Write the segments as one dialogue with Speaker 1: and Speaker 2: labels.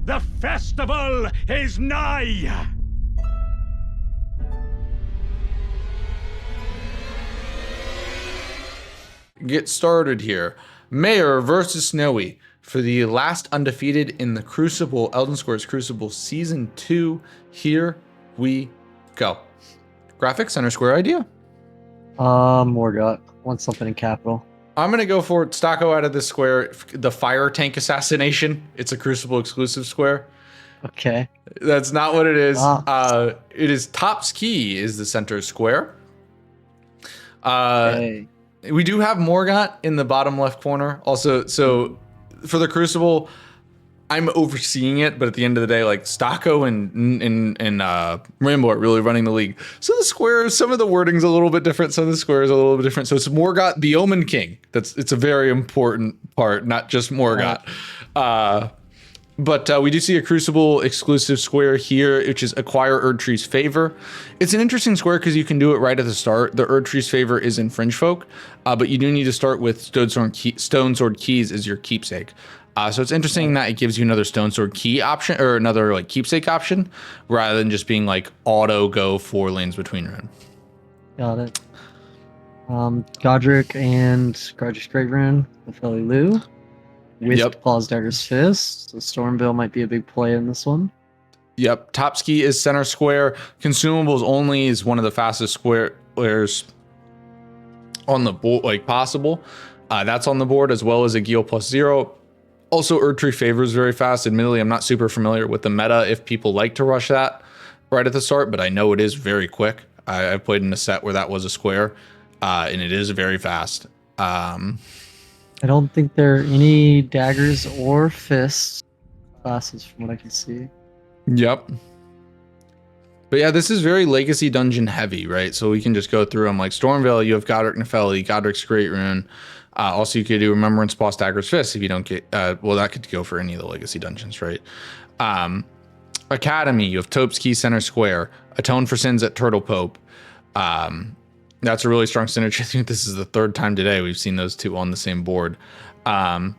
Speaker 1: The festival is nigh!
Speaker 2: Get started here. Maior versus Snowy for the last undefeated in the Crucible, Elden Scrolls Crucible Season 2. Here we go. Graphic center square idea.
Speaker 3: Morgott. Want something in capital.
Speaker 2: I'm going to go for Stocko out of this square. The fire tank assassination. It's a Crucible exclusive square.
Speaker 3: Okay.
Speaker 2: That's not what it is.
Speaker 3: Ah.
Speaker 2: It is Top's Key is the center square.
Speaker 3: Okay.
Speaker 2: We do have Morgott in the bottom left corner. Also, so for the Crucible, I'm overseeing it, but at the end of the day, like Stocko and Rambo are really running the league. So the squares, some of the wording's a little bit different. Some of the squares are a little bit different. So it's Morgott, the Omen King. It's a very important part, not just Morgott. But we do see a Crucible exclusive square here, which is acquire Erdtree's Favor. It's an interesting square because you can do it right at the start. The Erdtree's Favor is in Fringe Folk, but you do need to start with Stone Sword Keys as your keepsake. So it's interesting that it gives you another Stone Sword Key option or another like keepsake option rather than just being like auto go 4 lanes between rune.
Speaker 3: Got it. Godric and Godric's Great Rune with Lu. With Claws, Daggers, Fists. So Stormveil might be a big play in this one.
Speaker 2: Yep. Top Ski is center square. Consumables only is one of the fastest squares on the board, like possible. That's on the board as well as a Gil +0. Also, Erdtree Favor is very fast. Admittedly, I'm not super familiar with the meta if people like to rush that right at the start, but I know it is very quick. I've played in a set where that was a square, and it is very fast.
Speaker 3: I don't think there are any daggers or fists classes from what I can see.
Speaker 2: Yep. But yeah, this is very Legacy Dungeon heavy, right? So we can just go through them like Stormveil, you have Godric Nepheli, Godric's Great Rune. Also, you could do Remembrance, Boss, Daggers, Fists if you don't get, well, that could go for any of the Legacy Dungeons, right? Academy, you have Tope's Key Center Square, Atone for Sins at Turtle Pope. That's a really strong synergy. I think this is the third time today we've seen those two on the same board. Going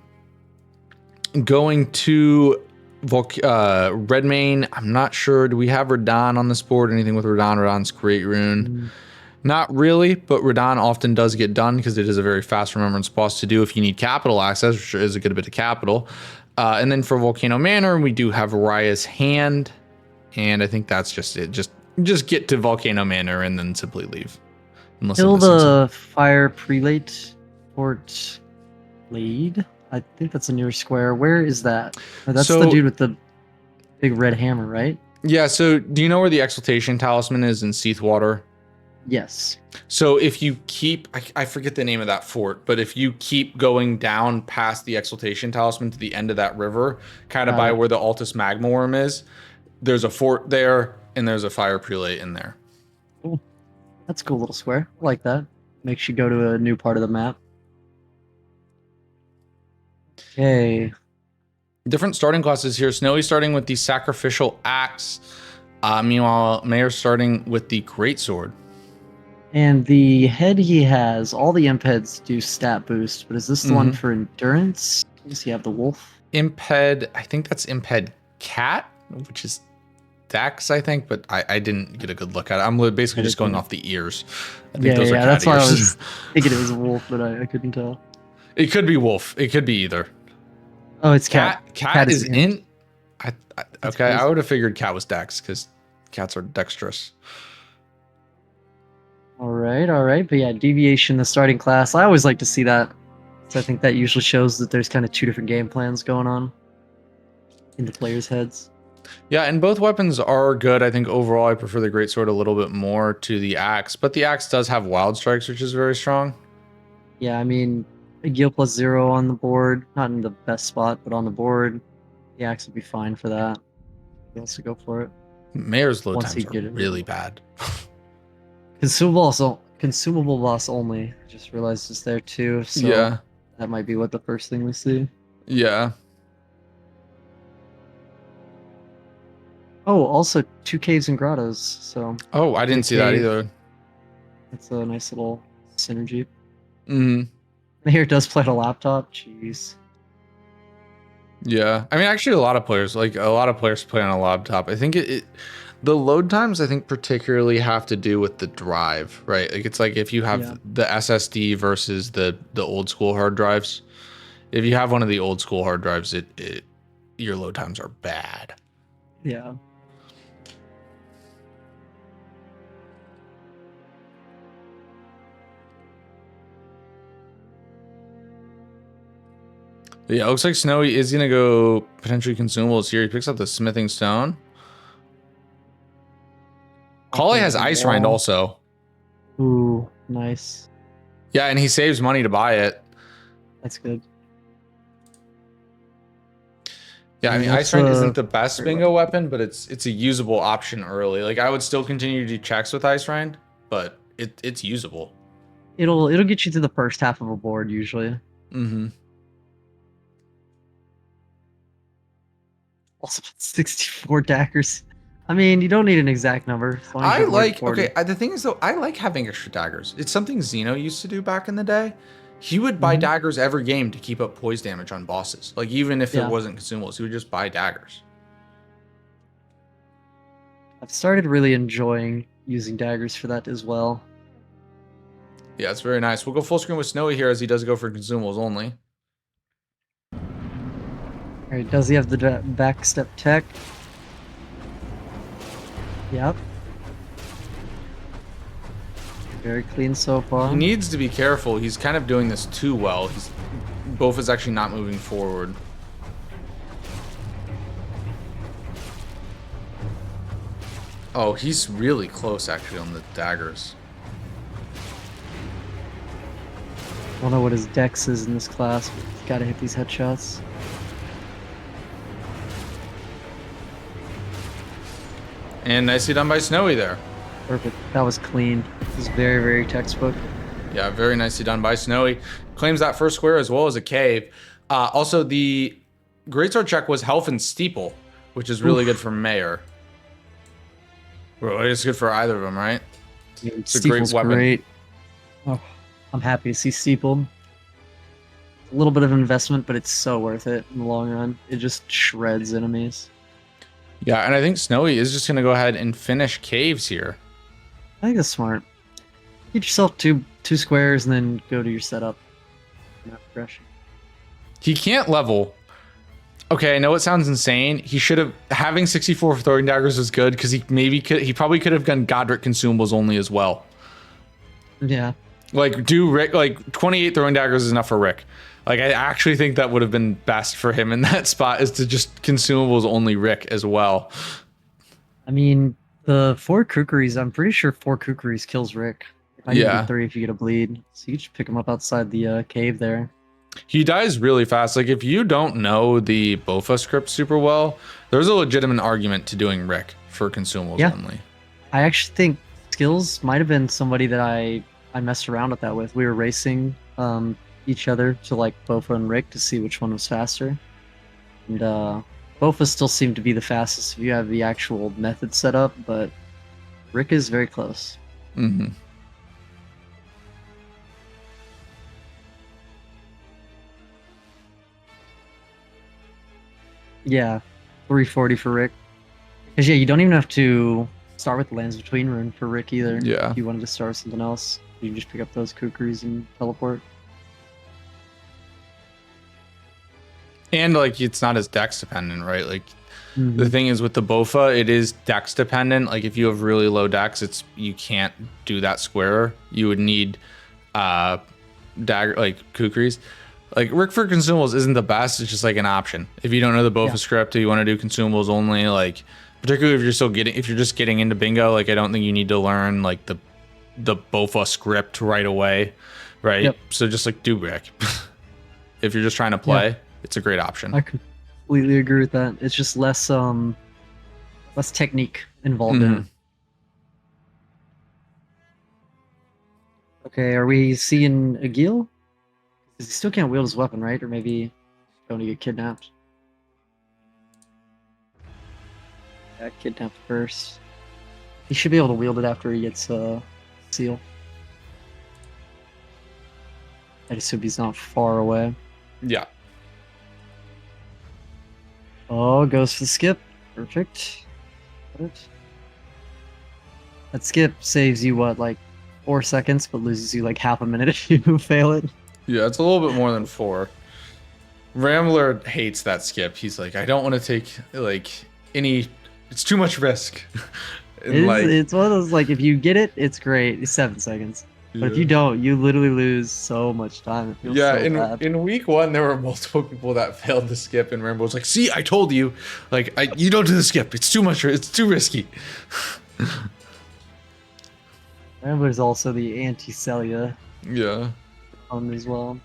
Speaker 2: to Redmane, I'm not sure. Do we have Radahn on this board? Anything with Radahn? Radahn's Great Rune. Not really, but Radahn often does get done because it is a very fast Remembrance boss to do if you need capital access, which is a good bit of capital. And then for Volcano Manor, we do have Raya's Hand. And I think that's just it. Just get to Volcano Manor and then simply leave.
Speaker 3: Kill the Fire Prelate Fort Lead. I think that's a newer square. Where is that? Oh, that's the dude with the big red hammer, right?
Speaker 2: Yeah, so do you know where the Exaltation Talisman is in Seathwater?
Speaker 3: Yes.
Speaker 2: So if you keep, I forget the name of that fort, but if you keep going down past the Exaltation Talisman to the end of that river, kind of by where the Altus Magma Worm is, there's a fort there and there's a Fire Prelate in there.
Speaker 3: Cool. That's a cool little square. I like that. Makes you go to a new part of the map. Okay.
Speaker 2: Different starting classes here. Snowy starting with the Sacrificial Axe. Meanwhile, Maior starting with the Greatsword.
Speaker 3: And the head he has, all the imp heads do stat boost, but is this the one for endurance? Does he have the wolf?
Speaker 2: Imp head, I think that's Imp head cat, which is Dax, I think, but I didn't get a good look at it. I'm basically just going off the ears. I think those are cat
Speaker 3: that's
Speaker 2: ears.
Speaker 3: why I was thinking it was a wolf, but I couldn't tell.
Speaker 2: It could be wolf. It could be either.
Speaker 3: Oh, it's cat.
Speaker 2: Cat is in. Okay,
Speaker 3: crazy.
Speaker 2: I would have figured cat was Dex because cats are dexterous.
Speaker 3: All right. But yeah, deviation, the starting class. I always like to see that. So I think that usually shows that there's kind of two different game plans going on in the players' heads.
Speaker 2: Yeah, and both weapons are good. I think overall I prefer the Greatsword a little bit more to the Axe, but the Axe does have Wild Strikes, which is very strong.
Speaker 3: Yeah, I mean, a Gil +0 on the board, not in the best spot, but on the board, the Axe would be fine for that. He wants to go for it.
Speaker 2: Maior's load
Speaker 3: Once
Speaker 2: times
Speaker 3: he get
Speaker 2: are
Speaker 3: it.
Speaker 2: really bad.
Speaker 3: Consumable boss only. I just realized it's there too. So
Speaker 2: Yeah.
Speaker 3: that might be what the first thing we see.
Speaker 2: Yeah.
Speaker 3: Oh, also 2 caves and grottos. So
Speaker 2: Oh, I didn't see that
Speaker 3: cave.
Speaker 2: either.
Speaker 3: That's a nice little synergy.
Speaker 2: Mm-hmm.
Speaker 3: Here it does play on a laptop. Jeez.
Speaker 2: Yeah, I mean, actually, a lot of players play on a laptop. I think the load times, I think, particularly have to do with the drive, right? Like it's like if you have the SSD versus the old school hard drives. If you have one of the old school hard drives, your load times are bad.
Speaker 3: Yeah.
Speaker 2: Yeah, it looks like Snowy is gonna go potentially consumables here. He picks up the smithing stone. Kali has ice rind also.
Speaker 3: Ooh, nice.
Speaker 2: Yeah, and he saves money to buy it.
Speaker 3: That's good.
Speaker 2: Yeah, I mean, ice rind isn't the best bingo weapon, but it's a usable option early. Like I would still continue to do checks with ice rind, but it's usable.
Speaker 3: It'll get you to the first half of a board usually.
Speaker 2: Mm-hmm.
Speaker 3: Also, 64 daggers. I mean, you don't need an exact number.
Speaker 2: I like, okay, the thing is though, I like having extra daggers. It's something Xeno used to do back in the day. He would buy daggers every game to keep up poise damage on bosses. Like even if it wasn't consumables, he would just buy daggers.
Speaker 3: I've started really enjoying using daggers for that as well.
Speaker 2: Yeah, it's very nice. We'll go full screen with Snowy here as he does go for consumables only.
Speaker 3: Alright, does he have the backstep tech? Yep. Very clean so far.
Speaker 2: He needs to be careful. He's kind of doing this too well. Both is actually not moving forward. Oh, he's really close actually on the daggers.
Speaker 3: I don't know what his dex is in this class, but he's gotta hit these headshots.
Speaker 2: And nicely done by Snowy there.
Speaker 3: Perfect. That was clean. This is very, very textbook.
Speaker 2: Yeah, very nicely done by Snowy. Claims that first square as well as a cave. Also, the greatsword check was health and steeple, which is really good for Maior. Well, it's good for either of them, right? It's a great weapon. Great.
Speaker 3: Oh, I'm happy to see steepled. A little bit of an investment, but it's so worth it in the long run. It just shreds enemies.
Speaker 2: Yeah, and I think Snowy is just going to go ahead and finish caves here.
Speaker 3: I think that's smart. Get yourself two squares and then go to your setup. Not progression.
Speaker 2: He can't level. Okay, I know it sounds insane. He should have having 64 throwing daggers was good because he probably could have done Godric consumables only as well.
Speaker 3: Yeah.
Speaker 2: Like do Rick, like 28 throwing daggers is enough for Rick. Like I actually think that would have been best for him in that spot is to just consumables only Rick as well. I
Speaker 3: mean, the 4 kookeries, I'm pretty sure 4 kookeries kills Rick. I get 3 if you get a bleed. So you just pick him up outside the cave there.
Speaker 2: He dies really fast. Like if you don't know the Bofa script super well, there's a legitimate argument to doing Rick for consumables only.
Speaker 3: I actually think Skills might have been somebody that I messed around with that with. We were racing each other to like Bofa and Rick to see which one was faster. And Bofa still seemed to be the fastest if you have the actual method set up, but Rick is very close.
Speaker 2: Mm-hmm.
Speaker 3: Yeah, 340 for Rick. Because you don't even have to start with the Lands Between rune for Rick either.
Speaker 2: Yeah.
Speaker 3: If you wanted to start with something else, you can just pick up those kookeries and teleport.
Speaker 2: And like it's not as dex dependent, right? Like the thing is with the Bofa, it is dex dependent. Like if you have really low dex, you can't do that square. You would need dagger like kookeries. Like Rick for consumables isn't the best. It's just like an option. If you don't know the Bofa script, or you want to do consumables only, like particularly if you're just getting into bingo, like I don't think you need to learn like the Bofa script right away, right?
Speaker 3: Yep.
Speaker 2: So just like do Rick. If you're just trying to play, it's a great option.
Speaker 3: I completely agree with that. It's just less technique involved in it. Okay, are we seeing Agil? Because he still can't wield his weapon, right? Or maybe going to get kidnapped. Yeah, kidnapped first. He should be able to wield it after he gets seal. I just hope he's not far away.
Speaker 2: Yeah.
Speaker 3: Oh, goes for the skip. Perfect. Got it. That skip saves you what, like 4 seconds, but loses you like half a minute if you fail it.
Speaker 2: Yeah, it's a little bit more than 4. Rambler hates that skip. He's like, I don't want to take like any. It's too much risk. And like,
Speaker 3: It's one of those like if you get it, it's great. It's 7 seconds. But if you
Speaker 2: yeah.
Speaker 3: don't, you literally lose so much time. It feels
Speaker 2: Yeah,
Speaker 3: so bad.
Speaker 2: in week 1 there were multiple people that failed the skip, and Rambo was like, "See, I told you, like, you don't do the skip. It's too much. It's too risky."
Speaker 3: And there's also the anti-Celia
Speaker 2: Yeah.
Speaker 3: on as well.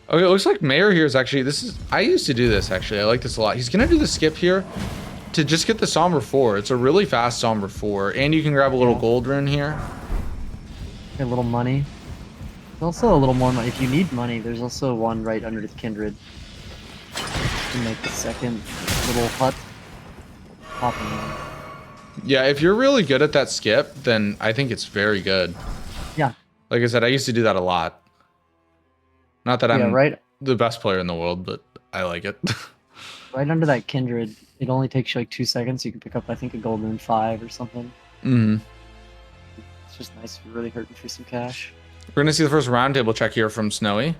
Speaker 2: Okay, it looks like Maior here is actually. I used to do this actually. I like this a lot. He's gonna do the skip here to just get the Somber 4. It's a really fast Somber 4, and you can grab a little gold rune here.
Speaker 3: Get a little money. There's also a little more money. If you need money, there's also one right under the Kindred. To make the second little hut popping in.
Speaker 2: Yeah, if you're really good at that skip, then I think it's very good.
Speaker 3: Yeah.
Speaker 2: Like I said, I used to do that a lot. Not that I'm
Speaker 3: right
Speaker 2: the best player in the world, but I like it.
Speaker 3: right under that Kindred. It only takes you like 2 seconds. You can pick up, I think, a golden 5 or something.
Speaker 2: Mm-hmm.
Speaker 3: It's just nice if you're really hurting for some cash.
Speaker 2: We're gonna see the first roundtable check here from Snowy.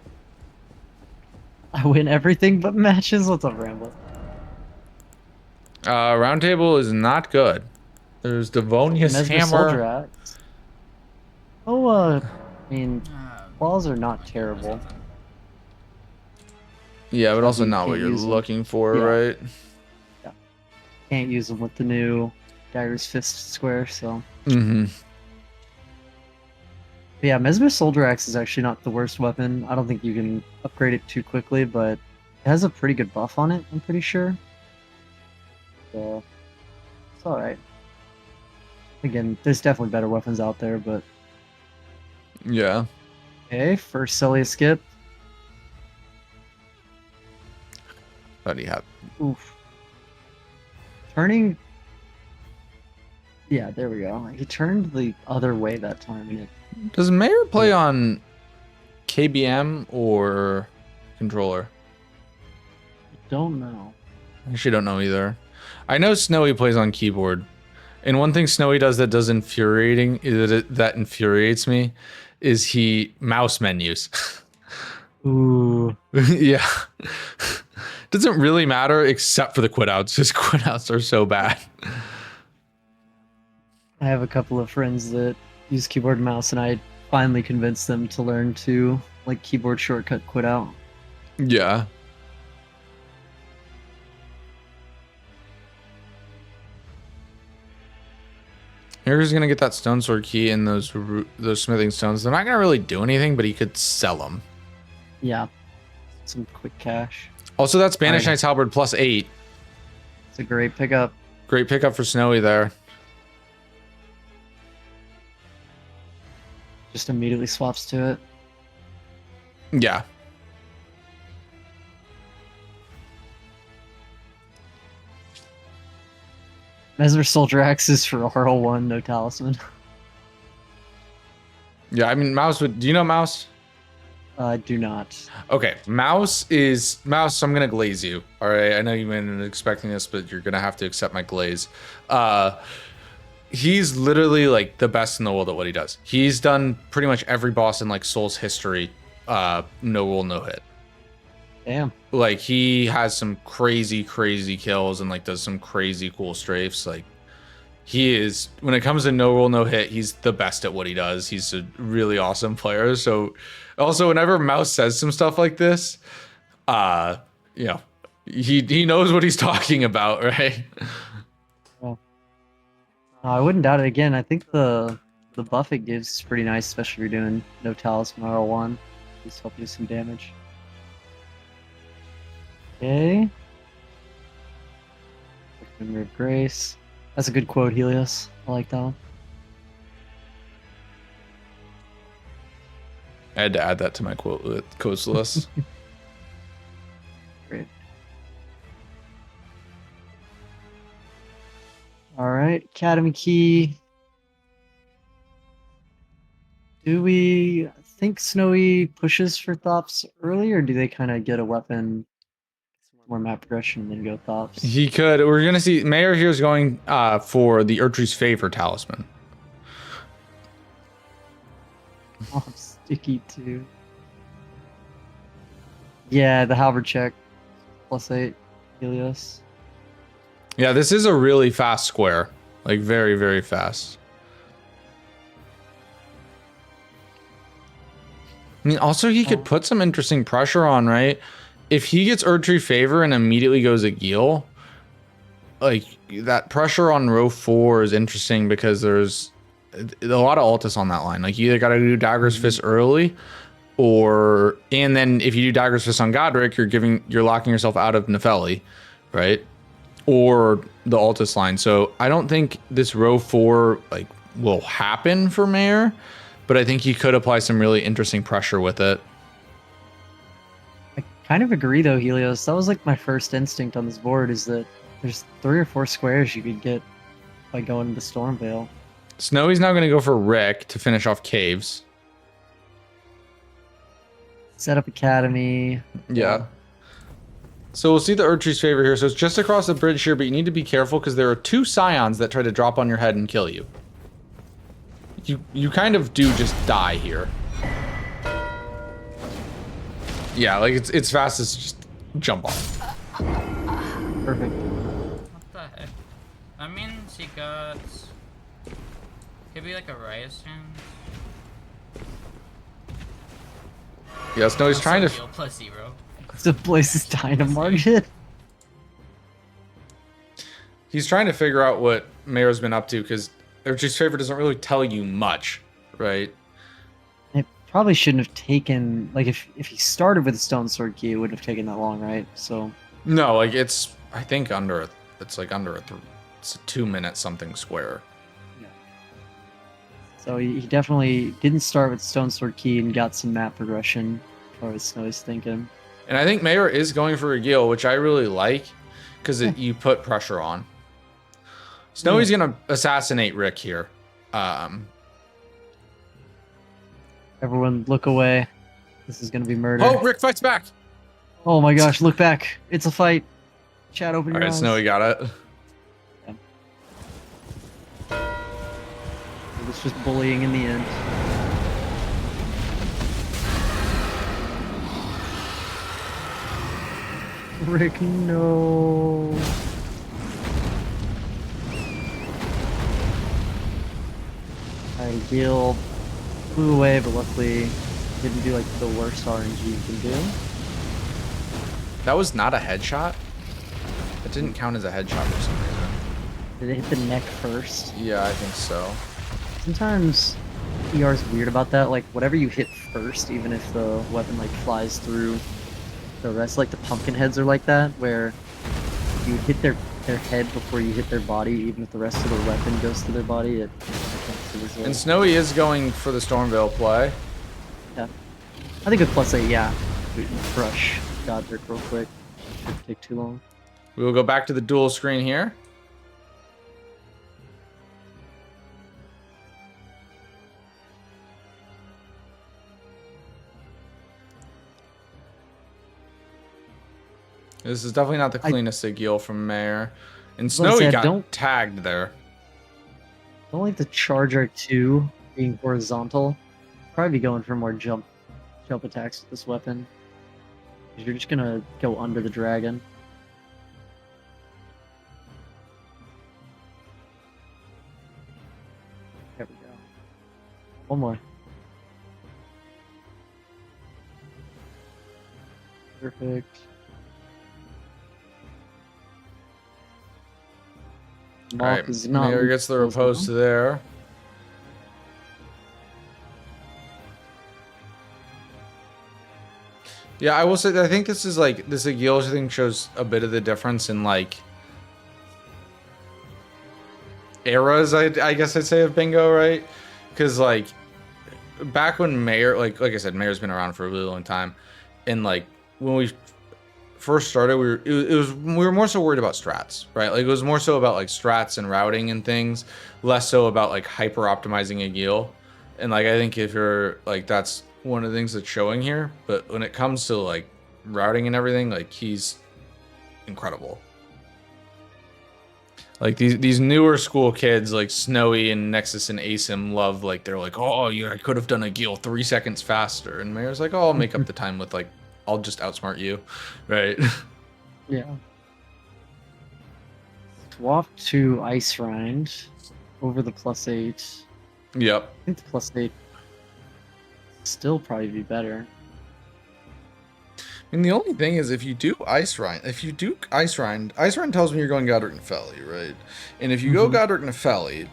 Speaker 3: I win everything but matches. What's up, Rambo?
Speaker 2: Roundtable is not good. There's Devonia's
Speaker 3: Mesmer
Speaker 2: hammer.
Speaker 3: Soldier Axe. Oh, I mean, claws are not terrible.
Speaker 2: Yeah, but also
Speaker 3: You
Speaker 2: not what
Speaker 3: can't
Speaker 2: you're
Speaker 3: use them.
Speaker 2: looking for,
Speaker 3: Yeah.
Speaker 2: right?
Speaker 3: Can't use them with the new Dagger's Fist square, so.
Speaker 2: Mm-hmm.
Speaker 3: But yeah, Mesmer Soldier Axe is actually not the worst weapon. I don't think you can upgrade it too quickly, but it has a pretty good buff on it, I'm pretty sure. So, it's alright. Again, there's definitely better weapons out there, but...
Speaker 2: Yeah.
Speaker 3: Okay, first Celia skip.
Speaker 2: But he had.
Speaker 3: Oof. Turning... Yeah, there we go. He turned the other way that time, and it...
Speaker 2: Does Maior play on KBM or controller?
Speaker 3: Don't know.
Speaker 2: I actually don't know either. I know Snowy plays on keyboard. And one thing Snowy does that that infuriates me is he mouse menus.
Speaker 3: Ooh.
Speaker 2: Yeah. Doesn't really matter except for the quit outs. His quit outs are so bad.
Speaker 3: I have a couple of friends that use keyboard and mouse, and I finally convinced them to learn to like keyboard shortcut quit out.
Speaker 2: Yeah. Here's gonna get that stone sword key and those smithing stones. They're not gonna really do anything, but he could sell them.
Speaker 3: Yeah, some quick cash.
Speaker 2: Also, that's Spanish
Speaker 3: Alright.
Speaker 2: Knight's Halberd +8.
Speaker 3: It's a great pickup.
Speaker 2: Great pickup for Snowy there.
Speaker 3: Just immediately swaps to it.
Speaker 2: Yeah.
Speaker 3: Mesmer Soldier Axes for RL1, no talisman.
Speaker 2: Yeah, I mean, Mouse would. Do you know Mouse?
Speaker 3: I do not.
Speaker 2: Okay, Mouse. I'm gonna glaze you. All right, I know you weren't expecting this, but you're gonna have to accept my glaze. He's literally like the best in the world at what he does. He's done pretty much every boss in like Soul's history. No roll, no hit.
Speaker 3: Damn.
Speaker 2: Like he has some crazy kills and like does some crazy cool strafes. Like he is, when it comes to no roll, no hit, he's the best at what he does. He's a really awesome player. So also whenever Mouse says some stuff like this, you know, he knows what he's talking about, right?
Speaker 3: Well, I wouldn't doubt it again. I think the buff it gives is pretty nice, especially if you're doing no talisman RL1. Just help you some damage. Okay. Memory of Grace. That's a good quote, Helios. I like that one.
Speaker 2: I had to add that to my quotes list.
Speaker 3: Great. Alright, Academy Key. Do we think Snowy pushes for Thops early, or do they kind of get a weapon more map progression and then go tops.
Speaker 2: He could. We're gonna see Maior here is going for the Erdtree's Favor talisman.
Speaker 3: Oh, I'm sticky too. Yeah, the halberd check. +8. Helios.
Speaker 2: Yeah, this is a really fast square. Like very, very fast. I mean, also he could put some interesting pressure on, right? If he gets Erdtree Favor and immediately goes Agil, like that pressure on row 4 is interesting because there's a lot of Altus on that line. Like you either got to do Dagger's Fist early, and then if you do Dagger's Fist on Godric, you're locking yourself out of Nefeli, right? Or the Altus line. So I don't think this row 4 like will happen for Maior, but I think he could apply some really interesting pressure with it.
Speaker 3: I kind of agree though, Helios. That was like my first instinct on this board is that there's 3 or 4 squares you could get by going to Stormveil.
Speaker 2: Snowy's now going to go for Rick to finish off Caves.
Speaker 3: Set up Academy.
Speaker 2: Yeah. So we'll see the Erdtree's Favor here. So it's just across the bridge here, but you need to be careful because there are 2 Scions that try to drop on your head and kill you. You kind of do just die here. Yeah, like it's fast as just jump off.
Speaker 3: Perfect.
Speaker 4: What the heck? That means he got... Could be like a riot stand.
Speaker 2: Yes, no, he's trying to...
Speaker 4: Plus 0.
Speaker 3: The place is dynamite.
Speaker 2: He's trying to figure out what Maior's been up to because Erdtree's Favor doesn't really tell you much, right?
Speaker 3: It probably shouldn't have taken, like if he started with a Stone Sword key, it wouldn't have taken that long, right? So
Speaker 2: No, like it's I think it's a 2-minute something square.
Speaker 3: yeah. So he definitely didn't start with Stone Sword key and got some map progression, or as I was thinking.
Speaker 2: And I think Maior is going for a Gil, which I really like because you put pressure on. Snowy's gonna assassinate Rick here.
Speaker 3: Everyone look away. This is gonna be murder.
Speaker 2: Oh, Rick fights back.
Speaker 3: Oh my gosh, look back. It's a fight. Chat, open
Speaker 2: All
Speaker 3: your
Speaker 2: right,
Speaker 3: eyes.
Speaker 2: Snowy got it.
Speaker 3: It was just bullying in the end. Rick, no. Alright, Gil flew away, but luckily didn't do like the worst RNG you can do.
Speaker 2: That was not a headshot. It didn't count as a headshot for some reason.
Speaker 3: Did it hit the neck first?
Speaker 2: Yeah, I think so.
Speaker 3: Sometimes ER is weird about that. Like whatever you hit first, even if the weapon like flies through the rest, like the pumpkin heads are like that, where you hit their head before you hit their body, even if the rest of the weapon goes to their body.
Speaker 2: And Snowy is going for the Stormveil play.
Speaker 3: Yeah, I think with +8, yeah, we can crush Godric real quick. Shouldn't take too long.
Speaker 2: We will go back to the dual screen here. This is definitely not the cleanest Agil from Maior. And Snowy got tagged there.
Speaker 3: Don't like the charge R2 being horizontal. Probably be going for more jump attacks with this weapon. 'Cause you're just gonna go under the dragon. There we go. One more. Perfect.
Speaker 2: All right, Maior gets the repose to there. Yeah, I will say that I think this is like this Agil thing shows a bit of the difference in like eras. I guess I'd say of bingo, right? Because like back when Maior, like I said, Maior's been around for a really long time, and like when we first started, we were more so worried about strats, right? Like it was more so about like strats and routing and things, less so about like hyper optimizing Agil. And like I think if you're like that's one of the things that's showing here. But when it comes to like routing and everything, like he's incredible. Like these newer school kids like Snowy and Nexus and Asim love, like they're like, oh yeah, I could have done a Gil 3 seconds faster, and Maior's like, oh, I'll make up the time with like, I'll just outsmart you, right?
Speaker 3: Yeah. Swap to Ice Rind over the +8.
Speaker 2: Yep.
Speaker 3: I think the +8 still probably be better.
Speaker 2: And the only thing is, if you do Ice Rind, Ice Rind tells me you're going Godric Nepheli, right? And if you go Godric Nepheli,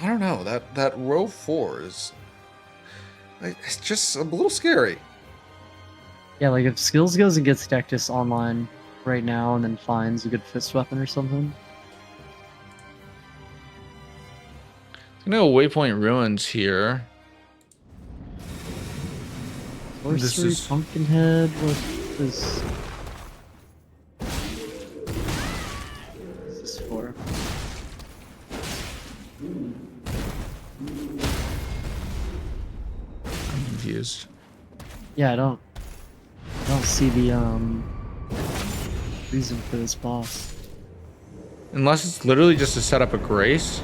Speaker 2: I don't know, that row 4 is, like, it's just a little scary.
Speaker 3: Yeah, like if Skills goes and gets Dectus online right now and then finds a good fist weapon or something.
Speaker 2: No Waypoint Ruins here.
Speaker 3: Sorcery,
Speaker 2: is...
Speaker 3: Pumpkinhead, what is this for?
Speaker 2: I'm confused.
Speaker 3: Yeah, I don't see the reason for this boss.
Speaker 2: Unless it's literally just to set up a Grace.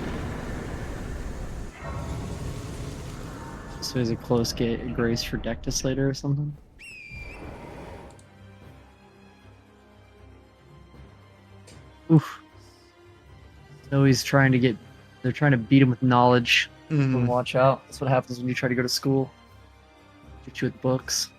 Speaker 3: So is a close Grace for Dectus later or something? Oof. So he's trying to they're trying to beat him with knowledge. So watch out. That's what happens when you try to go to school. Get you with books.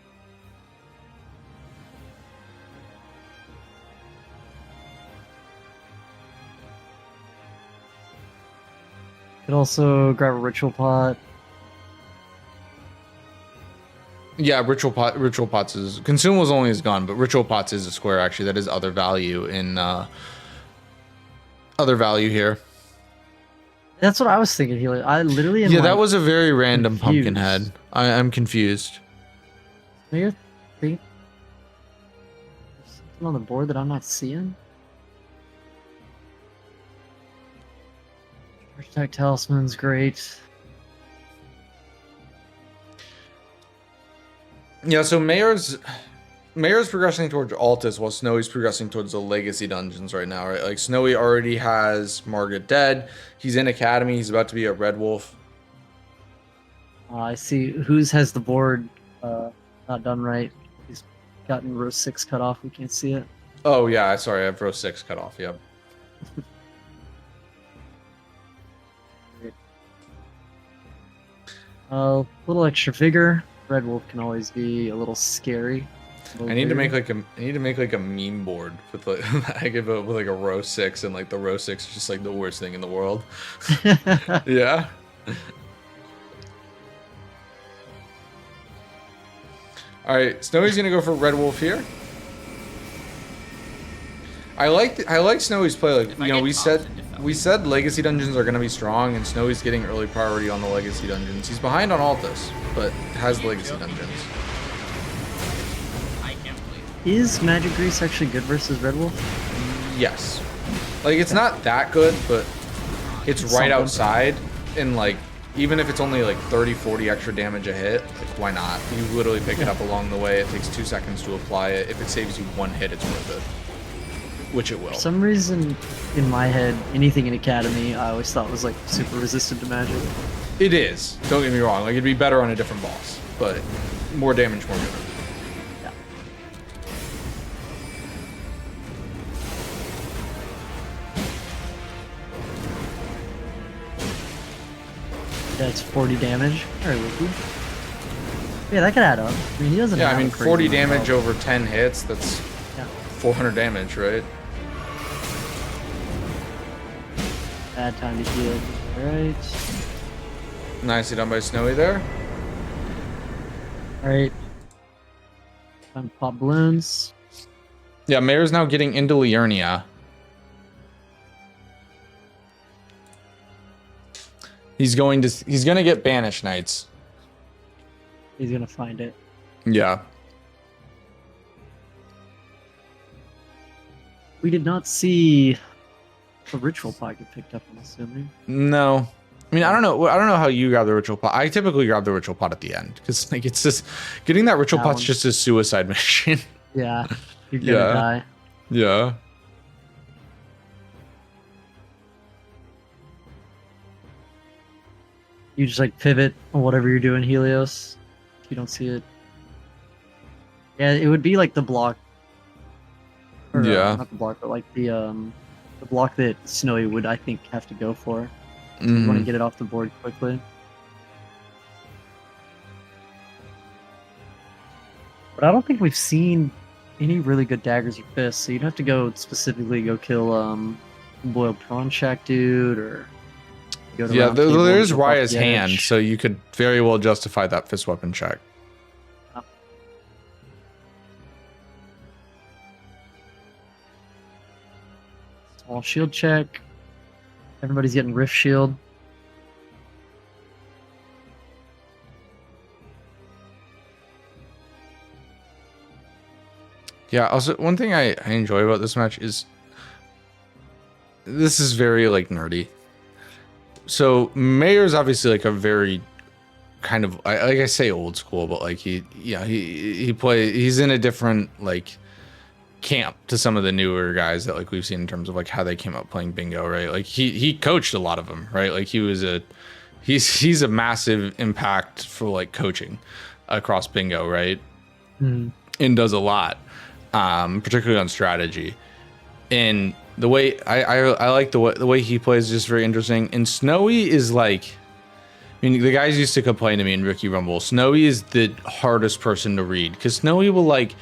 Speaker 3: Could also grab a ritual pot.
Speaker 2: Yeah, Ritual Pots is... Consumables only is gone, but Ritual Pots is a square, actually. That is other value in... other value here.
Speaker 3: That's what I was thinking, Healy. I literally am,
Speaker 2: yeah,
Speaker 3: like,
Speaker 2: that was a very random
Speaker 3: confused.
Speaker 2: Pumpkinhead. I'm confused.
Speaker 3: Maybe there's something on the board that I'm not seeing? Architect Talisman's great.
Speaker 2: Yeah, so Maior's progressing towards Altus while Snowy's progressing towards the Legacy dungeons right now, right? Like Snowy already has Margaret dead. He's in Academy. He's about to be a Red Wolf.
Speaker 3: I see whose has the board not done right. He's gotten row 6 cut off. We can't see it.
Speaker 2: Oh yeah, sorry, I have row 6 cut off. Yep.
Speaker 3: A little extra vigor. Red Wolf can always be a little scary.
Speaker 2: I need to make like a meme board with like with like a row 6, and like the row 6 is just like the worst thing in the world. Yeah. All right, Snowy's gonna go for Red Wolf here. I like Snowy's play. Like, you know, we said Legacy dungeons are gonna be strong, and Snowy's getting early priority on the Legacy dungeons. He's behind on Altus, but has Legacy dungeons.
Speaker 4: I can't believe
Speaker 3: Is Magic Grease actually good versus Red Wolf?
Speaker 2: Yes. Like, it's not that good, but it's right
Speaker 3: something.
Speaker 2: outside, and like, even if it's only like 30-40 extra damage a hit, like, why not? You literally pick it up along the way. It takes 2 seconds to apply it. If it saves you 1 hit, it's worth it. Which it will.
Speaker 3: For some reason, in my head, anything in Academy, I always thought was like super resistant to magic.
Speaker 2: It is. Don't get me wrong. Like, it'd be better on a different boss, but more damage, more good.
Speaker 3: Yeah. That's 40 damage. Alright, Wiki. Yeah, that could add up. I mean, he doesn't
Speaker 2: Yeah,
Speaker 3: have
Speaker 2: I mean,
Speaker 3: a crazy
Speaker 2: 40
Speaker 3: amount of
Speaker 2: damage
Speaker 3: health.
Speaker 2: over 10 hits, that's
Speaker 3: Yeah.
Speaker 2: 400 damage, right?
Speaker 3: Bad time to heal. Alright.
Speaker 2: Nicely done by Snowy there.
Speaker 3: Alright. Time to pop balloons.
Speaker 2: Yeah, Maior's now getting into Liurnia. He's gonna get Banish Knights.
Speaker 3: He's gonna find it.
Speaker 2: Yeah.
Speaker 3: We did not see the ritual pot get picked up, I'm assuming.
Speaker 2: No. I mean, I don't know how you grab the ritual pot. I typically grab the ritual pot at the end, because like, it's just getting that ritual pot's just a suicide mission.
Speaker 3: Yeah, you're gonna die.
Speaker 2: Yeah.
Speaker 3: You just like pivot on whatever you're doing, Helios. If you don't see it. Yeah, it would be like the block. Or,
Speaker 2: Yeah.
Speaker 3: not the block, but like the block that Snowy would, I think, have to go for. So you want to get it off the board quickly. But I don't think we've seen any really good daggers or fists, so you'd have to go specifically go kill boiled prawn shack dude or go to
Speaker 2: Yeah,
Speaker 3: round table and
Speaker 2: there's
Speaker 3: jump off
Speaker 2: Raya's
Speaker 3: the
Speaker 2: hand,
Speaker 3: edge.
Speaker 2: so you could very well justify that fist weapon check.
Speaker 3: Small shield check. Everybody's getting rift shield.
Speaker 2: Yeah, also one thing I enjoy about this match is this is very like nerdy. So Maior is obviously like a very kind of like I say old school, but like he's in a different like camp to some of the newer guys that like we've seen in terms of like how they came up playing bingo, right? Like he coached a lot of them, right? Like he's a massive impact for like coaching across bingo, right? And does a lot, particularly on strategy. And the way I like the way he plays is just very interesting. And Snowy is like, I mean, the guys used to complain to me in Rookie Rumble. Snowy is the hardest person to read because Snowy will like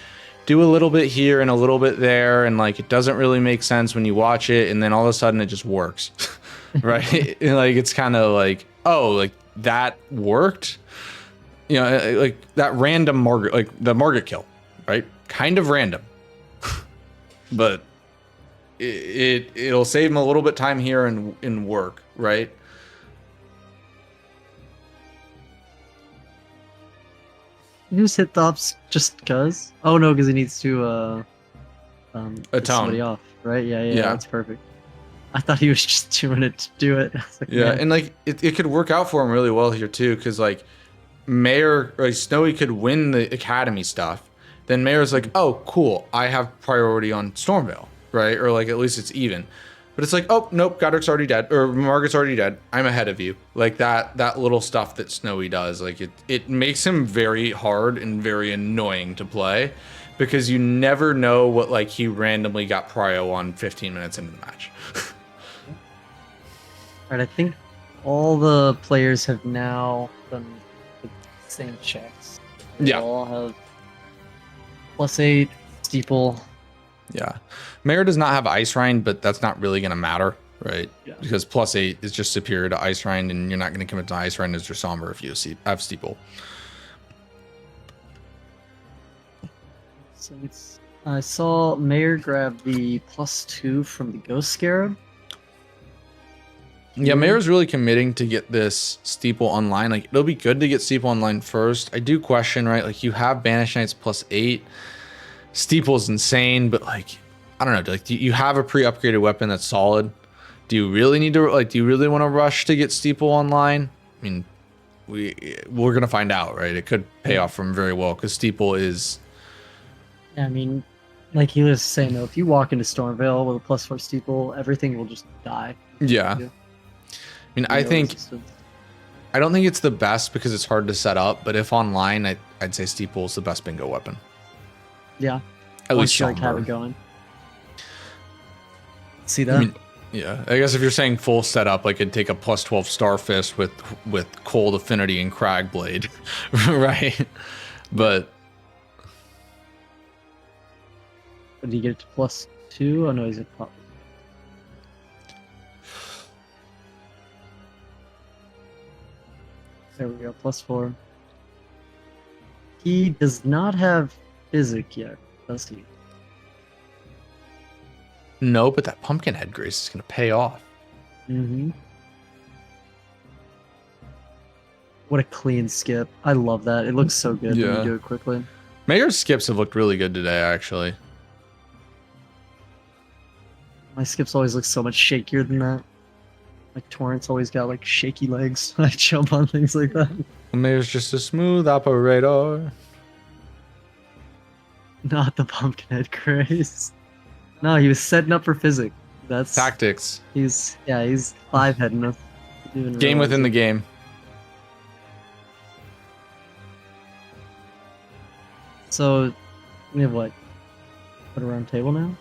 Speaker 2: do a little bit here and a little bit there, and like it doesn't really make sense when you watch it, and then all of a sudden it just works, right? And like it's kind of like, oh, like that worked, you know, like that random Margaret, like the Margaret kill, right? Kind of random, but it'll save him a little bit time here in work, right?
Speaker 3: You just hit Thops just cause? Oh no, because he needs to get somebody off, right? Yeah, that's perfect. I thought he was just doing it to do it. Like,
Speaker 2: yeah,
Speaker 3: man.
Speaker 2: and like it could work out for him really well here too, because like Maior or like, Snowy could win the academy stuff. Then Maior's like, oh cool, I have priority on Stormveil, right? Or like at least it's even. But it's like, oh nope, Godric's already dead, or Margaret's already dead. I'm ahead of you. Like that little stuff that Snowy does, like it makes him very hard and very annoying to play, because you never know what like he randomly got prio on 15 minutes into the match.
Speaker 3: Alright, I think all the players have now done the same checks. They all have +8 steeple.
Speaker 2: Yeah, Maior does not have Ice Rind, but that's not really going to matter, right?
Speaker 3: Yeah.
Speaker 2: Because +8 is just superior to Ice Rind, and you're not going to commit to Ice Rind as your Somber if you have Steeple.
Speaker 3: So I saw Maior grab the +2 from the Ghost Scarab.
Speaker 2: Yeah, Maior's really committing to get this Steeple online. Like, it'll be good to get Steeple online first. I do question, right? Like, you have Banish Knights +8. Steeple's insane, but like, I don't know. Like, do you have a pre-upgraded weapon that's solid? Do you really need to like? Do you really want to rush to get Steeple online? I mean, we're gonna find out, right? It could pay off for him very well because Steeple is.
Speaker 3: Yeah, I mean, like he was saying though, if you walk into Stormveil with a +4 steeple, everything will just die.
Speaker 2: Yeah. I mean, I think
Speaker 3: resistance.
Speaker 2: I don't think it's the best because it's hard to set up, but if online, I'd say Steeple is the best bingo weapon.
Speaker 3: Yeah.
Speaker 2: At
Speaker 3: Once
Speaker 2: least
Speaker 3: you like have
Speaker 2: Somber.
Speaker 3: it going. See that?
Speaker 2: I mean, yeah, I guess if you're saying full setup, like it'd take a +12 Starfist with Cold Affinity and Cragblade, right? But
Speaker 3: Did he get it to +2? Oh no, he's at pop. There we go, +4. He does not have Physic yet, does he?
Speaker 2: no, but that Pumpkinhead Grace is gonna pay off.
Speaker 3: Mm-hmm. What a clean skip. I love that. It looks so good when
Speaker 2: Yeah.
Speaker 3: you do it quickly.
Speaker 2: Maior's skips have looked really good today, actually.
Speaker 3: My skips always look so much shakier than that. Like Torrent's always got like shaky legs when I jump on things like that.
Speaker 2: Maior's just a smooth operator.
Speaker 3: Not the Pumpkinhead Grace. No, he was setting up for physic. That's
Speaker 2: Tactics.
Speaker 3: He's 5-heading us.
Speaker 2: Game within the game.
Speaker 3: So we have what? Put a round table now?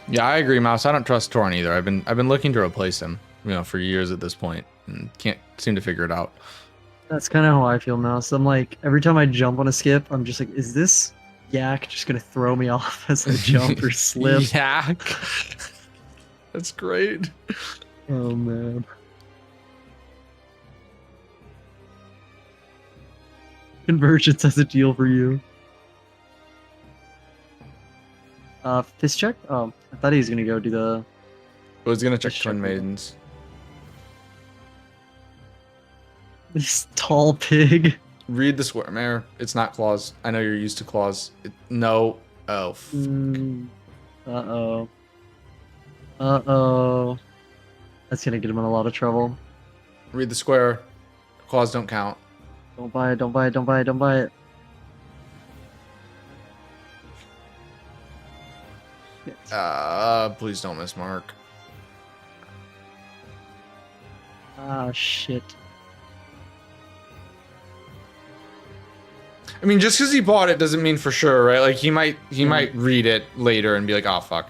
Speaker 2: Yeah, I agree, Mouse. I don't trust Torn either. I've been looking to replace him, for years at this point, and can't seem to figure it out.
Speaker 3: That's kind of how I feel now. So I'm like, every time I jump on a skip, I'm just like, is this yak just gonna throw me off as I jump or slip?
Speaker 2: Yak. That's great.
Speaker 3: Oh man. Convergence has a deal for you. Fist check? Oh, I thought he was gonna go do the.
Speaker 2: I was gonna check
Speaker 3: Fist
Speaker 2: Twin
Speaker 3: check.
Speaker 2: Maidens.
Speaker 3: This tall pig.
Speaker 2: Read the square, Mayor. It's not claws. I know you're used to claws. No. Oh.
Speaker 3: Uh-oh. Uh-oh. That's gonna get him in a lot of trouble.
Speaker 2: Read the square. Claws don't count.
Speaker 3: Don't buy it, don't buy it, don't buy it, don't buy it.
Speaker 2: Please don't miss Mark.
Speaker 3: Ah, shit.
Speaker 2: I mean, just because he bought it doesn't mean for sure, right? Like he might read it later and be like, "Oh fuck,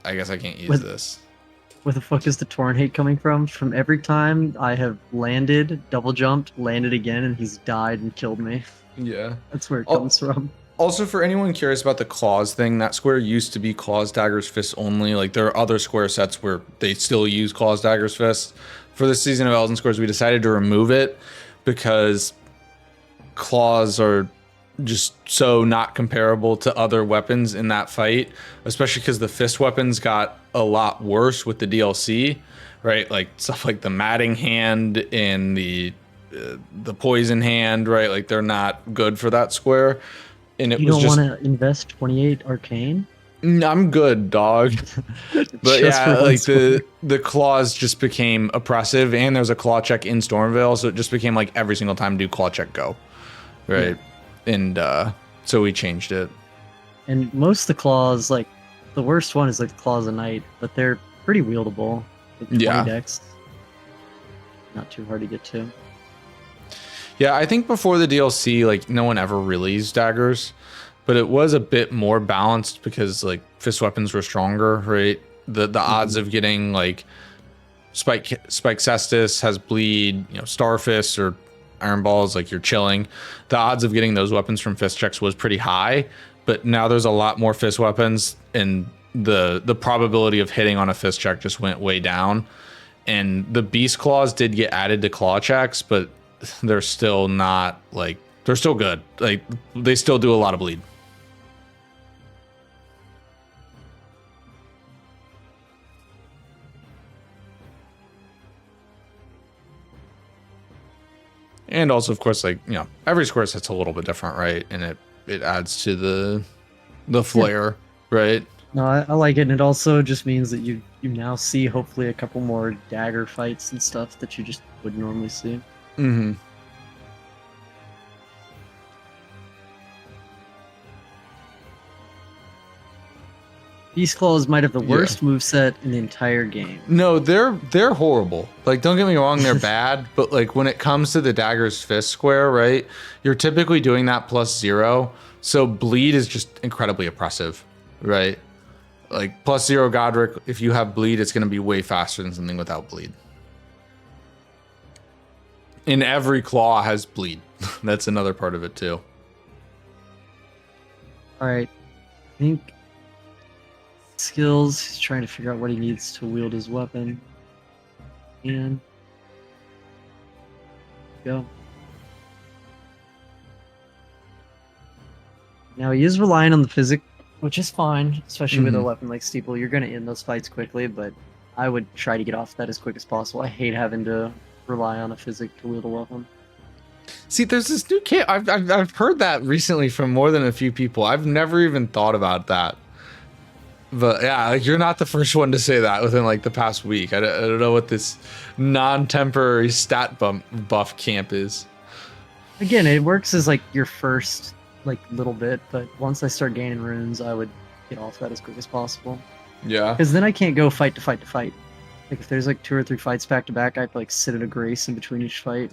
Speaker 2: I guess I can't use this."
Speaker 3: Where the fuck is the Torn hate coming from? From every time I have landed, double jumped, landed again, and he's died and killed me.
Speaker 2: Yeah,
Speaker 3: that's where it comes from.
Speaker 2: Also, for anyone curious about the claws thing, that square used to be claws, daggers, fists only. Like there are other square sets where they still use claws, daggers, fists. For this season of Elden Squares, we decided to remove it because claws are just so not comparable to other weapons in that fight, especially because the fist weapons got a lot worse with the DLC, right? Like stuff like the matting hand and the poison hand, right? Like they're not good for that square. And it
Speaker 3: you
Speaker 2: was
Speaker 3: don't
Speaker 2: just
Speaker 3: want to invest 28 arcane?
Speaker 2: I'm good, dog. But
Speaker 3: Just
Speaker 2: yeah,
Speaker 3: for
Speaker 2: like
Speaker 3: one
Speaker 2: the claws just became oppressive, and there's a claw check in Stormvale, so it just became like every single time do claw check go, right? Yeah. And so we changed it.
Speaker 3: And most of the claws, like the worst one is like the Claws of Night, but they're pretty wieldable. Like 20
Speaker 2: Yeah.
Speaker 3: decks. Not too hard to get to.
Speaker 2: Yeah, I think before the DLC, like no one ever really used daggers, but it was a bit more balanced because like fist weapons were stronger, right? The odds of getting like Spike Cestus has bleed, Star Fist or Iron Balls, like you're chilling. The odds of getting those weapons from fist checks was pretty high, but now there's a lot more fist weapons, and the probability of hitting on a fist check just went way down. And the beast claws did get added to claw checks, but they're still not like they're still good. Like they still do a lot of bleed. And also, of course, like every square set's a little bit different, right? And it adds to the flair, right?
Speaker 3: No, I like it, and it also just means that you now see hopefully a couple more dagger fights and stuff that you just wouldn't normally see.
Speaker 2: Mm-hmm.
Speaker 3: Beast Claws might have the worst moveset in the entire game.
Speaker 2: No, they're horrible. Like, don't get me wrong, they're bad, but like when it comes to the dagger's fist square, right? You're typically doing that +0, so bleed is just incredibly oppressive, right? Like +0 Godric, if you have bleed, it's going to be way faster than something without bleed. And every claw has bleed. That's another part of it too.
Speaker 3: All right, I think skills. He's trying to figure out what he needs to wield his weapon. And go. Now he is relying on the physic, which is fine, especially with a weapon like Steeple. You're going to end those fights quickly, but I would try to get off that as quick as possible. I hate having to rely on a physic to wield a weapon.
Speaker 2: See, there's this new kit. I've heard that recently from more than a few people. I've never even thought about that. But yeah, like you're not the first one to say that within like the past week. I don't know what this non-temporary stat buff camp is.
Speaker 3: Again, it works as like your first like little bit, but once I start gaining runes, I would get off that as quick as possible.
Speaker 2: Yeah.
Speaker 3: Because then I can't go fight to fight to fight. Like if there's like 2 or 3 fights back to back, I have to like sit at a grace in between each fight.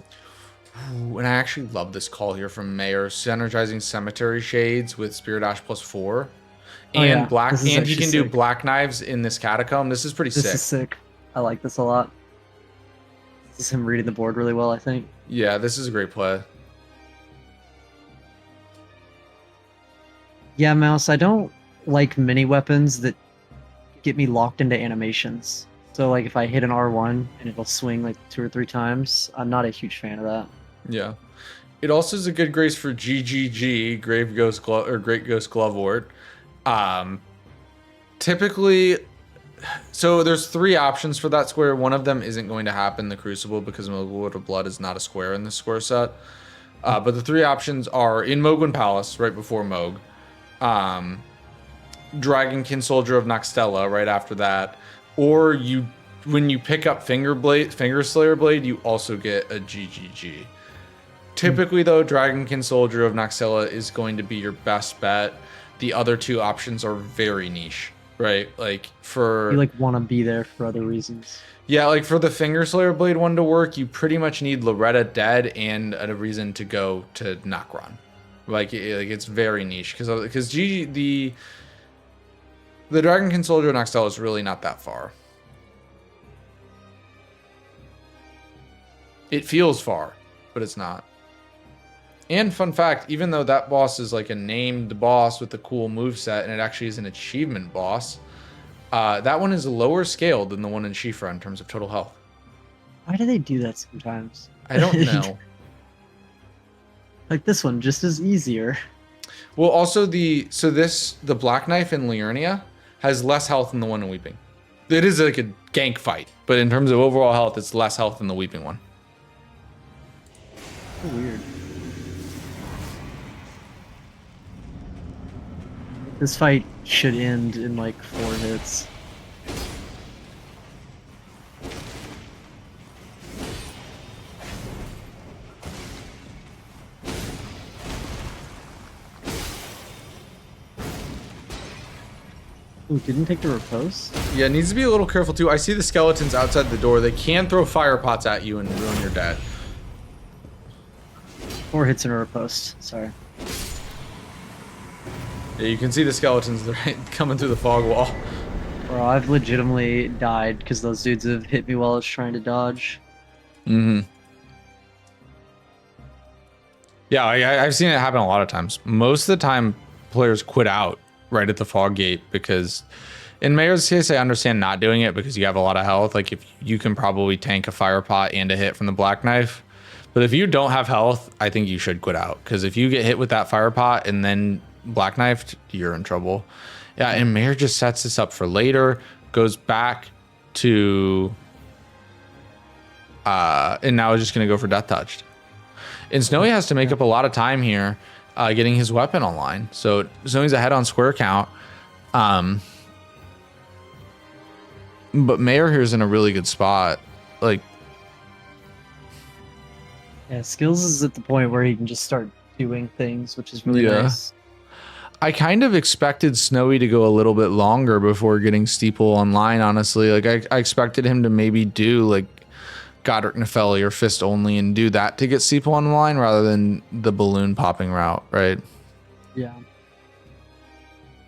Speaker 2: Ooh, and I actually love this call here from Maior, synergizing Cemetery Shades with Spirit Ash +4.
Speaker 3: Oh,
Speaker 2: And
Speaker 3: yeah.
Speaker 2: black,
Speaker 3: This is
Speaker 2: and you
Speaker 3: actually
Speaker 2: can do
Speaker 3: sick.
Speaker 2: black knives in this catacomb. This is pretty
Speaker 3: This
Speaker 2: sick.
Speaker 3: is sick. I like this a lot. This is him reading the board really well, I think.
Speaker 2: Yeah, this is a great play.
Speaker 3: Yeah, Mouse, I don't like mini weapons that get me locked into animations. So like if I hit an R1 and it'll swing like 2 or 3 times, I'm not a huge fan of that.
Speaker 2: Yeah. It also is a good grace for GGG, Grave Ghost Glove or Great Ghost Glovewort. Typically, so there's 3 options for that square. One of them isn't going to happen, the Crucible, because Mogwood of Blood is not a square in this square set. But the 3 options are in Mogwin Palace, right before Mog. Dragonkin Soldier of Noxtella, right after that. Or when you pick up Finger Slayer Blade, you also get a GGG. Typically, though, Dragonkin Soldier of Noxtella is going to be your best bet. The other 2 options are very niche, right? Like for
Speaker 3: You like want to be there for other reasons.
Speaker 2: yeah, like for the Finger Slayer Blade one to work, you pretty much need Loretta dead and a reason to go to Nokron. Like it's very niche because the Dragonkin Soldier of Noxtella is really not that far. It feels far, but it's not. And fun fact, even though that boss is like a named boss with a cool moveset and it actually is an achievement boss, that one is lower scale than the one in Shi'Fra in terms of total health.
Speaker 3: Why do they do that sometimes?
Speaker 2: I don't know.
Speaker 3: Like this one, just as easier.
Speaker 2: Well, also the Black Knife in Liurnia has less health than the one in Weeping. It is like a gank fight, but in terms of overall health, it's less health than the Weeping one.
Speaker 3: So weird. This fight should end in like 4 hits. Ooh, didn't take the repose?
Speaker 2: Yeah, it needs to be a little careful too. I see the skeletons outside the door. They can throw fire pots at you and ruin your dead.
Speaker 3: 4 hits in a riposte. Sorry.
Speaker 2: Yeah, you can see the skeletons coming through the fog wall.
Speaker 3: Bro, I've legitimately died because those dudes have hit me while I was trying to dodge.
Speaker 2: Mm-hmm. Yeah, I've seen it happen a lot of times. Most of the time, players quit out right at the fog gate because, in Maior's case, I understand not doing it because you have a lot of health. Like, if you can probably tank a fire pot and a hit from the Black Knife. But if you don't have health, I think you should quit out because if you get hit with that fire pot and then Black Knifed, you're in trouble. Yeah, and Maior just sets this up for later, goes back to, and now is just going to go for Death Touched. And Snowy has to make up a lot of time here, getting his weapon online. So Snowy's ahead on square count. But Maior here is in a really good spot. Like,
Speaker 3: Yeah, Skills is at the point where he can just start doing things, which is really
Speaker 2: Yeah.
Speaker 3: nice.
Speaker 2: I kind of expected Snowy to go a little bit longer before getting Steeple online, honestly. Like, I expected him to maybe do, like, Godric Nepheli or Fist only and do that to get Steeple online rather than the balloon popping route, right?
Speaker 3: Yeah.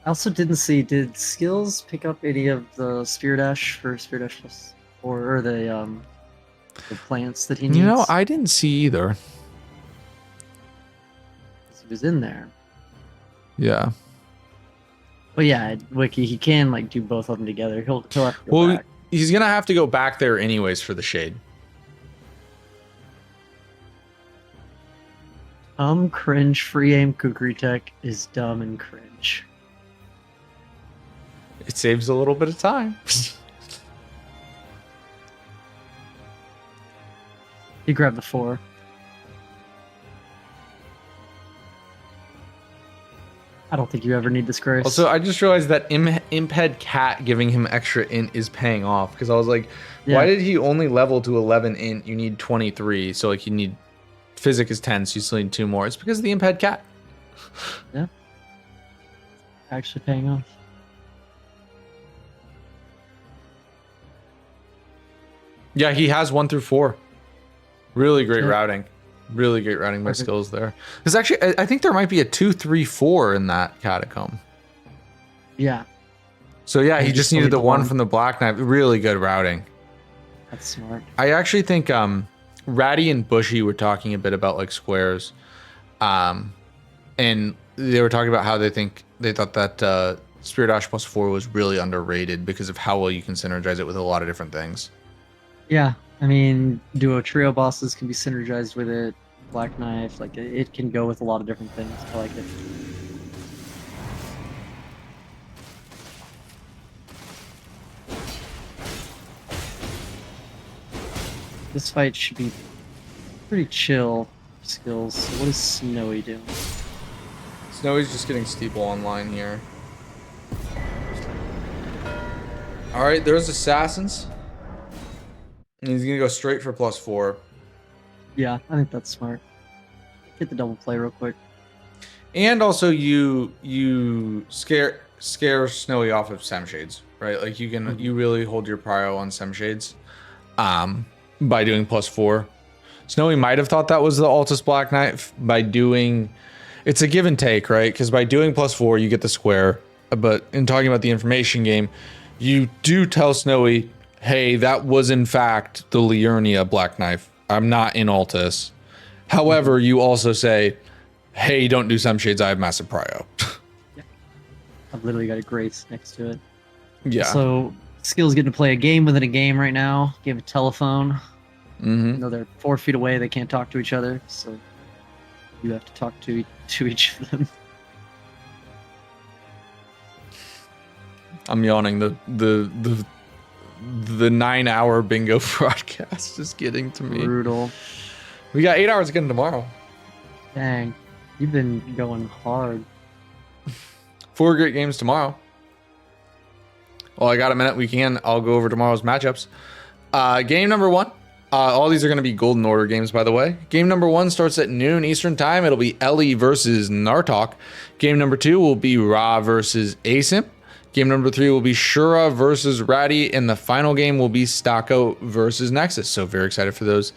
Speaker 3: I also didn't see, did Skills pick up any of the Spear Dash for Spear Dash plus, or the plants that he needs?
Speaker 2: You know, I didn't see either.
Speaker 3: He was in there.
Speaker 2: Yeah.
Speaker 3: But yeah, Wiki, he can like do both of them together. He'll have to go
Speaker 2: Well,
Speaker 3: back.
Speaker 2: he's going to have to go back there anyways for the shade.
Speaker 3: Cringe free aim kukri tech is dumb and cringe.
Speaker 2: It saves a little bit of time.
Speaker 3: He grabbed the 4. I don't think you ever need disgrace.
Speaker 2: Also, I just realized that Imped Cat giving him extra int is paying off because I was like, why did he only level to 11 int? You need 23. So, like, you need Physic is 10, so you still need 2 more. It's because of the Imped Cat.
Speaker 3: Yeah. Actually paying off.
Speaker 2: Yeah, he has 1 through 4. Really great
Speaker 3: Yeah.
Speaker 2: routing. Really great routing by
Speaker 3: Perfect.
Speaker 2: skills there. There's actually, I think there might be a 2, 3, 4 in that catacomb.
Speaker 3: Yeah,
Speaker 2: So yeah,
Speaker 3: And
Speaker 2: he
Speaker 3: you
Speaker 2: just
Speaker 3: still
Speaker 2: needed
Speaker 3: need
Speaker 2: the
Speaker 3: the
Speaker 2: one
Speaker 3: one.
Speaker 2: from the Black Knight. Really good routing.
Speaker 3: that's smart.
Speaker 2: I actually think Ratty and Bushy were talking a bit about like squares. And they were talking about how they thought that Spirit Ash plus 4 was really underrated because of how well you can synergize it with a lot of different things.
Speaker 3: Yeah, I mean, duo trio bosses can be synergized with it. Black Knife, like it can go with a lot of different things. I like it. This fight should be pretty chill skills. So what is Snowy doing?
Speaker 2: Snowy's just getting Steeple online here. All right, there's Assassins. And he's gonna go straight for plus 4.
Speaker 3: Yeah, I think that's smart. Hit the double play real quick.
Speaker 2: And also you scare Snowy off of Sem Shades, right? Like you really hold your prio on Sem Shades by doing plus 4. Snowy might have thought that was the Altus Black Knight by doing, it's a give and take, right? Because by doing plus 4 you get the square, but in talking about the information game, you do tell Snowy, hey, that was in fact the Liurnia Black Knife. I'm not in Altus. However, you also say, hey, don't do Sem Shades, I have massive prio.
Speaker 3: I've literally got a Grace next to it.
Speaker 2: Yeah.
Speaker 3: So skills getting to play a game within a game right now. Game of telephone.
Speaker 2: Mm-hmm.
Speaker 3: You know they're 4 feet away. They can't talk to each other, so you have to talk to each of them.
Speaker 2: I'm yawning. The 9-hour bingo broadcast is getting to me.
Speaker 3: Brutal.
Speaker 2: We got 8 hours again tomorrow.
Speaker 3: Dang, you've been going hard.
Speaker 2: 4 great games tomorrow. Well, I got a minute. I'll go over tomorrow's matchups. Game number 1. All these are going to be Golden Order games, by the way. Game number 1 starts at noon Eastern time. It'll be Ellie versus Nartok. Game number 2 will be Ra versus Asimp. Game number 3 will be Shura versus Ratty. And the final game will be Stocko versus Nexus. So very excited for those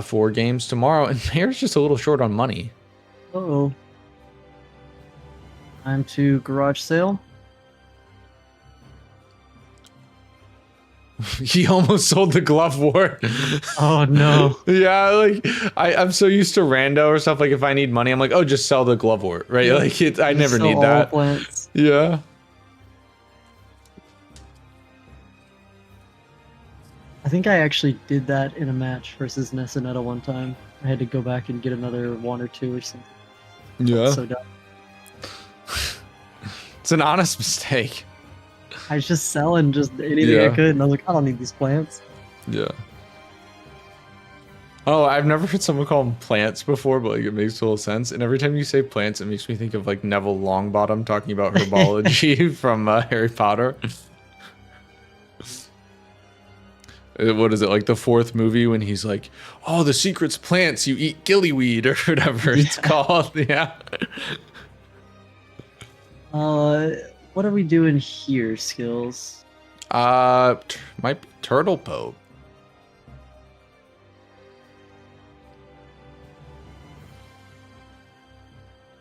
Speaker 2: 4 games tomorrow. And Maior's just a little short on money.
Speaker 3: Uh-oh. Time to garage sale.
Speaker 2: He almost sold the glove wart.
Speaker 3: Oh no.
Speaker 2: Yeah, like I'm so used to rando or stuff. Like if I need money, I'm like, oh, just sell the glove wart, right?
Speaker 3: Yeah.
Speaker 2: Like I never
Speaker 3: Sell
Speaker 2: need
Speaker 3: all
Speaker 2: that.
Speaker 3: plants.
Speaker 2: Yeah.
Speaker 3: I think I actually did that in a match versus Nessanetta one time. I had to go back and get another 1 or 2 or something.
Speaker 2: Yeah.
Speaker 3: So dumb.
Speaker 2: It's an honest mistake.
Speaker 3: I was just selling just anything
Speaker 2: Yeah.
Speaker 3: I could, and I was like, I don't need these plants.
Speaker 2: Yeah. Oh, I've never heard someone call them plants before, but like it makes total sense. And every time you say plants, it makes me think of like Neville Longbottom talking about herbology from Harry Potter. What is it, like the 4th movie when he's like, oh, the secret's plants, you eat gillyweed or whatever it's called. Yeah.
Speaker 3: What are we doing here, skills?
Speaker 2: Might be Turtle Pope.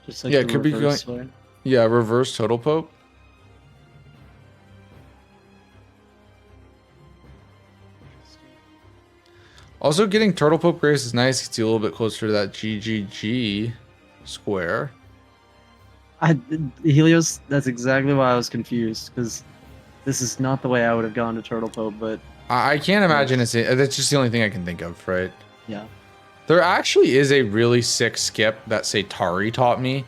Speaker 3: Just like
Speaker 2: Yeah,
Speaker 3: the
Speaker 2: it could be
Speaker 3: reverse way.
Speaker 2: Yeah, reverse Turtle Pope. Also, getting Turtle Pope Grace is nice. Gets you a little bit closer to that GGG square.
Speaker 3: Helios, that's exactly why I was confused, because this is not the way I would have gone to Turtle Pope, but
Speaker 2: I can't imagine it's. That's just the only thing I can think of, right?
Speaker 3: yeah.
Speaker 2: There actually is a really sick skip that Satari taught me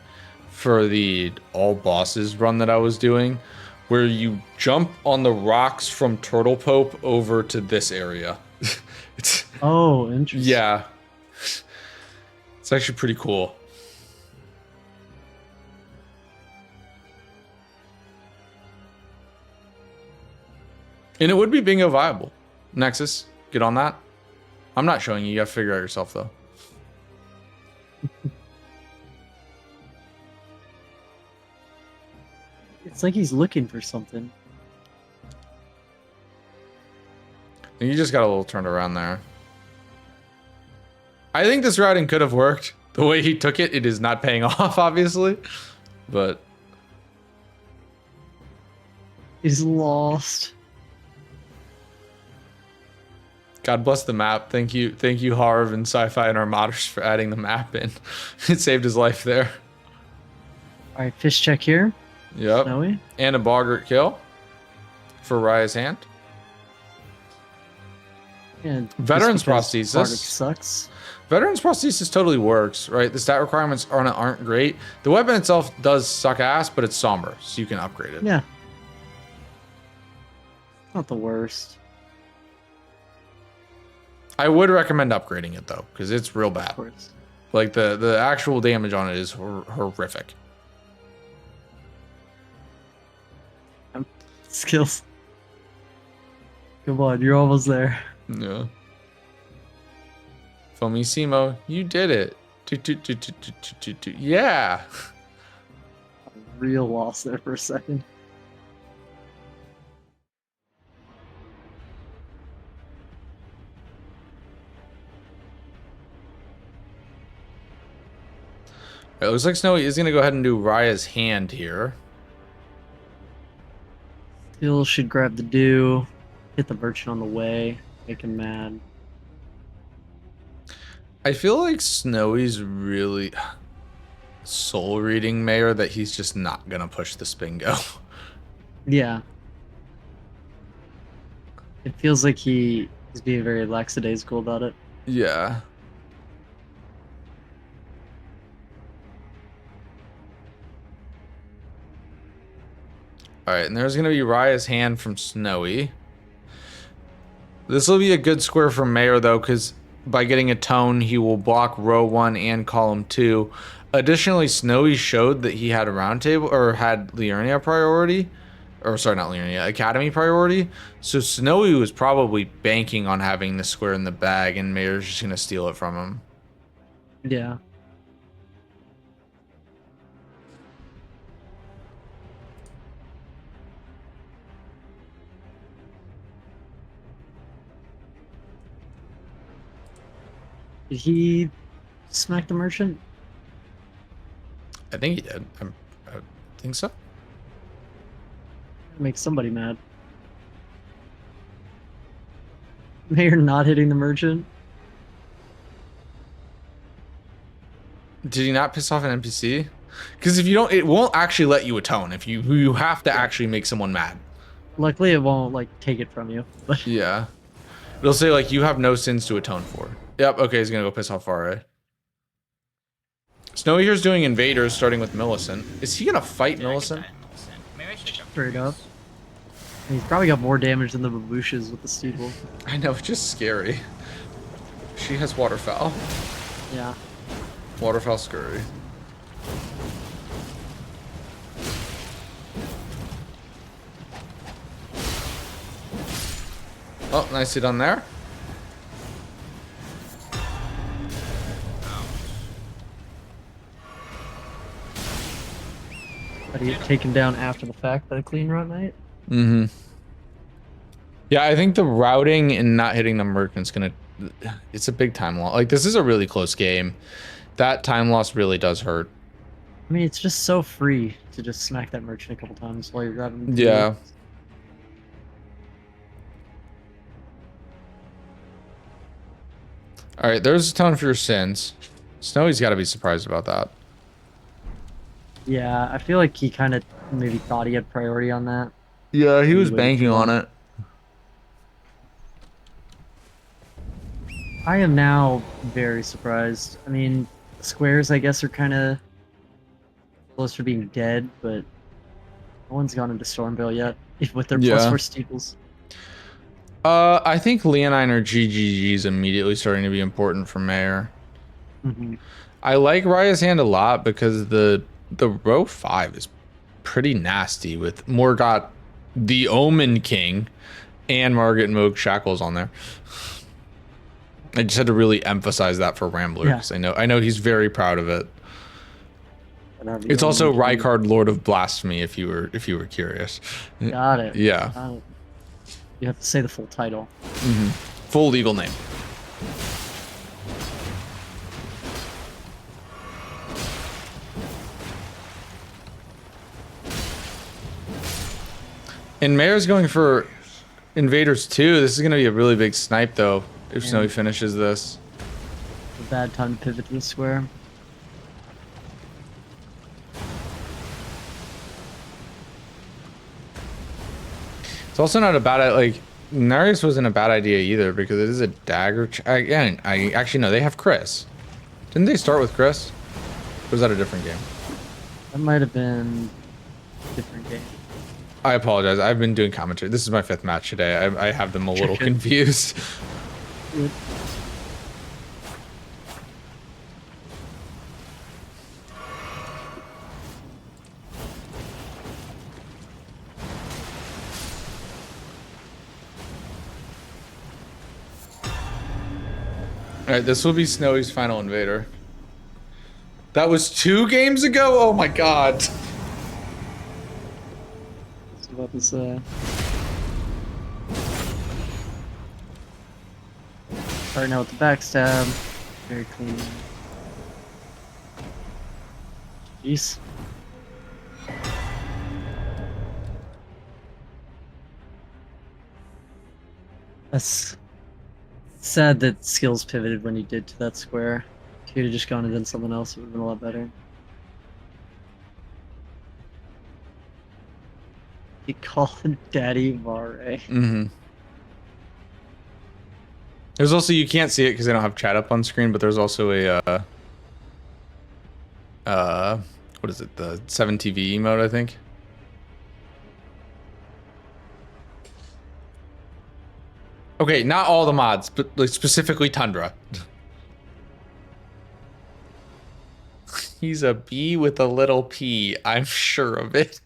Speaker 2: for the all bosses run that I was doing, where you jump on the rocks from Turtle Pope over to this area. It's
Speaker 3: Oh, interesting.
Speaker 2: yeah, it's actually pretty cool. And it would be bingo viable. Nexus, get on that. I'm not showing you. You have to figure out yourself though.
Speaker 3: It's like he's looking for something.
Speaker 2: You just got a little turned around there. I think this routing could have worked. The way he took it, it is not paying off, obviously. But
Speaker 3: He's lost.
Speaker 2: God bless the map. Thank you, Harv and Sci-Fi and Armadas for adding the map in. It saved his life there.
Speaker 3: All right, fish check here.
Speaker 2: Yep.
Speaker 3: Snowy.
Speaker 2: And a Boggart kill for Raya's hand.
Speaker 3: Yeah,
Speaker 2: Veterans
Speaker 3: just because Bardic
Speaker 2: prosthesis.
Speaker 3: sucks.
Speaker 2: Veterans prosthesis totally works, right? The stat requirements aren't great. The weapon itself does suck ass, but it's somber, so you can upgrade it.
Speaker 3: Yeah. Not the worst.
Speaker 2: I would recommend upgrading it though, because it's real
Speaker 3: Of
Speaker 2: bad.
Speaker 3: course.
Speaker 2: Like the actual damage on it is horrific.
Speaker 3: Skills. Come on, you're almost there.
Speaker 2: Yeah. Fomissimo, you did it. Yeah.
Speaker 3: Real loss there for a second.
Speaker 2: It looks like Snowy is going to go ahead and do Raya's hand here.
Speaker 3: Still should grab the dew. Hit the merchant on the way. Make him mad.
Speaker 2: I feel like Snowy's really soul reading Maior that he's just not going to push the Spingo.
Speaker 3: Yeah. It feels like he is being very lackadaisical about it.
Speaker 2: Yeah. Alright, and there's going to be Raya's hand from Snowy. This will be a good square for Maior, though, because by getting a tone, he will block row 1 and column 2. Additionally, Snowy showed that he had a round table, or had Liurnia priority. Or, sorry, not Liurnia, Academy priority. So Snowy was probably banking on having the square in the bag, and Maior's just going to steal it from him.
Speaker 3: Yeah. Did he smack the merchant?
Speaker 2: I think he did. I think so.
Speaker 3: Make somebody mad. Maior not hitting the merchant.
Speaker 2: Did he not piss off an NPC? Because if you don't, it won't actually let you atone. If you have to actually make someone mad.
Speaker 3: Luckily, it won't like take it from you. But
Speaker 2: Yeah. It'll say like you have no sins to atone for. Yep, okay, he's gonna go piss off Far. Snowy here's doing invaders starting with Millicent. Is he gonna fight
Speaker 4: Dude, I could
Speaker 2: Millicent?
Speaker 4: die in Millicent. Maybe I should go
Speaker 3: Straight up.
Speaker 4: first.
Speaker 3: he's probably got more damage than the babushas with the steeple.
Speaker 2: I know, it's just scary. She has waterfowl.
Speaker 3: Yeah.
Speaker 2: Waterfowl scurry. Oh, nicely done there.
Speaker 3: But he taken down after the fact by the clean run knight.
Speaker 2: Mm-hmm. Yeah, I think the routing and not hitting the merchant's gonna... It's a big time loss. Like, this is a really close game. That time loss really does hurt.
Speaker 3: I mean, it's just so free to just smack that merchant a couple times while you're grabbing. the
Speaker 2: Yeah.
Speaker 3: dew.
Speaker 2: Alright, there's a ton for your sins. Snowy's gotta be surprised about that.
Speaker 3: Yeah, I feel like he kind of maybe thought he had priority on that.
Speaker 2: Yeah, he was
Speaker 3: Anyway,
Speaker 2: banking on it.
Speaker 3: I am now very surprised. I mean, squares, I guess, are kind of close to being dead, but no one's gone into Stormvale yet with their
Speaker 2: Yeah.
Speaker 3: +4 steeples.
Speaker 2: I think Leonine or GGG's immediately starting to be important for Maior.
Speaker 3: Hmm.
Speaker 2: I like Raya's hand a lot because the row 5 is pretty nasty with Morgott, the Omen King, and Margaret Moog Shackles on there. I just had to really emphasize that for Rambler because I know he's very proud of it.
Speaker 3: And that'd be
Speaker 2: It's
Speaker 3: all
Speaker 2: also
Speaker 3: you need.
Speaker 2: Rykard, Lord of Blasphemy, if you were curious.
Speaker 3: Got it.
Speaker 2: Yeah.
Speaker 3: Got it. You have to say the full title.
Speaker 2: Full legal name. And Maior's going for Invaders 2. This is going to be a really big snipe, though, if Snowy finishes this.
Speaker 3: A bad time to pivot to the square.
Speaker 2: It's also not a bad, like, Narius wasn't a bad idea either, because it is a dagger. I actually, no, they have Chris. Didn't they start with Chris? Or was that a different game?
Speaker 3: That might have been a different game.
Speaker 2: I apologize. I've been doing commentary. This is my 5th match today. I have them a little confused.
Speaker 3: Yep.
Speaker 2: Alright, this will be Snowy's final invader. That was 2 games ago? Oh my god.
Speaker 3: I was about to say. Starting out with the backstab. Very clean. Jeez. That's sad that skills pivoted when you did to that square. If you'd have just gone and done something else, it would have been a lot better. You call him Daddy Mare.
Speaker 2: There's also, you can't see it because I don't have chat up on screen, but there's also a, what is it, the 7TV emote, I think. Okay, not all the mods, but like specifically Tundra. He's a bee with a little P. I'm sure of it.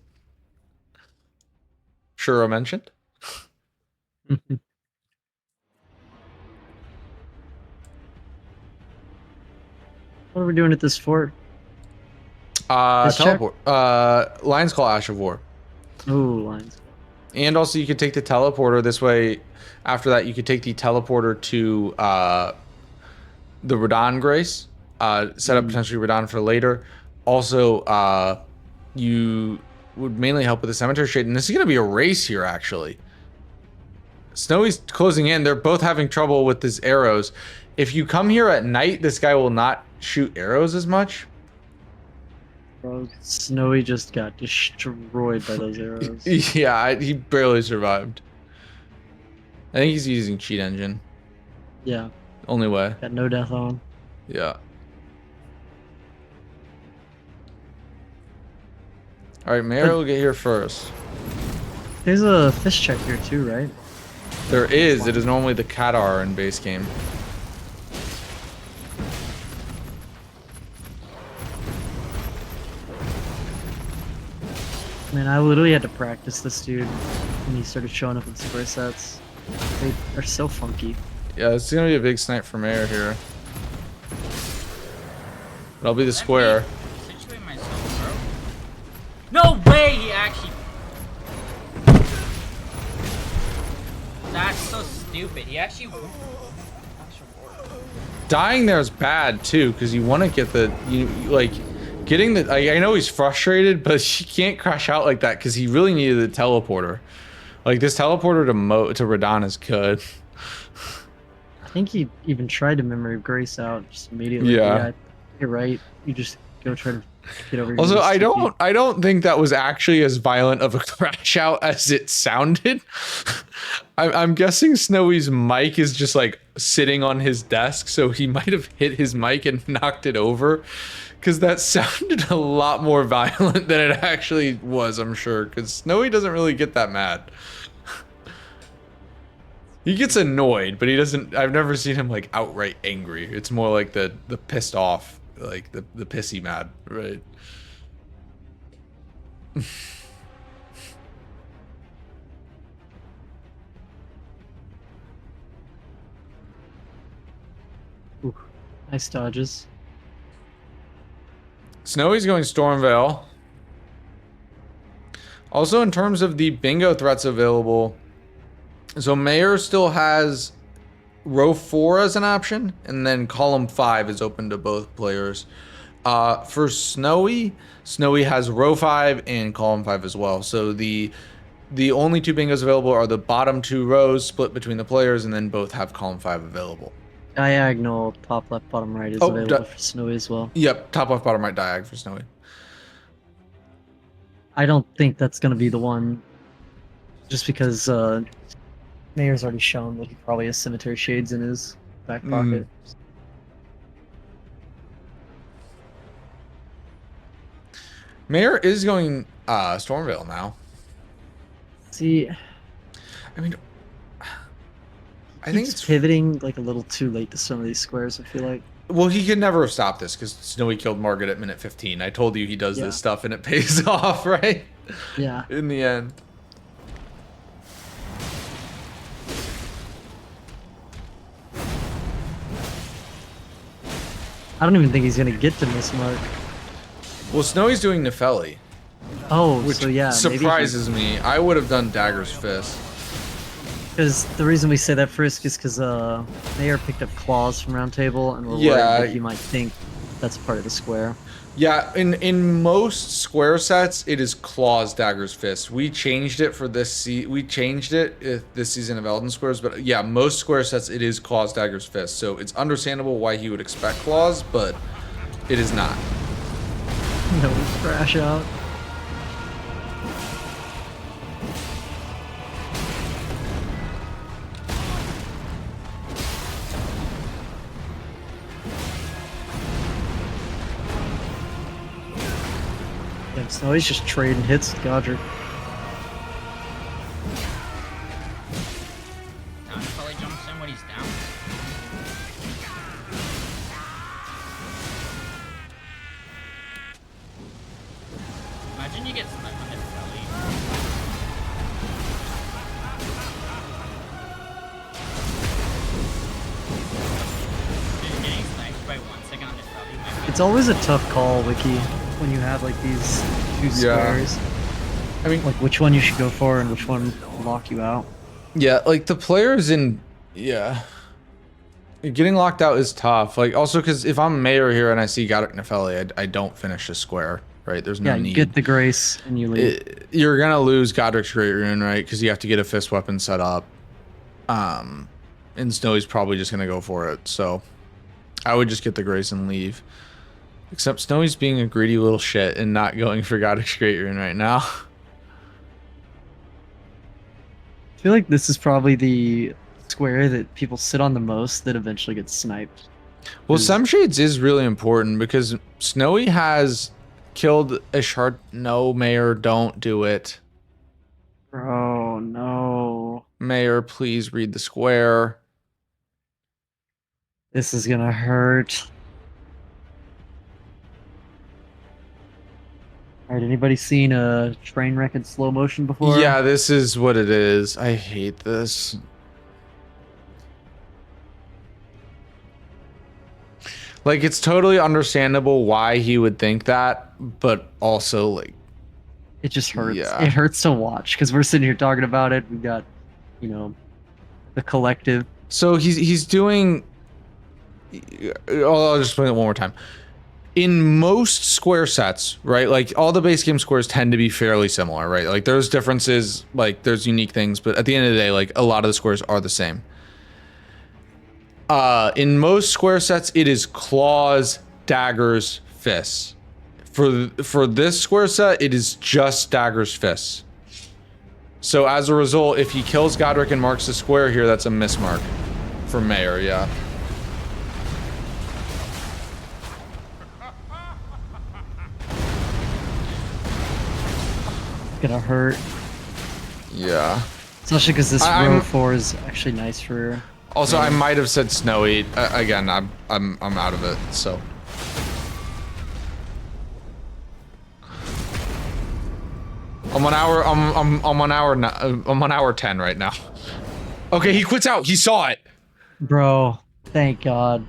Speaker 2: Sure, I mentioned.
Speaker 3: What are we doing at this fort? This check?
Speaker 2: Teleport. Lion's Call Ash of War.
Speaker 3: Ooh, lines.
Speaker 2: And also you could take the teleporter this way. After that, you could take the teleporter to the Radon Grace. Set up potentially Radon for later. Also, you would mainly help with the Cemetery Shade. And this is going to be a race here, actually. Snowy's closing in. They're both having trouble with his arrows. If you come here at night, this guy will not shoot arrows as much.
Speaker 3: Bro, Snowy just got destroyed by those arrows.
Speaker 2: Yeah, he barely survived. I think he's using cheat engine.
Speaker 3: Yeah.
Speaker 2: Only way.
Speaker 3: Got no death on.
Speaker 2: Yeah. Alright, Maior will get here first.
Speaker 3: There's a fish check here too, right?
Speaker 2: There is. It is normally the Kadar in base game.
Speaker 3: Man, I literally had to practice this dude when he started showing up in square sets. They are so funky.
Speaker 2: Yeah, it's gonna be a big snipe for Maior here. But I'll be the square.
Speaker 4: Situate myself, bro. No way he actually. That's so stupid. He actually.
Speaker 2: Dying there is bad too, because you want to get the like getting the. I know he's frustrated, but he can't crash out like that because he really needed the teleporter. Like this teleporter to Radon is good.
Speaker 3: I think he even tried to Memory of Grace out just immediately.
Speaker 2: Yeah.
Speaker 3: You're right. You just go try to get over your
Speaker 2: Also,
Speaker 3: knees,
Speaker 2: I don't think that was actually as violent of a crash out as it sounded. I'm guessing Snowy's mic is just like sitting on his desk, so he might have hit his mic and knocked it over, because that sounded a lot more violent than it actually was, I'm sure, because Snowy doesn't really get that mad. He gets annoyed, but he doesn't. I've never seen him like outright angry. It's more like the pissed off, like the pissy mad, right?
Speaker 3: Ooh, nice dodges.
Speaker 2: Snowy's going Stormveil. Also, in terms of the bingo threats available, so Maior still has row 4 as an option, and then column 5 is open to both players. For Snowy has row 5 and column 5 as well. So the only 2 bingos available are the bottom 2 rows split between the players, and then both have column 5 available.
Speaker 3: Diagonal top left bottom right is available for Snowy as well.
Speaker 2: Yep, top left bottom right diag for Snowy.
Speaker 3: I don't think that's gonna be the one, just because Mayor's already shown that he probably has Cemetery Shades in his back pocket.
Speaker 2: Maior is going Stormveil now.
Speaker 3: See,
Speaker 2: I mean, I think it's
Speaker 3: pivoting like a little too late to some of these squares, I feel like.
Speaker 2: Well, he could never have stopped this because Snowy killed Margaret at minute 15. I told you he does this stuff and it pays off, right?
Speaker 3: Yeah.
Speaker 2: In the end.
Speaker 3: I don't even think he's gonna get to miss mark.
Speaker 2: Well, Snowy's doing Nefeli.
Speaker 3: Oh,
Speaker 2: which
Speaker 3: so yeah,
Speaker 2: surprises me. I would have done Dagger's Fist.
Speaker 3: Because the reason we say that Frisk is because Mayor picked up claws from Round Table, and we're worried that you might think that's part of the square.
Speaker 2: Yeah, in most square sets, it is claws, Dagger's Fist. We changed it for this this season of Elden Squares, but yeah, most square sets it is claws, Dagger's Fist. So it's understandable why he would expect claws, but it is not.
Speaker 3: No, crash out. Yeah, so he's just trading hits with Godric.
Speaker 4: Now he probably jumps in when he's down. Imagine you get sniped on his belly. Dude, getting sniped by 1 second on his belly might be...
Speaker 3: It's always a tough call, Wiki, when you have like these two squares.
Speaker 2: I mean,
Speaker 3: like which one you should go for and which one will lock you out.
Speaker 2: Yeah, like the players in getting locked out is tough. Like also because if I'm Maior here and I see Godric Nefeli, I don't finish the square, right? There's no need.
Speaker 3: You get the grace and you leave.
Speaker 2: You're gonna lose Godric's Great Rune, right? Because you have to get a fist weapon set up. And Snowy's probably just gonna go for it. So I would just get the grace and leave. Except Snowy's being a greedy little shit and not going for Godric's Great Rune right now.
Speaker 3: I feel like this is probably the square that people sit on the most that eventually gets sniped.
Speaker 2: Well, Semshades is really important because Snowy has killed a shard. No, Maior, don't do it.
Speaker 3: Oh, no.
Speaker 2: Maior, please read the square.
Speaker 3: This is gonna hurt. Alright, anybody seen a train wreck in slow motion before?
Speaker 2: Yeah, this is what it is. I hate this. Like, it's totally understandable why he would think that, but also, like...
Speaker 3: It just hurts.
Speaker 2: Yeah.
Speaker 3: It hurts to watch, because we're sitting here talking about it. We've got, you know, the collective.
Speaker 2: So he's doing... I'll just explain it one more time. In most square sets, right, like all the base game squares tend to be fairly similar, right? Like there's differences, like there's unique things, but at the end of the day, like a lot of the squares are the same. In most square sets, it is claws, daggers, fists. For this square set, it is just daggers, fists. So as a result, if he kills Godric and marks the square here, that's a mismark for Maior, yeah.
Speaker 3: Gonna hurt.
Speaker 2: Yeah.
Speaker 3: Especially because this row 4 is actually nice for.
Speaker 2: Also, I might have said Snowy. Again, I'm out of it. So. I'm on hour 10 right now. Okay, he quits out. He saw it.
Speaker 3: Bro, thank God,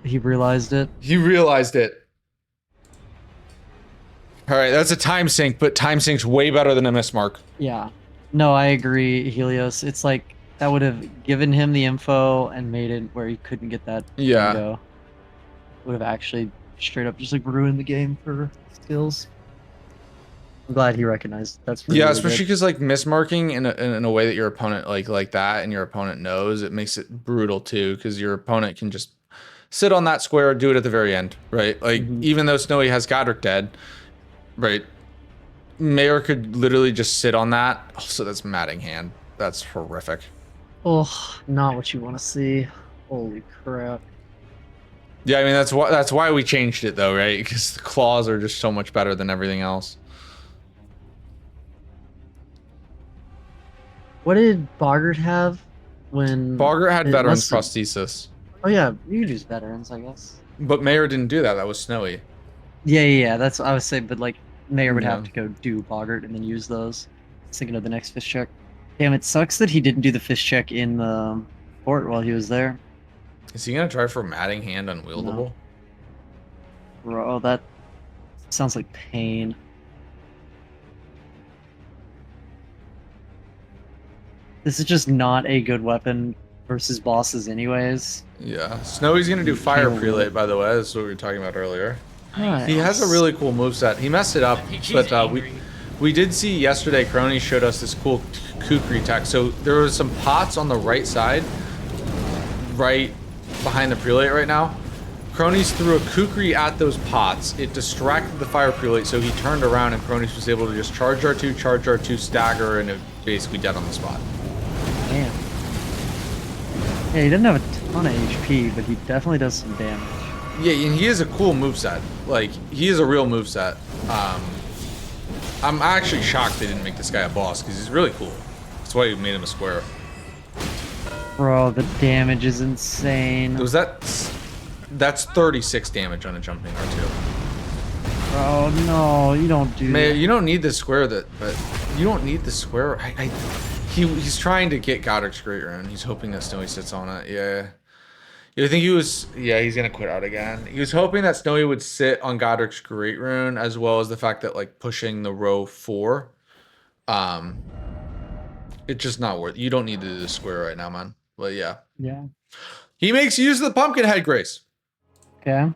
Speaker 3: he realized it.
Speaker 2: He realized it. All right, that's a time sink, but time sink's way better than a miss mark.
Speaker 3: Yeah. No, I agree, Helios. It's like that would have given him the info and made it where he couldn't get that
Speaker 2: Yeah.
Speaker 3: bingo. Would have actually straight up just like ruined the game for skills. I'm glad he recognized that's really,
Speaker 2: Yeah,
Speaker 3: really
Speaker 2: especially
Speaker 3: good.
Speaker 2: because like mismarking in a way that your opponent like that and your opponent knows, it makes it brutal too, because your opponent can just sit on that square, do it at the very end, right? Like even though Snowy has Godric dead, right? Maior could literally just sit on that. Also, that's matting hand. That's horrific.
Speaker 3: Oh, not what you want to see. Holy crap.
Speaker 2: Yeah, I mean that's why we changed it though, right? Because the claws are just so much better than everything else.
Speaker 3: What did Boggart have when
Speaker 2: Boggart had
Speaker 3: it
Speaker 2: veterans
Speaker 3: must have-
Speaker 2: prosthesis,
Speaker 3: Oh yeah, you could use veterans, I guess.
Speaker 2: but Maior didn't do that. That was Snowy.
Speaker 3: Yeah. That's what I was saying, but like Mayor would
Speaker 2: Yeah.
Speaker 3: have to go do Boggart and then use those. I was thinking of the next fish check. Damn, it sucks that he didn't do the fish check in the port while he was there.
Speaker 2: Is he gonna try for matting hand unwieldable?
Speaker 3: No. Bro, that sounds like pain. This is just not a good weapon versus bosses anyways.
Speaker 2: Yeah, Snowy's gonna do fire
Speaker 3: Can't
Speaker 2: prelate.
Speaker 3: wait.
Speaker 2: By the way, that's what we were talking about earlier.
Speaker 3: Nice.
Speaker 2: He has a really cool moveset. He messed it up,
Speaker 4: He's
Speaker 2: but
Speaker 4: angry.
Speaker 2: we did see yesterday. Crony showed us this cool kukri tech. So there was some pots on the right side, right behind the prelate right now. Cronies threw a kukri at those pots. It distracted the fire prelate, so he turned around and Cronies was able to just charge R2, stagger, and it basically dead on the spot.
Speaker 3: Damn. Yeah, he didn't have a ton of HP, but he definitely does some damage.
Speaker 2: Yeah, and he is a cool moveset. Like, he is a real moveset. I'm actually shocked they didn't make this guy a boss, because he's really cool. That's why you made him a square.
Speaker 3: Bro, the damage is insane.
Speaker 2: Was that's 36 damage on a jumping R2.
Speaker 3: Bro, no, you don't do
Speaker 2: Man,
Speaker 3: that.
Speaker 2: you don't need the square but you don't need the square. He's trying to get Godric's Great Rune. He's hoping that Snowy sits on it. Yeah. You think he was? Yeah, he's gonna quit out again. He was hoping that Snowy would sit on Godric's Great Rune, as well as the fact that like pushing the row 4. It's just not worth. You don't need to do the square right now, man. But yeah,
Speaker 3: Yeah.
Speaker 2: he makes use of the pumpkin head, Grace.
Speaker 3: Okay.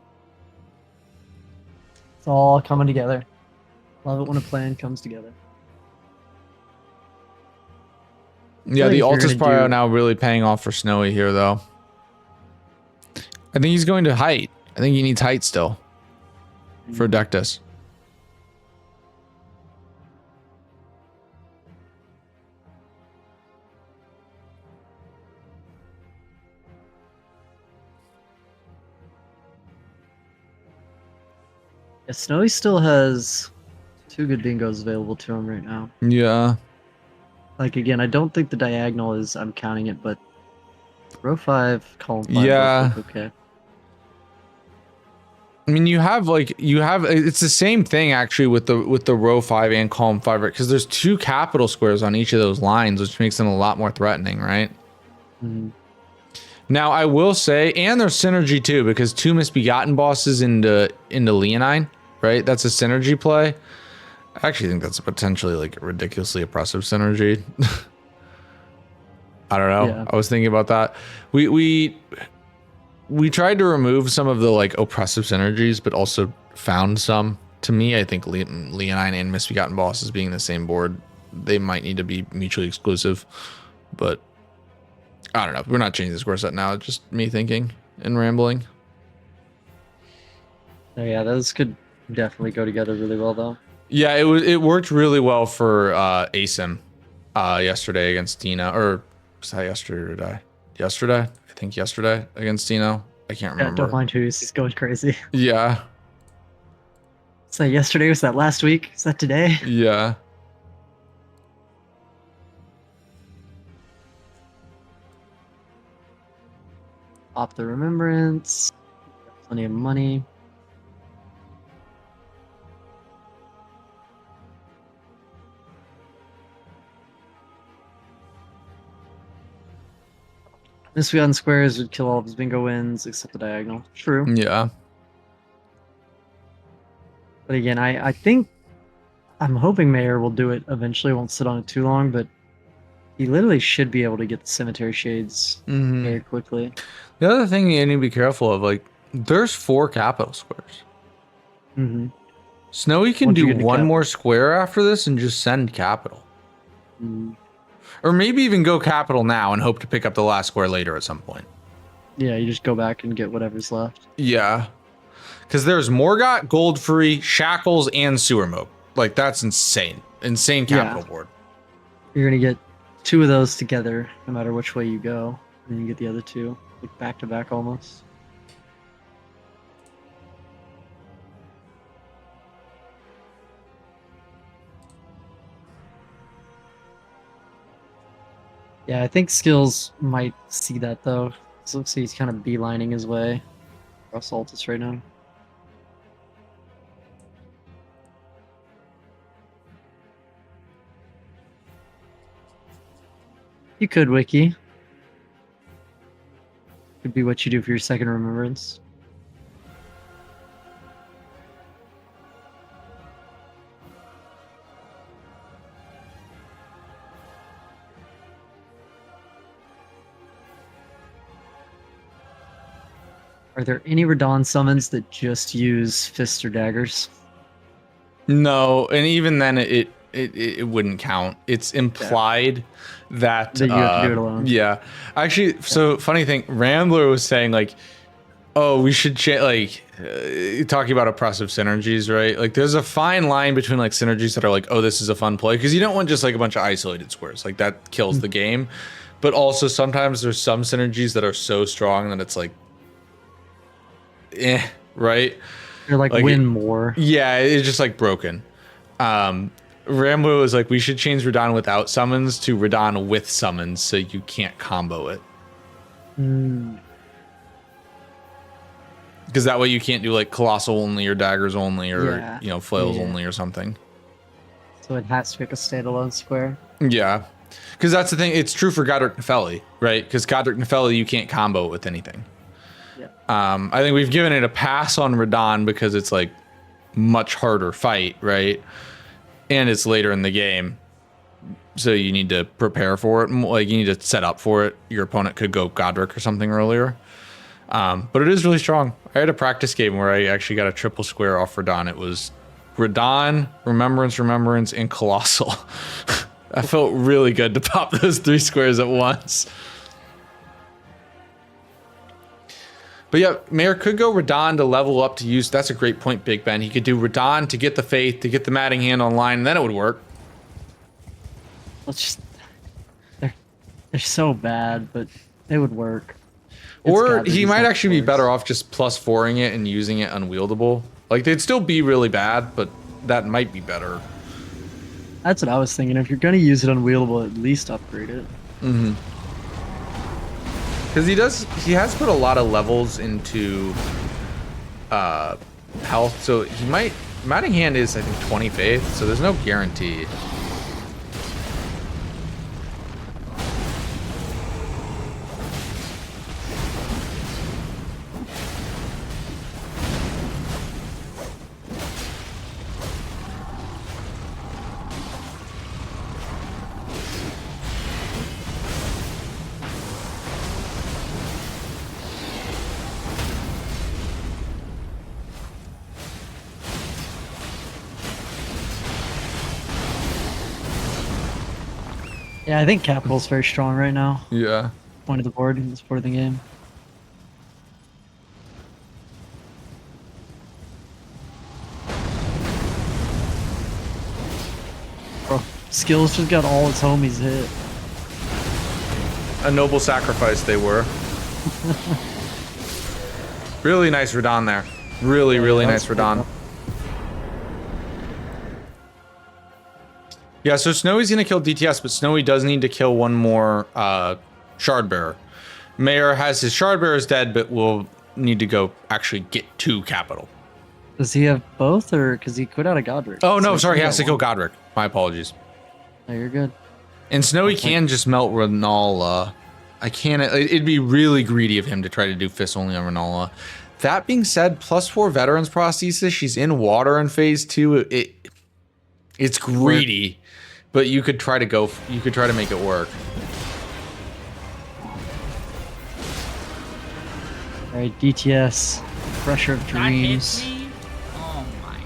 Speaker 3: It's all coming together. Love it when a plan comes together.
Speaker 2: Yeah,
Speaker 3: like
Speaker 2: the
Speaker 3: if you're
Speaker 2: Altus
Speaker 3: gonna
Speaker 2: Prio
Speaker 3: do-
Speaker 2: now really paying off for Snowy here, though. I think he's going to height. I think he needs height still for Dectus.
Speaker 3: Yeah, Snowy still has 2 good bingos available to him right now.
Speaker 2: Yeah.
Speaker 3: Like again, I don't think the diagonal is I'm counting it, but row 5, column 5.
Speaker 2: Yeah.
Speaker 3: both look okay.
Speaker 2: I mean, it's the same thing actually with the row 5 and column 5, right? Because there's 2 capital squares on each of those lines, which makes them a lot more threatening, right?
Speaker 3: Mhm.
Speaker 2: Now I will say, and there's synergy too, because 2 misbegotten bosses into Leonine, right? That's a synergy play. I actually think that's a potentially like ridiculously oppressive synergy. I don't know.
Speaker 3: Yeah.
Speaker 2: I was thinking about that. We tried to remove some of the like oppressive synergies, but also found some. To me, I think Leonine and misbegotten bosses being the same board, they might need to be mutually exclusive. But I don't know. We're not changing the score set now. It's just me thinking and rambling.
Speaker 3: Oh, yeah, those could definitely go together really well, though.
Speaker 2: Yeah, it worked really well for Asim yesterday against Dino. Or was that yesterday or today? Yesterday? I think yesterday against Dino. I can't
Speaker 3: Yeah,
Speaker 2: remember.
Speaker 3: don't mind who's. He's going crazy.
Speaker 2: Yeah,
Speaker 3: Was that yesterday? Was that last week? Is that today?
Speaker 2: yeah.
Speaker 3: Pop the remembrance. Plenty of money. Misbegotten squares would kill all of his bingo wins except the diagonal. True.
Speaker 2: Yeah.
Speaker 3: But again, I think I'm hoping Maior will do it eventually. Won't sit on it too long, but he literally should be able to get the cemetery shades very quickly.
Speaker 2: The other thing you need to be careful of, like, there's 4 capital squares.
Speaker 3: Mm-hmm.
Speaker 2: Snowy can
Speaker 3: Once you
Speaker 2: do
Speaker 3: get to
Speaker 2: one
Speaker 3: cap-
Speaker 2: more square after this and just send capital.
Speaker 3: Mm.
Speaker 2: Or maybe even go capital now and hope to pick up the last square later at some point.
Speaker 3: Yeah, you just go back and get whatever's left.
Speaker 2: Yeah. Because there's Morgott, Goldfree, Shackles, and Sewer Moat. Like, that's insane. Insane capital board.
Speaker 3: You're gonna get 2 of those together, no matter which way you go, and you get the other 2, like back to back almost. Yeah, I think Skills might see that though. So looks like he's kind of beelining his way across Altus right now. You could wiki. Could be what you do for your second remembrance. Are there any Radon summons that just use fists or daggers?
Speaker 2: No, and even then it wouldn't count. It's implied that
Speaker 3: That you have to do it alone.
Speaker 2: Yeah. Actually, so funny thing, Rambler was saying like, oh, we should talking about oppressive synergies, right? Like there's a fine line between like synergies that are like, oh, this is a fun play, because you don't want just like a bunch of isolated squares. Like that kills the game. But also sometimes there's some synergies that are so strong that it's like right?
Speaker 3: You're like win more.
Speaker 2: Yeah, it's just like broken. Rambo was like, we should change Radon without summons to Radon with summons so you can't combo it. Because that way you can't do like Colossal only or Daggers only or, you know, Flails only or something.
Speaker 3: So it has to pick a standalone square.
Speaker 2: Yeah. Because that's the thing. It's true for Godric Nefelli, right? Because Godric Nefelli, you can't combo it with anything. I think we've given it a pass on Radon because it's like much harder fight, right? And it's later in the game, so you need to prepare for it. Like you need to set up for it. Your opponent could go Godric or something earlier, but it is really strong. I had a practice game where I actually got a triple square off Radon. It was Radon, Remembrance, and Colossal. I felt really good to pop those 3 squares at once. But yeah, Maior could go Radon to level up to use. That's a great point, Big Ben. He could do Radon to get the Faith, to get the Matting Hand online, and then it would work.
Speaker 3: Let's just... They're so bad, but they would work.
Speaker 2: Or he might actually be better off just +4ing it and using it unwieldable. Like, they'd still be really bad, but that might be better.
Speaker 3: That's what I was thinking. If you're going to use it unwieldable, at least upgrade it.
Speaker 2: Mm-hmm. Because he has put a lot of levels into health, so he might... Matting Hand is, I think, 20 Faith, so there's no guarantee.
Speaker 3: Yeah, I think Capital's very strong right now.
Speaker 2: Yeah.
Speaker 3: Point of the board in this part of the game. Bro, Skills just got all its homies hit.
Speaker 2: A noble sacrifice they were. Really nice Radon there. Really, really nice Radon. Yeah, so Snowy's gonna kill DTS, but Snowy does need to kill one more Shardbearer. Maior has his Shardbearers dead, but will need to go actually get 2 capital.
Speaker 3: Does he have both, or because he quit out of Godric?
Speaker 2: Oh no,
Speaker 3: So
Speaker 2: sorry, he has to
Speaker 3: got
Speaker 2: kill
Speaker 3: one.
Speaker 2: Godric. My apologies.
Speaker 3: No, you're good.
Speaker 2: And Snowy can just melt Renala. I can't. It'd be really greedy of him to try to do Fist only on Renala. That being said, +4 Veterans Prosthesis. She's in water in phase 2. It's greedy, but you could try to go. You could try to make it work.
Speaker 3: All right, DTS, Pressure of
Speaker 4: That
Speaker 3: Dreams.
Speaker 4: hits me? Oh my.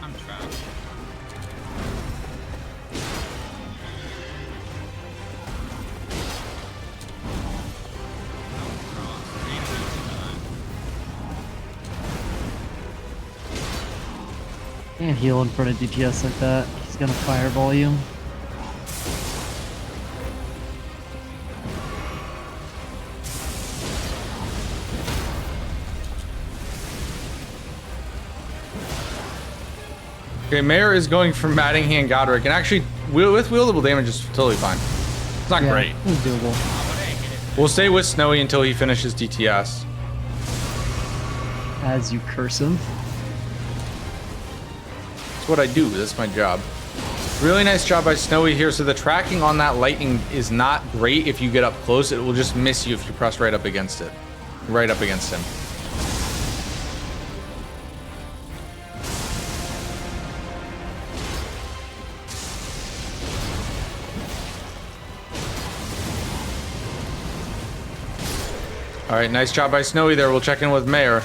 Speaker 4: I'm trapped.
Speaker 3: Can't heal in front of DTS like that. He's gonna fireball you.
Speaker 2: Okay, Maior is going for Mattingham Godric, and actually, with wieldable damage is totally fine. It's not great.
Speaker 3: It's doable.
Speaker 2: We'll stay with Snowy until he finishes DTS.
Speaker 3: As you curse him.
Speaker 2: That's what I do. That's my job. Really nice job by Snowy here. So the tracking on that lightning is not great if you get up close. It will just miss you if you press right up against it. Right up against him. All right, nice job by Snowy there. We'll check in with Maior.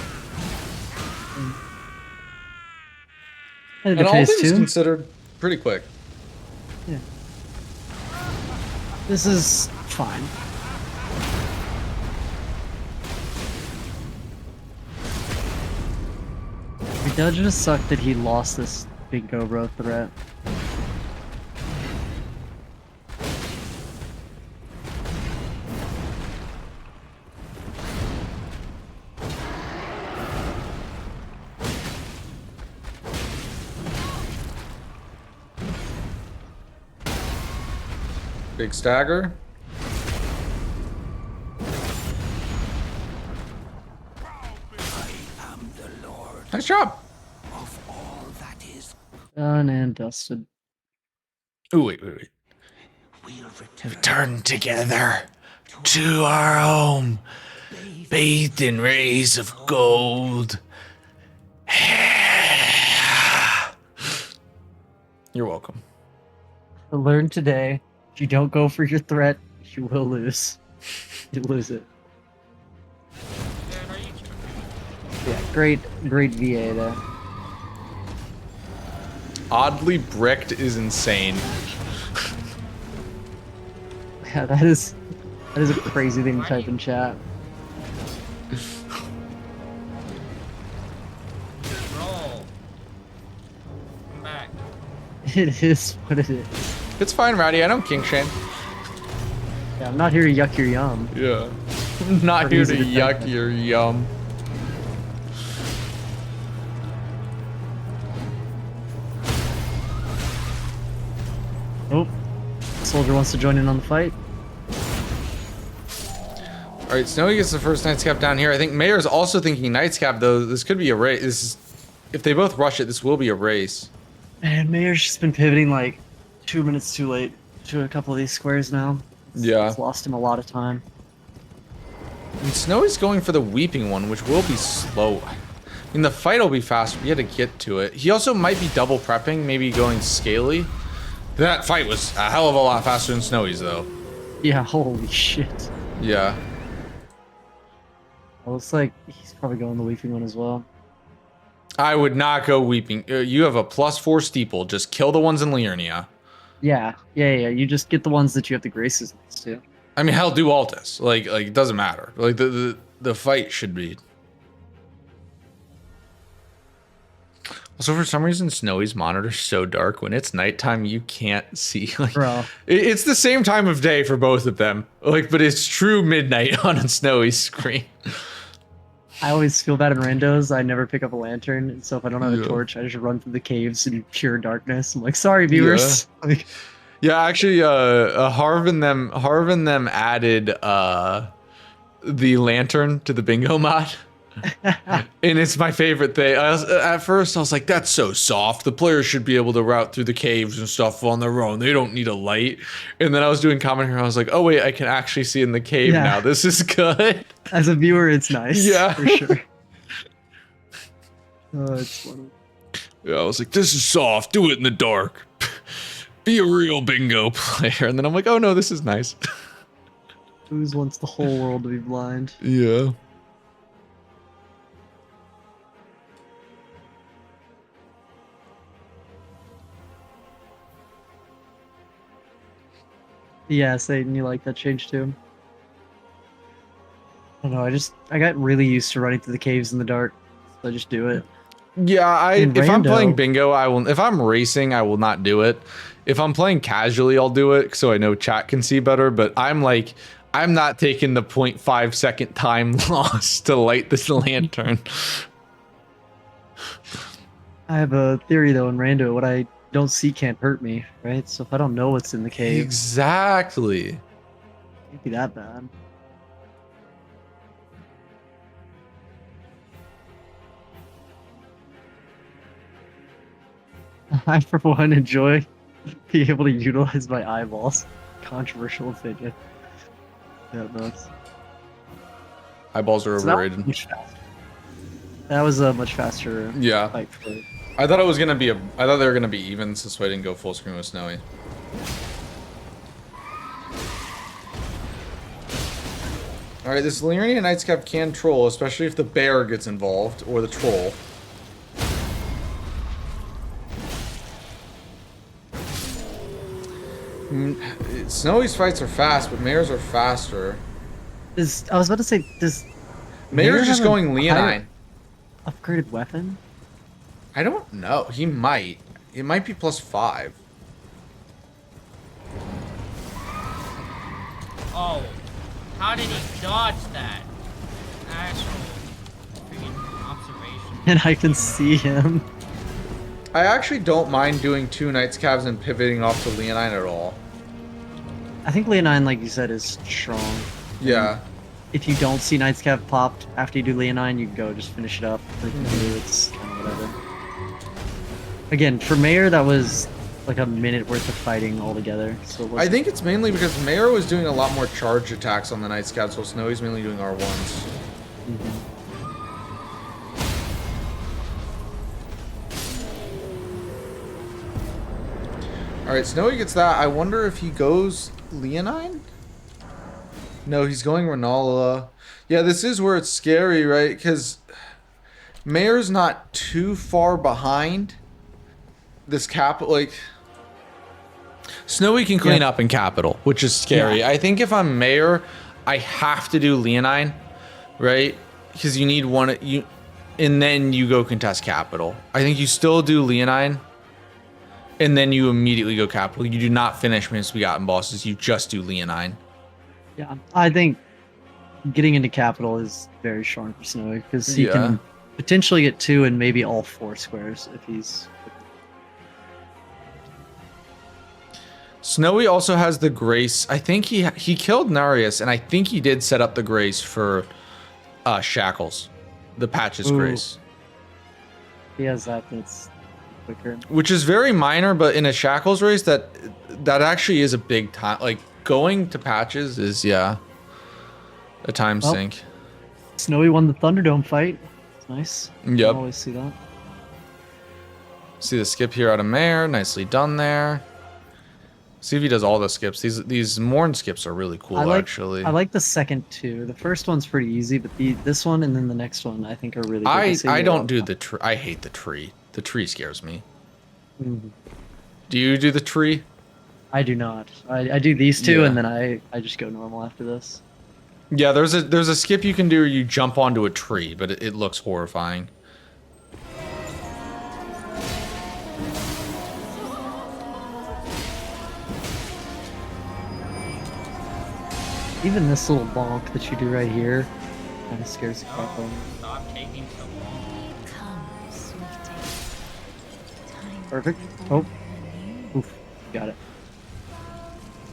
Speaker 3: And
Speaker 2: And all
Speaker 3: phase
Speaker 2: things
Speaker 3: 2.
Speaker 2: considered, pretty quick.
Speaker 3: Yeah. This is fine. It does just suck that he lost this big Gobro threat.
Speaker 2: Big stagger. Nice job.
Speaker 3: Done and dusted.
Speaker 2: Ooh, wait. Return together to our home, bathed in rays of gold. You're welcome.
Speaker 3: I learned today, if you don't go for your threat, you will lose. You lose it. Yeah, great VA there.
Speaker 2: Oddly bricked is insane.
Speaker 3: Yeah, that is a crazy thing to type in chat.
Speaker 4: Roll. Come back.
Speaker 3: It is what it is.
Speaker 2: It's fine, Rowdy. I know King Shane.
Speaker 3: Yeah, I'm not here to yuck your yum.
Speaker 2: Yeah. I'm not
Speaker 3: Pretty
Speaker 2: here
Speaker 3: easy
Speaker 2: to
Speaker 3: to
Speaker 2: yuck
Speaker 3: think.
Speaker 2: your yum.
Speaker 3: Oh, soldier wants to join in on the fight.
Speaker 2: All right, Snowy gets the first Knight's Cap down here. I think Maior's also thinking Knight's Cap, though. This could be a race. This is, if they both rush it, this will be a race.
Speaker 3: Man, Maior's just been pivoting like 2 minutes too late to a couple of these squares now.
Speaker 2: Yeah.
Speaker 3: It's lost him a lot of time.
Speaker 2: And Snowy's going for the Weeping one, which will be slow. I mean, the fight will be fast. We had to get to it. He also might be double prepping, maybe going scaly. That fight was a hell of a lot faster than Snowy's, though.
Speaker 3: Yeah, holy shit.
Speaker 2: Yeah.
Speaker 3: Well, looks like he's probably going the weeping one as well.
Speaker 2: I would not go Weeping. You have a +4 steeple. Just kill the ones in Liurnia.
Speaker 3: Yeah. You just get the ones that you have the graces next to.
Speaker 2: I mean, hell, do Altus. Like it doesn't matter. Like the fight should be. Also, for some reason, Snowy's monitor's so dark. When it's nighttime, you can't see. Like,
Speaker 3: Bro.
Speaker 2: It's the same time of day for both of them. Like, but it's true midnight on a Snowy's screen.
Speaker 3: I always feel bad in randos. I never pick up a lantern, and so if I don't have
Speaker 2: Yeah.
Speaker 3: a torch, I just run through the caves in pure darkness. I'm like, sorry, viewers. Like,
Speaker 2: Yeah, actually, Harv and them added the lantern to the bingo mod. And it's my favorite thing. At first, I was like, that's so soft. The players should be able to route through the caves and stuff on their own. They don't need a light. And then I was doing commentary, and I was like, oh, wait, I can actually see in the cave
Speaker 3: Yeah.
Speaker 2: now. This is good.
Speaker 3: As a viewer, it's nice.
Speaker 2: Yeah.
Speaker 3: For sure. Oh, it's funny.
Speaker 2: Yeah, I was like, this is soft. Do it in the dark. Be a real bingo player. And then I'm like, oh, no, this is nice.
Speaker 3: Who wants the whole world to be blind?
Speaker 2: Yeah.
Speaker 3: Yeah, Satan, you like that change too? I don't know, I got really used to running through the caves in the dark, so I just do it.
Speaker 2: Yeah,
Speaker 3: In
Speaker 2: if I'm
Speaker 3: rando-
Speaker 2: playing bingo, I will. If I'm racing, I will not do it. If I'm playing casually, I'll do it so I know chat can see better. But I'm not taking the 0.5 second time loss to light this lantern.
Speaker 3: I have a theory though in rando, what I don't see can't hurt me, right? So if I don't know what's in the cave,
Speaker 2: Exactly.
Speaker 3: it can't be that bad. I, for one, enjoy being able to utilize my eyeballs. Controversial opinion. Yeah, nuts.
Speaker 2: Eyeballs are
Speaker 3: So that was
Speaker 2: overrated.
Speaker 3: much faster. That was a much faster
Speaker 2: Yeah.
Speaker 3: fight for it.
Speaker 2: I thought it was gonna be I thought they were gonna be even, so I didn't go full screen with Snowy. All right, this Lyrian Knights Cap can troll, especially if the bear gets involved or the troll. Snowy's fights are fast, but Maior's are faster.
Speaker 3: I was about to say, does Maior
Speaker 2: Maior's just
Speaker 3: have a
Speaker 2: going Leonine.
Speaker 3: upgraded weapon?
Speaker 2: I don't know. He might. It might be +5.
Speaker 4: Oh, how did he dodge that? Actual freaking observation.
Speaker 3: And I can see him.
Speaker 2: I actually don't mind doing 2 Knights Cabs and pivoting off to Leonine at all.
Speaker 3: I think Leonine, like you said, is strong.
Speaker 2: Yeah.
Speaker 3: If you don't see Knight's Cav popped after you do Leonine, you can go just finish it up. Like you do, it's kind of whatever. Again, for Maior, that was like a minute worth of fighting altogether. So it
Speaker 2: I
Speaker 3: wasn't-
Speaker 2: think it's mainly because Maior was doing a lot more charge attacks on the Knights Cab, so Snowy's mainly doing R1s. Alright, Snowy gets that. I wonder if he goes Leonine? No, he's going Renala. Yeah, this is where it's scary, right? Because Maior's not too far behind this like... Snowy can clean up in Capital, which is scary.
Speaker 3: Yeah.
Speaker 2: I think if I'm Maior, I have to do Leonine, right? Because you need one, and then you go contest Capital. I think you still do Leonine, and then you immediately go Capital. You do not finish Minutes Begotten bosses. You just do Leonine.
Speaker 3: Yeah, I think getting into Capital is very strong for Snowy because he
Speaker 2: Yeah.
Speaker 3: can potentially get 2 and maybe all 4 squares if he's.
Speaker 2: Snowy also has the Grace. I think he killed Narius, and I think he did set up the Grace for Shackles, the Patches
Speaker 3: Ooh.
Speaker 2: Grace,
Speaker 3: He has that. That's quicker.
Speaker 2: which is very minor, but in a Shackles race, that actually is a big time. Like going to Patches is a time
Speaker 3: Well,
Speaker 2: sink.
Speaker 3: Snowy won the Thunderdome fight. It's nice.
Speaker 2: Yep.
Speaker 3: I always see that.
Speaker 2: See the skip here out of Maior. Nicely done there. See if he does all the skips. These Morn skips are really cool, actually.
Speaker 3: I like the second 2. The first one's pretty easy, but this one and then the next one I think are really good. They save
Speaker 2: I
Speaker 3: you a
Speaker 2: don't
Speaker 3: lot
Speaker 2: do
Speaker 3: of
Speaker 2: the tree. I hate the tree. The tree scares me.
Speaker 3: time. Mhm.
Speaker 2: Do you do the tree?
Speaker 3: I do not. I do these 2
Speaker 2: Yeah.
Speaker 3: and then I just go normal after this.
Speaker 2: Yeah, there's a skip you can do where you jump onto a tree, but it looks horrifying.
Speaker 3: Even this little bonk that you do right here kind of scares the crap out of me.
Speaker 4: Stop taking so long.
Speaker 3: Perfect. Oh. Oof. Got it.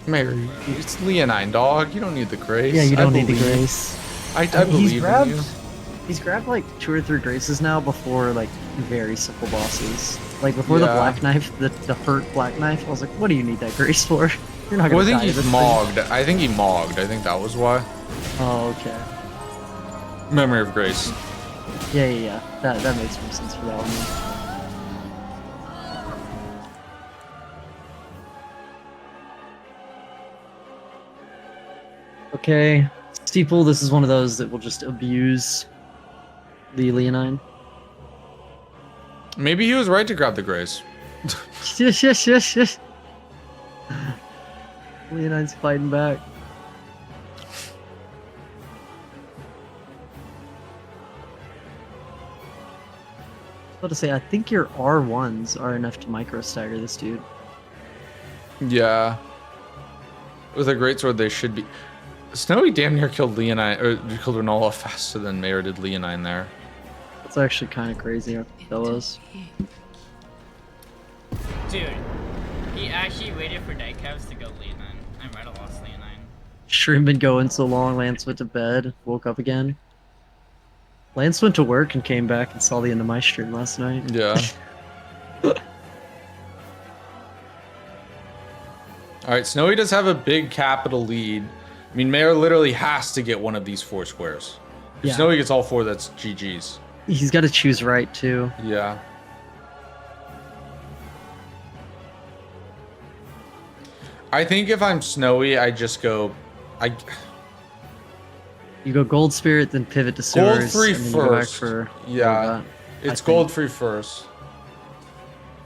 Speaker 2: Mary, it's Leonine, dog. You don't need the grace.
Speaker 3: Yeah, you
Speaker 2: I
Speaker 3: don't need the
Speaker 2: believe-
Speaker 3: grace.
Speaker 2: I
Speaker 3: He's
Speaker 2: believe in
Speaker 3: grabbed.
Speaker 2: you.
Speaker 3: He's grabbed like 2 or 3 graces now before like very simple bosses. Like before the
Speaker 2: Yeah.
Speaker 3: black knife, the hurt black knife. I was like, what do you need that grace for? You're not gonna
Speaker 2: Well, I think
Speaker 3: die
Speaker 2: he's
Speaker 3: this thing.
Speaker 2: mogged. I think he mogged. I think that was why.
Speaker 3: Oh, okay.
Speaker 2: Memory of Grace.
Speaker 3: Yeah. That makes more sense for that one. Okay, Steeple, this is one of those that will just abuse the Leonine.
Speaker 2: Maybe he was right to grab the Grace.
Speaker 3: Yes. Leonine's fighting back. I was about to say, I think your R1s are enough to micro stagger this dude.
Speaker 2: Yeah. With a greatsword, they should be. Snowy damn near killed Leonine, or killed Renola faster than Maior did Leonine there.
Speaker 3: That's actually kind of crazy, fellows.
Speaker 4: Dude, he actually waited for Diecavs to go Leonine. I might have lost Leonine.
Speaker 3: Shroom been going so long, Lance went to bed, woke up again. Lance went to work and came back and saw the end of my stream last night.
Speaker 2: Yeah. Alright, Snowy does have a big capital lead. I mean, Maior literally has to get one of these 4 squares. If
Speaker 3: Yeah.
Speaker 2: Snowy gets all 4, that's GG's.
Speaker 3: He's got to choose right, too.
Speaker 2: Yeah. I think if I'm Snowy, I just go...
Speaker 3: You go Gold Spirit, then pivot to Sewers.
Speaker 2: Gold free
Speaker 3: and then you go back
Speaker 2: first.
Speaker 3: for
Speaker 2: Yeah. It's gold free first.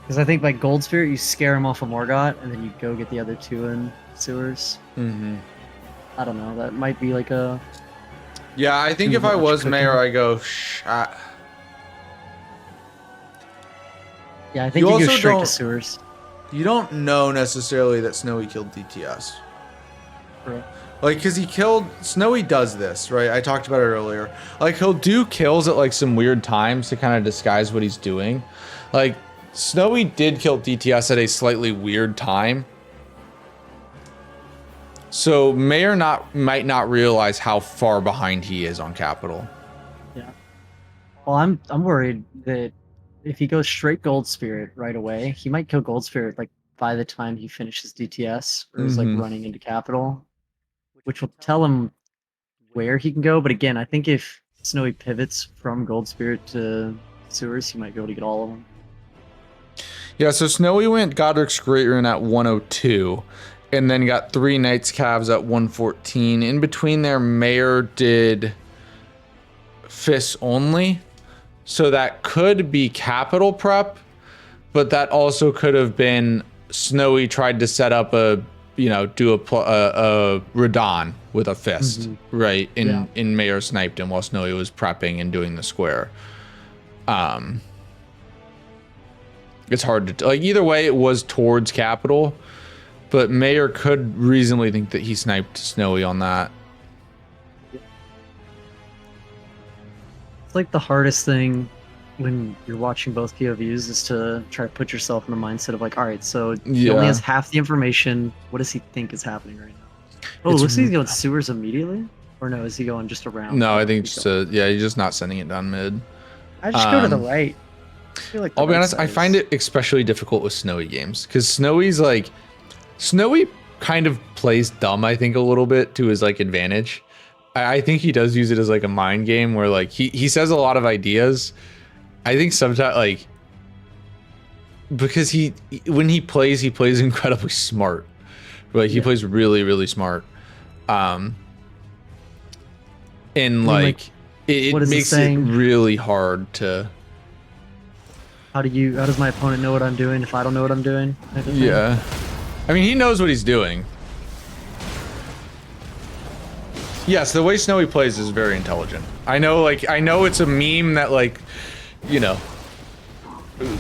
Speaker 3: Because I think by Gold Spirit, you scare him off of Morgott, and then you go get the other 2 in Sewers.
Speaker 2: Mm-hmm.
Speaker 3: I don't know. That might be like a...
Speaker 2: Yeah, I think
Speaker 3: Too
Speaker 2: if I
Speaker 3: much
Speaker 2: was
Speaker 3: cooking.
Speaker 2: Maior, I go shot.
Speaker 3: Yeah, I think
Speaker 2: You
Speaker 3: you go
Speaker 2: also
Speaker 3: straight to
Speaker 2: don't-
Speaker 3: Sewers.
Speaker 2: You don't know necessarily that Snowy killed DTS.
Speaker 3: Bro.
Speaker 2: Like, because he killed... Snowy does this, right? I talked about it earlier. Like, he'll do kills at, like, some weird times to kind of disguise what he's doing. Like, Snowy did kill DTS at a slightly weird time. So, Maior might not realize how far behind he is on Capital.
Speaker 3: Yeah. Well, I'm worried that if he goes straight Gold Spirit right away, he might kill Gold Spirit, like, by the time he finishes DTS, or is, like,
Speaker 2: Mhm.
Speaker 3: running into Capital. Which will tell him where he can go. But again, I think if Snowy pivots from Gold Spirit to Sewers, he might be able to get all of them.
Speaker 2: Yeah, so Snowy went Godric's Great Rune at 102, and then got 3 Knights Calves at 114. In between there, Maior did Fists only, so that could be Capital Prep, but that also could have been Snowy tried to set up a, you know, do a Radon with a fist, right? In Maior sniped him while Snowy was prepping and doing the square. It's hard to like either way. It was towards Capital, but Maior could reasonably think that he sniped Snowy on that.
Speaker 3: It's like the hardest thing when you're watching both POVs is to try to put yourself in the mindset of like, all right, so he only
Speaker 2: Yeah.
Speaker 3: has half the information. What does he think is happening right now? Oh,
Speaker 2: It's-
Speaker 3: looks like he's going Sewers immediately? Or no, is he going just around?
Speaker 2: No, I think just yeah, he's just not sending it down mid.
Speaker 3: I just go to the
Speaker 2: um,
Speaker 3: right. I feel like the
Speaker 2: I'll be
Speaker 3: right
Speaker 2: honest,
Speaker 3: side
Speaker 2: I find
Speaker 3: is-
Speaker 2: it especially difficult with Snowy games because Snowy kind of plays dumb, I think, a little bit to his like advantage. I think he does use it as like a mind game where like he says a lot of ideas. I think sometimes like because when he plays incredibly smart. Like he plays really, really smart. And
Speaker 3: mean,
Speaker 2: like it
Speaker 3: what is the
Speaker 2: makes it
Speaker 3: saying?
Speaker 2: really hard to
Speaker 3: How does my opponent know what I'm doing if I don't know what I'm doing? type of thing?
Speaker 2: Yeah. I mean, he knows what he's doing. Yes, the way Snowy plays is very intelligent. I know it's a meme that, like, you know,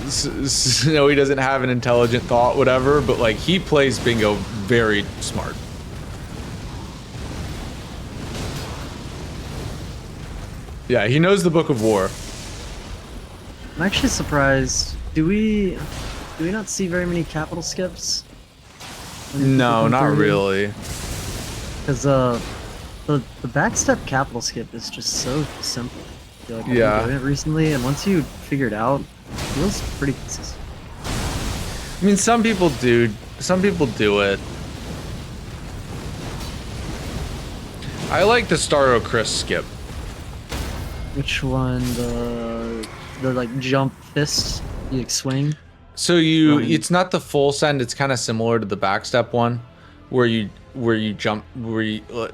Speaker 2: Snowy doesn't have an intelligent thought, whatever, but, like, he plays bingo very smart. Yeah, he knows the Book of War.
Speaker 3: I'm actually surprised. Do we not see very many capital skips?
Speaker 2: No, not really.
Speaker 3: Because the backstep capital skip is just so simple. feel like I've
Speaker 2: Yeah.
Speaker 3: been doing it recently, and once you figure it out, it feels pretty consistent.
Speaker 2: I mean, some people do. Some people do it. I like the Starro Chris skip.
Speaker 3: Which one? The like jump fist, you like swing.
Speaker 2: So you,
Speaker 3: Running.
Speaker 2: it's not the full send. It's kind of similar to the backstep one, where you jump,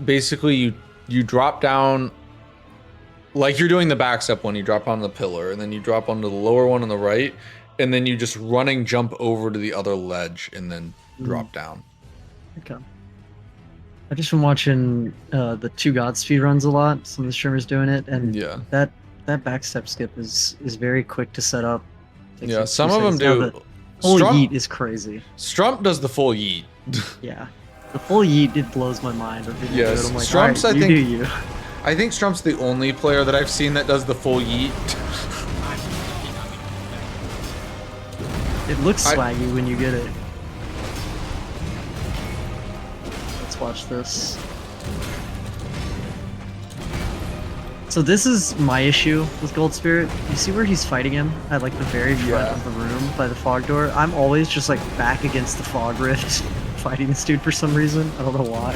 Speaker 2: basically you drop down, like you're doing the backstep one. You drop onto the pillar, and then you drop onto the lower one on the right, and then you just running jump over to the other ledge, and then drop down.
Speaker 3: Okay. I've just been watching the Two God speedruns a lot. Some of the streamers doing it, and
Speaker 2: Yeah.
Speaker 3: that backstep skip is very quick to set up. Takes
Speaker 2: Yeah,
Speaker 3: like
Speaker 2: some
Speaker 3: 2
Speaker 2: of them
Speaker 3: seconds. Now,
Speaker 2: do.
Speaker 3: the full
Speaker 2: Strump,
Speaker 3: yeet is crazy.
Speaker 2: Strump does the full yeet.
Speaker 3: Yeah, the full yeet, it blows my mind. When people
Speaker 2: Yes,
Speaker 3: do it. I'm like,
Speaker 2: Strump's,
Speaker 3: "Alright,
Speaker 2: I
Speaker 3: you
Speaker 2: think-
Speaker 3: do you."
Speaker 2: I think Strump's the only player that I've seen that does the full yeet.
Speaker 3: It looks
Speaker 2: I-
Speaker 3: swaggy when you get it. Let's watch this. So this is my issue with Gold Spirit. You see where he's fighting him at like the very front
Speaker 2: Yeah.
Speaker 3: of the room by the fog door? I'm always just like back against the fog rift fighting this dude for some reason. I don't know why.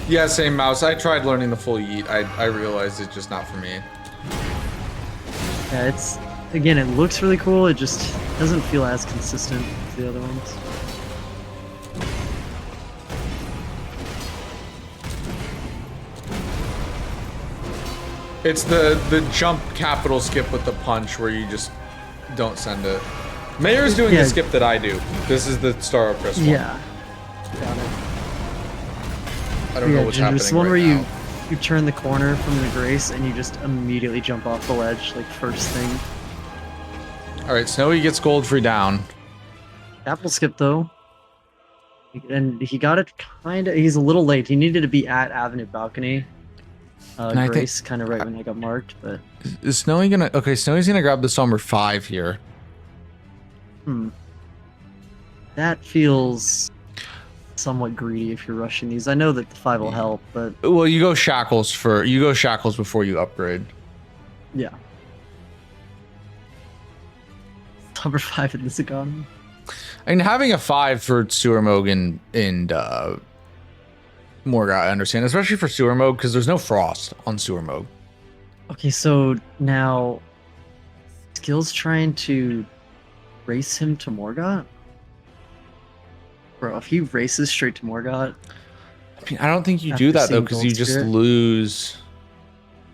Speaker 2: Yeah, same mouse. I tried learning the full yeet. I realized it's just not for me.
Speaker 3: Yeah, it's again, it looks really cool. It just doesn't feel as consistent as the other ones.
Speaker 2: It's the jump capital skip with the punch where you just don't send it. Mayor's doing
Speaker 3: Yeah.
Speaker 2: the skip that I do. This is the Star of Chris one.
Speaker 3: Yeah. Got it.
Speaker 2: I don't know
Speaker 3: Yeah,
Speaker 2: what's
Speaker 3: Ginger, it's the
Speaker 2: happening
Speaker 3: one
Speaker 2: right
Speaker 3: where
Speaker 2: now.
Speaker 3: you turn the corner from the grace and you just immediately jump off the ledge, like first thing.
Speaker 2: All right, Snowy gets gold free down.
Speaker 3: Apple skip though. And he got it kind of. He's a little late. He needed to be at Avenue Balcony.
Speaker 2: And I think-
Speaker 3: Grace kind of right when I got marked, but
Speaker 2: Is Snowy gonna? Okay, Snowy's gonna grab the Summer 5 here.
Speaker 3: that feels somewhat greedy if you're rushing these. I know that the 5 will help, but
Speaker 2: Well, you go shackles before you upgrade.
Speaker 3: yeah. Number 5 in this economy.
Speaker 2: I mean, having a 5 for Sewer Mode and Morga, I understand, especially for Sewer Mode because there's no frost on Sewer Mode.
Speaker 3: Okay, so now Skill's trying to race him to Morgot? Bro, if he races straight to Morgot,
Speaker 2: I mean, I don't think you
Speaker 3: After
Speaker 2: do that though
Speaker 3: seeing
Speaker 2: because
Speaker 3: Gold
Speaker 2: you just
Speaker 3: Spirit?
Speaker 2: lose.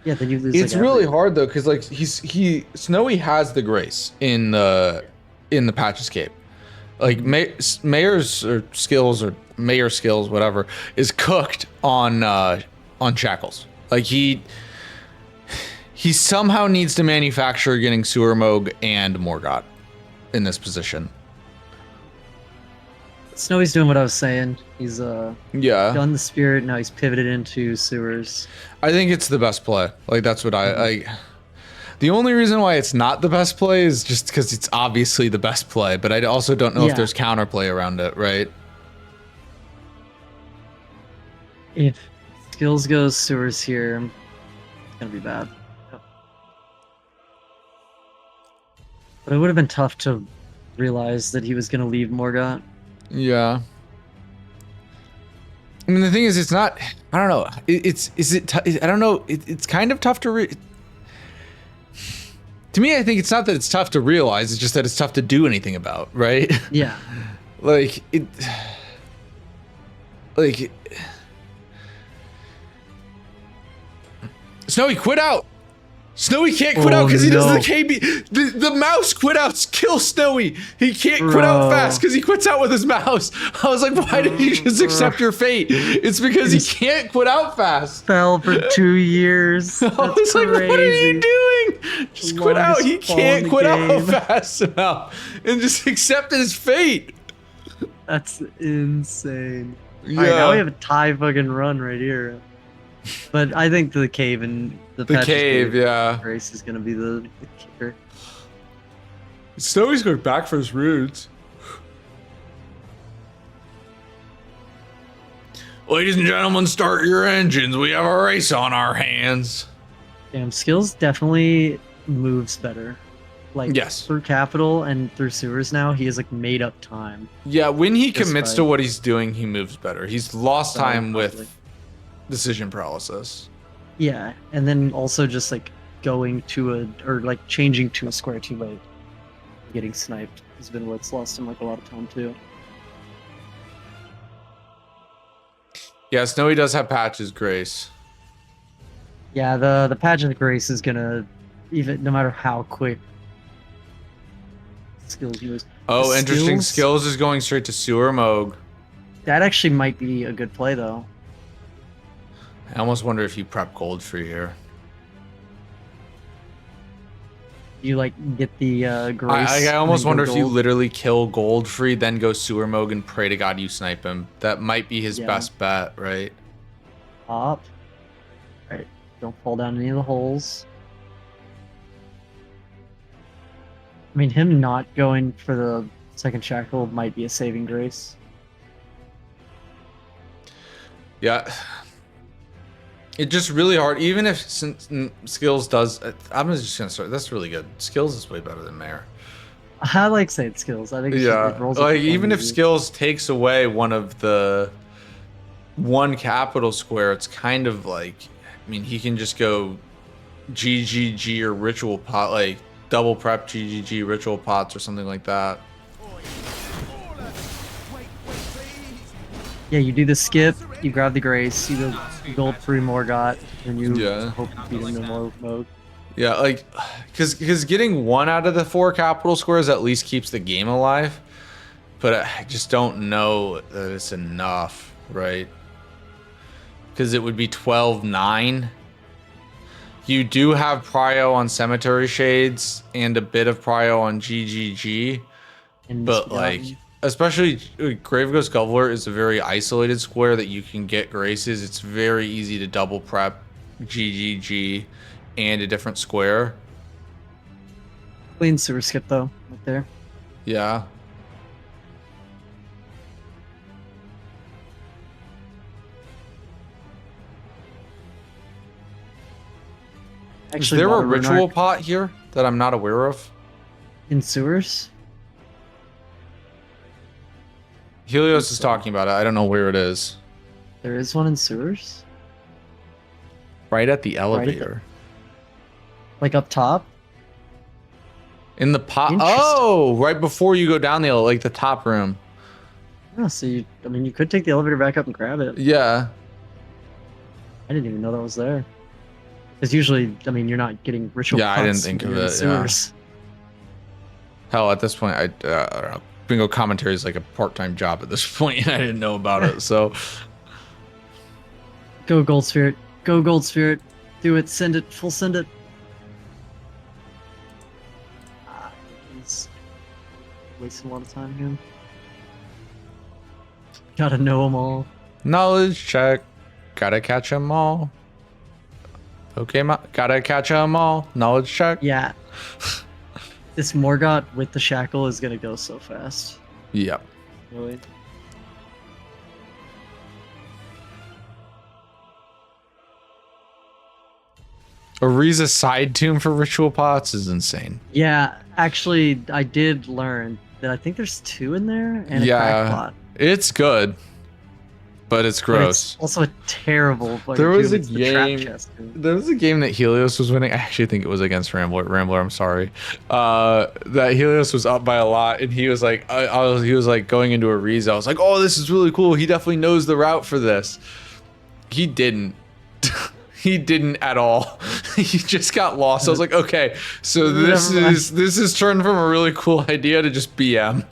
Speaker 3: yeah, then you lose.
Speaker 2: It's
Speaker 3: like,
Speaker 2: really
Speaker 3: every-
Speaker 2: hard though because like Snowy has the grace in the patch escape. Like Mayor's or skills or Mayor skills, whatever, is cooked on shackles. Like he somehow needs to manufacture getting Sewer Mode and Morgot in this position.
Speaker 3: Snowy's doing what I was saying. He's
Speaker 2: Yeah,
Speaker 3: done the spirit, now he's pivoted into sewers.
Speaker 2: I think it's the best play. Like that's what I. The only reason why it's not the best play is just because it's obviously the best play, but I also don't know if
Speaker 3: Yeah.
Speaker 2: there's counterplay around it, right?
Speaker 3: If Skills goes sewers here, it's gonna be bad. But it would have been tough to realize that he was gonna leave Morgot.
Speaker 2: Yeah. I mean, the thing is, it's not. I don't know. I don't know. It's kind of tough to. To me, I think it's not that it's tough to realize. It's just that it's tough to do anything about, right?
Speaker 3: Yeah.
Speaker 2: Like it. Like. Snowy, quit out! Snowy can't quit out because he does
Speaker 3: no.
Speaker 2: the KB. The mouse quit out kills Snowy. He can't quit out
Speaker 3: Bro.
Speaker 2: fast because he quits out with his mouse. I was like, why did you just accept your fate? It's because he can't quit out fast.
Speaker 3: Fell for 2 years.
Speaker 2: I
Speaker 3: That's
Speaker 2: was like, what are you
Speaker 3: crazy.
Speaker 2: doing? Just quit out.
Speaker 3: Longest
Speaker 2: He
Speaker 3: fall in
Speaker 2: can't
Speaker 3: the
Speaker 2: quit out
Speaker 3: game.
Speaker 2: fast enough and just accepted his fate.
Speaker 3: That's insane.
Speaker 2: Yeah.
Speaker 3: Alright, now we have a tie fucking run right here. But I think the cave and the
Speaker 2: The
Speaker 3: Patches
Speaker 2: cave, yeah.
Speaker 3: race is gonna be the kicker.
Speaker 2: Snowy's going back for his roots. Ladies and gentlemen, start your engines. We have a race on our hands.
Speaker 3: Damn, skills definitely moves better. Like
Speaker 2: Yes.
Speaker 3: through capital and through sewers now, he has like made up time.
Speaker 2: Yeah, when he
Speaker 3: This
Speaker 2: commits
Speaker 3: fight.
Speaker 2: to what he's doing, he moves better. He's lost time
Speaker 3: Probably.
Speaker 2: with decision paralysis.
Speaker 3: Yeah, and then also just like going to like changing to a square too late, getting sniped has been what's lost him like a lot of time too.
Speaker 2: Yeah, Snowy does have patches, Grace.
Speaker 3: Yeah, the pageant grace is gonna even no matter how quick skills use.
Speaker 2: Oh,
Speaker 3: The
Speaker 2: interesting. Skills is going straight to sewer mode.
Speaker 3: That actually might be a good play though.
Speaker 2: I almost wonder if you prep gold for here.
Speaker 3: You like get the grace.
Speaker 2: I almost
Speaker 3: and then
Speaker 2: wonder
Speaker 3: go
Speaker 2: if you
Speaker 3: gold.
Speaker 2: literally kill gold free, then go sewer mode and pray to God you snipe him. That might be his
Speaker 3: Yeah.
Speaker 2: best bet, right?
Speaker 3: Pop. Right. Don't fall down any of the holes. I mean, him not going for the second shackle might be a saving grace.
Speaker 2: Yeah. It's just really hard. Even if skills does, I'm just gonna start. That's really good. Skills is way better than Maior.
Speaker 3: I like saying skills. I think it's
Speaker 2: Yeah,
Speaker 3: just, it rolls up
Speaker 2: like
Speaker 3: the
Speaker 2: even if
Speaker 3: easy.
Speaker 2: skills takes away one capital square, it's kind of like, I mean, he can just go GGG or ritual pot, like double prep GGG ritual pots or something like that.
Speaker 3: Yeah, you do the skip, you grab the grace, you go gold free Morgott, and you
Speaker 2: Yeah.
Speaker 3: hope you beat him in more mode.
Speaker 2: Yeah, like, because getting one out of the 4 capital squares at least keeps the game alive, but I just don't know that it's enough, right? Because it would be 12-9. You do have prio on Cemetery Shades and a bit of prio on GGG,
Speaker 3: And
Speaker 2: but like, especially Grave Ghost Gobbler is a very isolated square that you can get graces. It's very easy to double prep GGG and a different square.
Speaker 3: clean sewer skip though, right there.
Speaker 2: Yeah.
Speaker 3: Actually,
Speaker 2: Is there a
Speaker 3: Water
Speaker 2: ritual
Speaker 3: Runark
Speaker 2: pot here that I'm not aware of?
Speaker 3: in sewers?
Speaker 2: Helios is talking about it. I don't know where it is.
Speaker 3: There is one in sewers?
Speaker 2: Right at the
Speaker 3: at the-
Speaker 2: elevator.
Speaker 3: Like up top?
Speaker 2: In the pot.
Speaker 3: Interesting.
Speaker 2: Oh, right before you go down the like the top room.
Speaker 3: Yeah, so I mean, you could take the elevator back up and grab it.
Speaker 2: Yeah.
Speaker 3: I didn't even know that was there. Because usually, I mean, you're not getting ritual
Speaker 2: Yeah, I didn't
Speaker 3: pots
Speaker 2: think
Speaker 3: when
Speaker 2: of
Speaker 3: you're in
Speaker 2: it,
Speaker 3: Sewers.
Speaker 2: Hell, at this point, I don't know. Bingo commentary is like a part-time job at this point, and I didn't know about it. So,
Speaker 3: Go Gold Spirit. Go Gold Spirit. Do it. Send it. Full send it. He's wasting a lot of time here. Gotta know them all.
Speaker 2: knowledge check. Gotta catch them all. Pokemon. Gotta catch them all. Knowledge check.
Speaker 3: Yeah. This Morgott with the shackle is gonna go so fast.
Speaker 2: Yep.
Speaker 3: Really.
Speaker 2: Ariza side tomb for ritual pots is insane.
Speaker 3: Yeah, actually, I did learn that I think there's 2 in there and a
Speaker 2: Yeah.
Speaker 3: crackpot.
Speaker 2: It's good, but it's
Speaker 3: But
Speaker 2: gross.
Speaker 3: it's also a terrible.
Speaker 2: There was a
Speaker 3: it's the trap
Speaker 2: game-
Speaker 3: chest, too.
Speaker 2: There was a game that Helios was winning. I actually think it was against Rambler. I'm sorry. That Helios was up by a lot, and he was like, he was like going into Ariza. I was like, oh, this is really cool. He definitely knows the route for this. He didn't. He didn't at all. He just got lost. I was like, okay, so this
Speaker 3: Never mind.
Speaker 2: is turned from a really cool idea to just BM.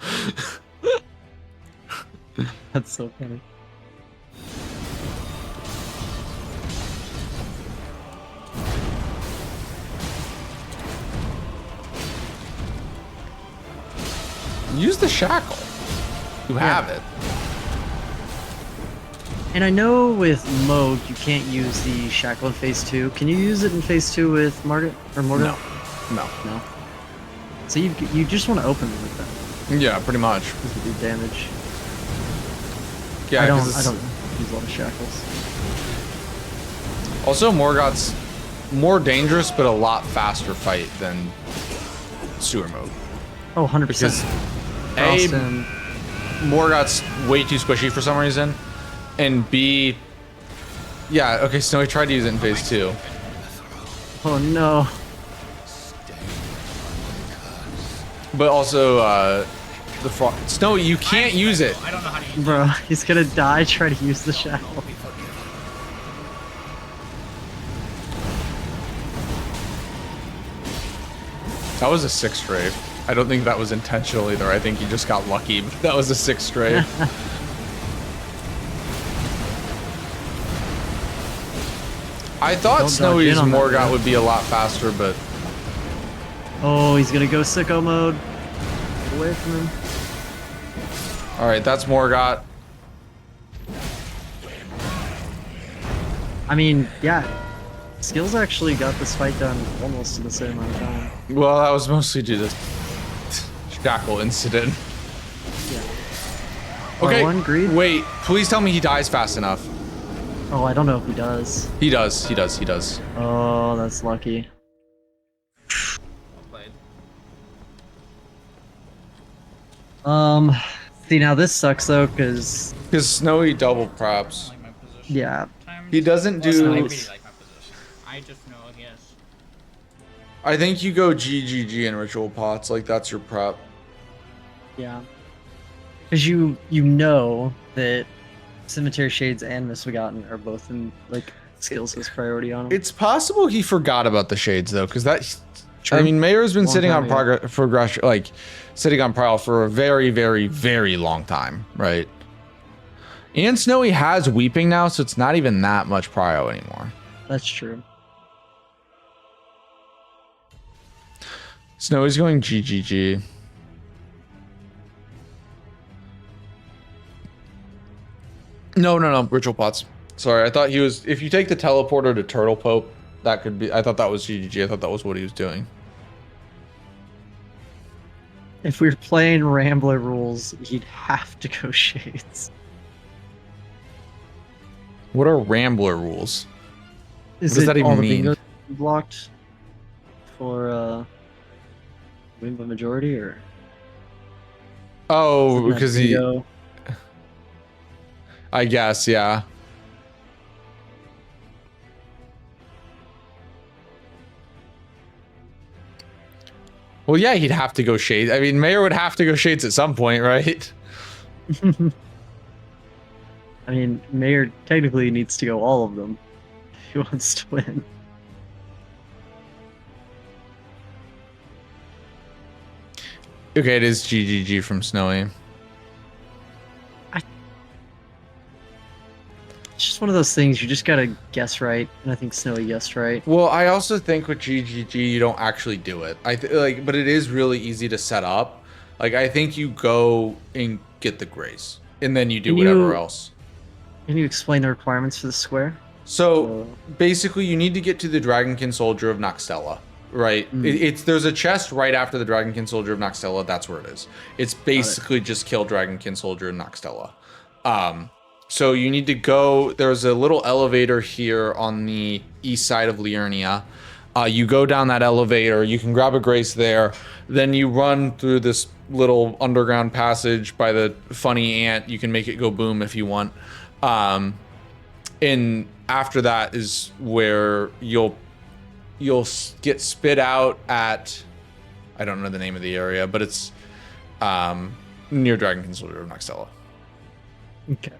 Speaker 3: That's so funny.
Speaker 2: Use the shackle. You have it.
Speaker 3: And I know with Moog you can't use the shackle in phase 2. Can you use it in phase 2 with Margaret or Morgan?
Speaker 2: No.
Speaker 3: No. So you just want to open it with that
Speaker 2: Yeah, pretty much.
Speaker 3: because you do damage.
Speaker 2: Yeah,
Speaker 3: I don't.
Speaker 2: 'cause
Speaker 3: I
Speaker 2: it's-
Speaker 3: don't. use a lot of shackles.
Speaker 2: Also, Morgoth's more dangerous, but a lot faster fight than sewer mode.
Speaker 3: Oh, 100%.
Speaker 2: Because
Speaker 3: Charleston.
Speaker 2: Morgoth's way too squishy for some reason, and B, yeah, okay, Snowy tried to use it in phase 2.
Speaker 3: Oh no.
Speaker 2: But also, the frog. Snowy, you can't use it.
Speaker 4: I don't know how to use it.
Speaker 3: Bro, he's gonna die trying to use the shackle.
Speaker 2: That was a 6th strafe. I don't think that was intentional either. I think he just got lucky, but that was a 6th strafe. I thought
Speaker 3: Don't
Speaker 2: Snowy's
Speaker 3: dodge in on that,
Speaker 2: Morgoth
Speaker 3: man.
Speaker 2: would be a lot faster, but
Speaker 3: Oh, he's gonna go sicko mode. Get away from him.
Speaker 2: all right, that's Morgoth.
Speaker 3: I mean, yeah. Skills actually got this fight done almost in the same amount of time.
Speaker 2: Well, that was mostly due to shackle incident.
Speaker 3: Yeah.
Speaker 2: Okay,
Speaker 3: R1 greed?
Speaker 2: wait, please tell me he dies fast enough.
Speaker 3: Oh, I don't know if he does.
Speaker 2: He does, he does, he does.
Speaker 3: Oh, that's lucky.
Speaker 4: Well played.
Speaker 3: See, now this sucks though, because
Speaker 2: Because Snowy double props.
Speaker 4: Like my position.
Speaker 3: yeah,
Speaker 2: He doesn't
Speaker 4: Well, no, I
Speaker 2: do.
Speaker 4: really like my position. I just know he has.
Speaker 2: I think you go GGG in ritual pots, like that's your prop.
Speaker 3: yeah, because you know that Cemetery Shades and Misbegotten are both in like skills as priority on him.
Speaker 2: It's possible he forgot about the shades though, because that. I
Speaker 3: True.
Speaker 2: mean, Maior's been
Speaker 3: Long
Speaker 2: sitting
Speaker 3: time
Speaker 2: on
Speaker 3: ago.
Speaker 2: progression, like sitting on Prowl for a very, very, very long time, right? And Snowy has Weeping now, so it's not even that much prio anymore.
Speaker 3: That's true.
Speaker 2: Snowy's going GGG. No, ritual pots. Sorry, I thought he was. If you take the teleporter to Turtle Pope, that could be. I thought that was GGG. I thought that was what he was doing.
Speaker 3: If we were playing Rambler rules, he'd have to go Shades.
Speaker 2: What are Rambler rules?
Speaker 3: Is
Speaker 2: What does
Speaker 3: it
Speaker 2: that even
Speaker 3: all the
Speaker 2: mean?
Speaker 3: bingos blocked for win by majority, or
Speaker 2: Oh,
Speaker 3: isn't that
Speaker 2: because he.
Speaker 3: bingo?
Speaker 2: I guess, yeah. Well, yeah, he'd have to go Shades. I mean, Maior would have to go Shades at some point, right?
Speaker 3: I mean, Maior technically needs to go all of them if he wants to win.
Speaker 2: Okay, it is GGG from Snowy.
Speaker 3: It's just one of those things you just gotta guess right, and I think Snowy guessed right.
Speaker 2: Well, I also think with GGG you don't actually do it. But it is really easy to set up. Like I think you go and get the grace, and then you do
Speaker 3: Can
Speaker 2: whatever
Speaker 3: you-
Speaker 2: else.
Speaker 3: Can you explain the requirements for the square?
Speaker 2: So basically, you need to get to the Dragonkin Soldier of Noxtella, right? There's a chest right after the Dragonkin Soldier of Noxtella. That's where it is. It's basically just kill Dragonkin Soldier of Noxtella. So you need to go. There's a little elevator here on the east side of Liurnia. You go down that elevator. You can grab a grace there. Then you run through this little underground passage by the funny ant. You can make it go boom if you want. And after that is where you'll get spit out at, I don't know the name of the area, but it's near Dragonkin Soldier of Noxtella.
Speaker 3: Okay.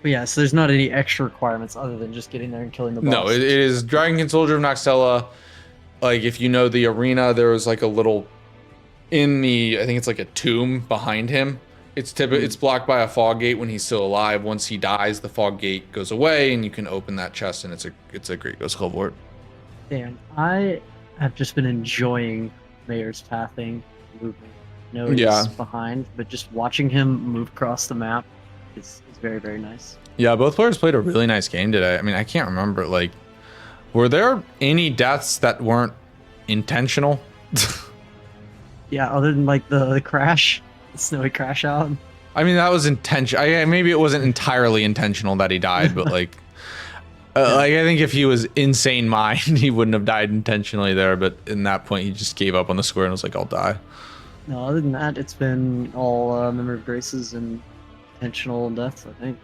Speaker 3: But yeah, so there's not any extra requirements other than just getting there and killing the boss.
Speaker 2: No, it is Dragonkin Soldier of Noxtella. Like if you know the arena, there was like a little in the, I think it's like a tomb behind him. It's blocked by a fog gate when he's still alive. Once he dies, the fog gate goes away, and you can open that chest, and it's a great ghost cohort.
Speaker 3: Damn, I have just been enjoying Maior's pathing, movement. No, he's
Speaker 2: Yeah.
Speaker 3: behind, but just watching him move across the map is very, very nice.
Speaker 2: Yeah, both players played a really nice game today. I mean, I can't remember, like, were there any deaths that weren't intentional?
Speaker 3: Yeah, other than like the crash, the snowy crash out.
Speaker 2: I mean, that was intentional. Maybe it wasn't entirely intentional that he died, but like, like I think if he was insane mind, he wouldn't have died intentionally there. But in that point, he just gave up on the square and was like, "I'll die."
Speaker 3: No, other than that, it's been all memory of graces and intentional deaths, I think.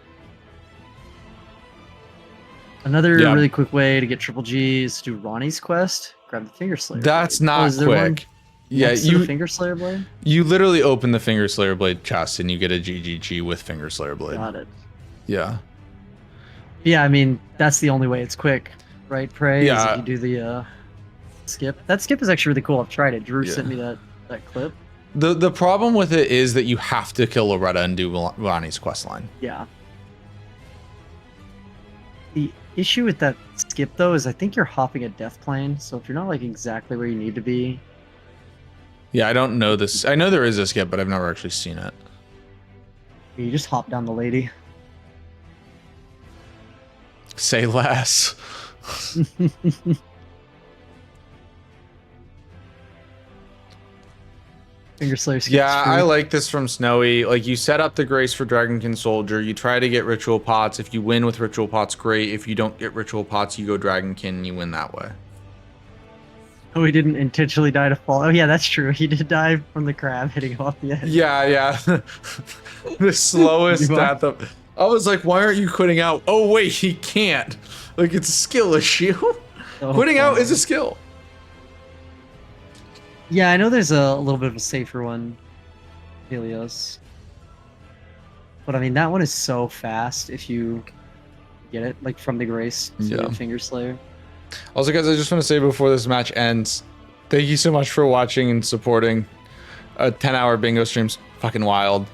Speaker 3: Another really quick way to get triple G is to do Ronnie's quest. Grab the Finger Slayer.
Speaker 2: That's
Speaker 3: blade.
Speaker 2: not quick. Yeah,
Speaker 3: you Finger Slayer blade.
Speaker 2: You literally open the Finger Slayer blade chest and you get a GGG with Finger Slayer blade.
Speaker 3: Got it.
Speaker 2: Yeah.
Speaker 3: Yeah, I mean that's the only way it's quick, right? Prey.
Speaker 2: Yeah.
Speaker 3: Is if you do the skip. That skip is actually really cool. I've tried it. Drew sent me that clip.
Speaker 2: The problem with it is that you have to kill Loretta and do Ronnie's questline.
Speaker 3: Yeah. The issue with that skip though is I think you're hopping a death plane, so if you're not like exactly where you need to be.
Speaker 2: Yeah, I don't know this. I know there is a skip, but I've never actually seen it.
Speaker 3: You just hop down the lady.
Speaker 2: Say less.
Speaker 3: Finger Slayer skip.
Speaker 2: Yeah, I like this from Snowy. Like, you set up the Grace for Dragonkin Soldier. You try to get Ritual Pots. If you win with Ritual Pots, great. If you don't get Ritual Pots, you go Dragonkin and you win that way.
Speaker 3: Oh, he didn't intentionally die to fall. Oh, yeah, that's true. He did die from the crab hitting off the edge.
Speaker 2: Yeah. The slowest death of... I was like, why aren't you quitting out? Oh, wait, he can't. Like, it's a skill issue. Quitting out is a skill.
Speaker 3: Yeah, I know there's a little bit of a safer one, Helios. But I mean, that one is so fast if you get it, like from the Grace to the Finger Slayer.
Speaker 2: Also, guys, I just want to say before this match ends, thank you so much for watching and supporting. A 10-hour bingo stream's fucking wild.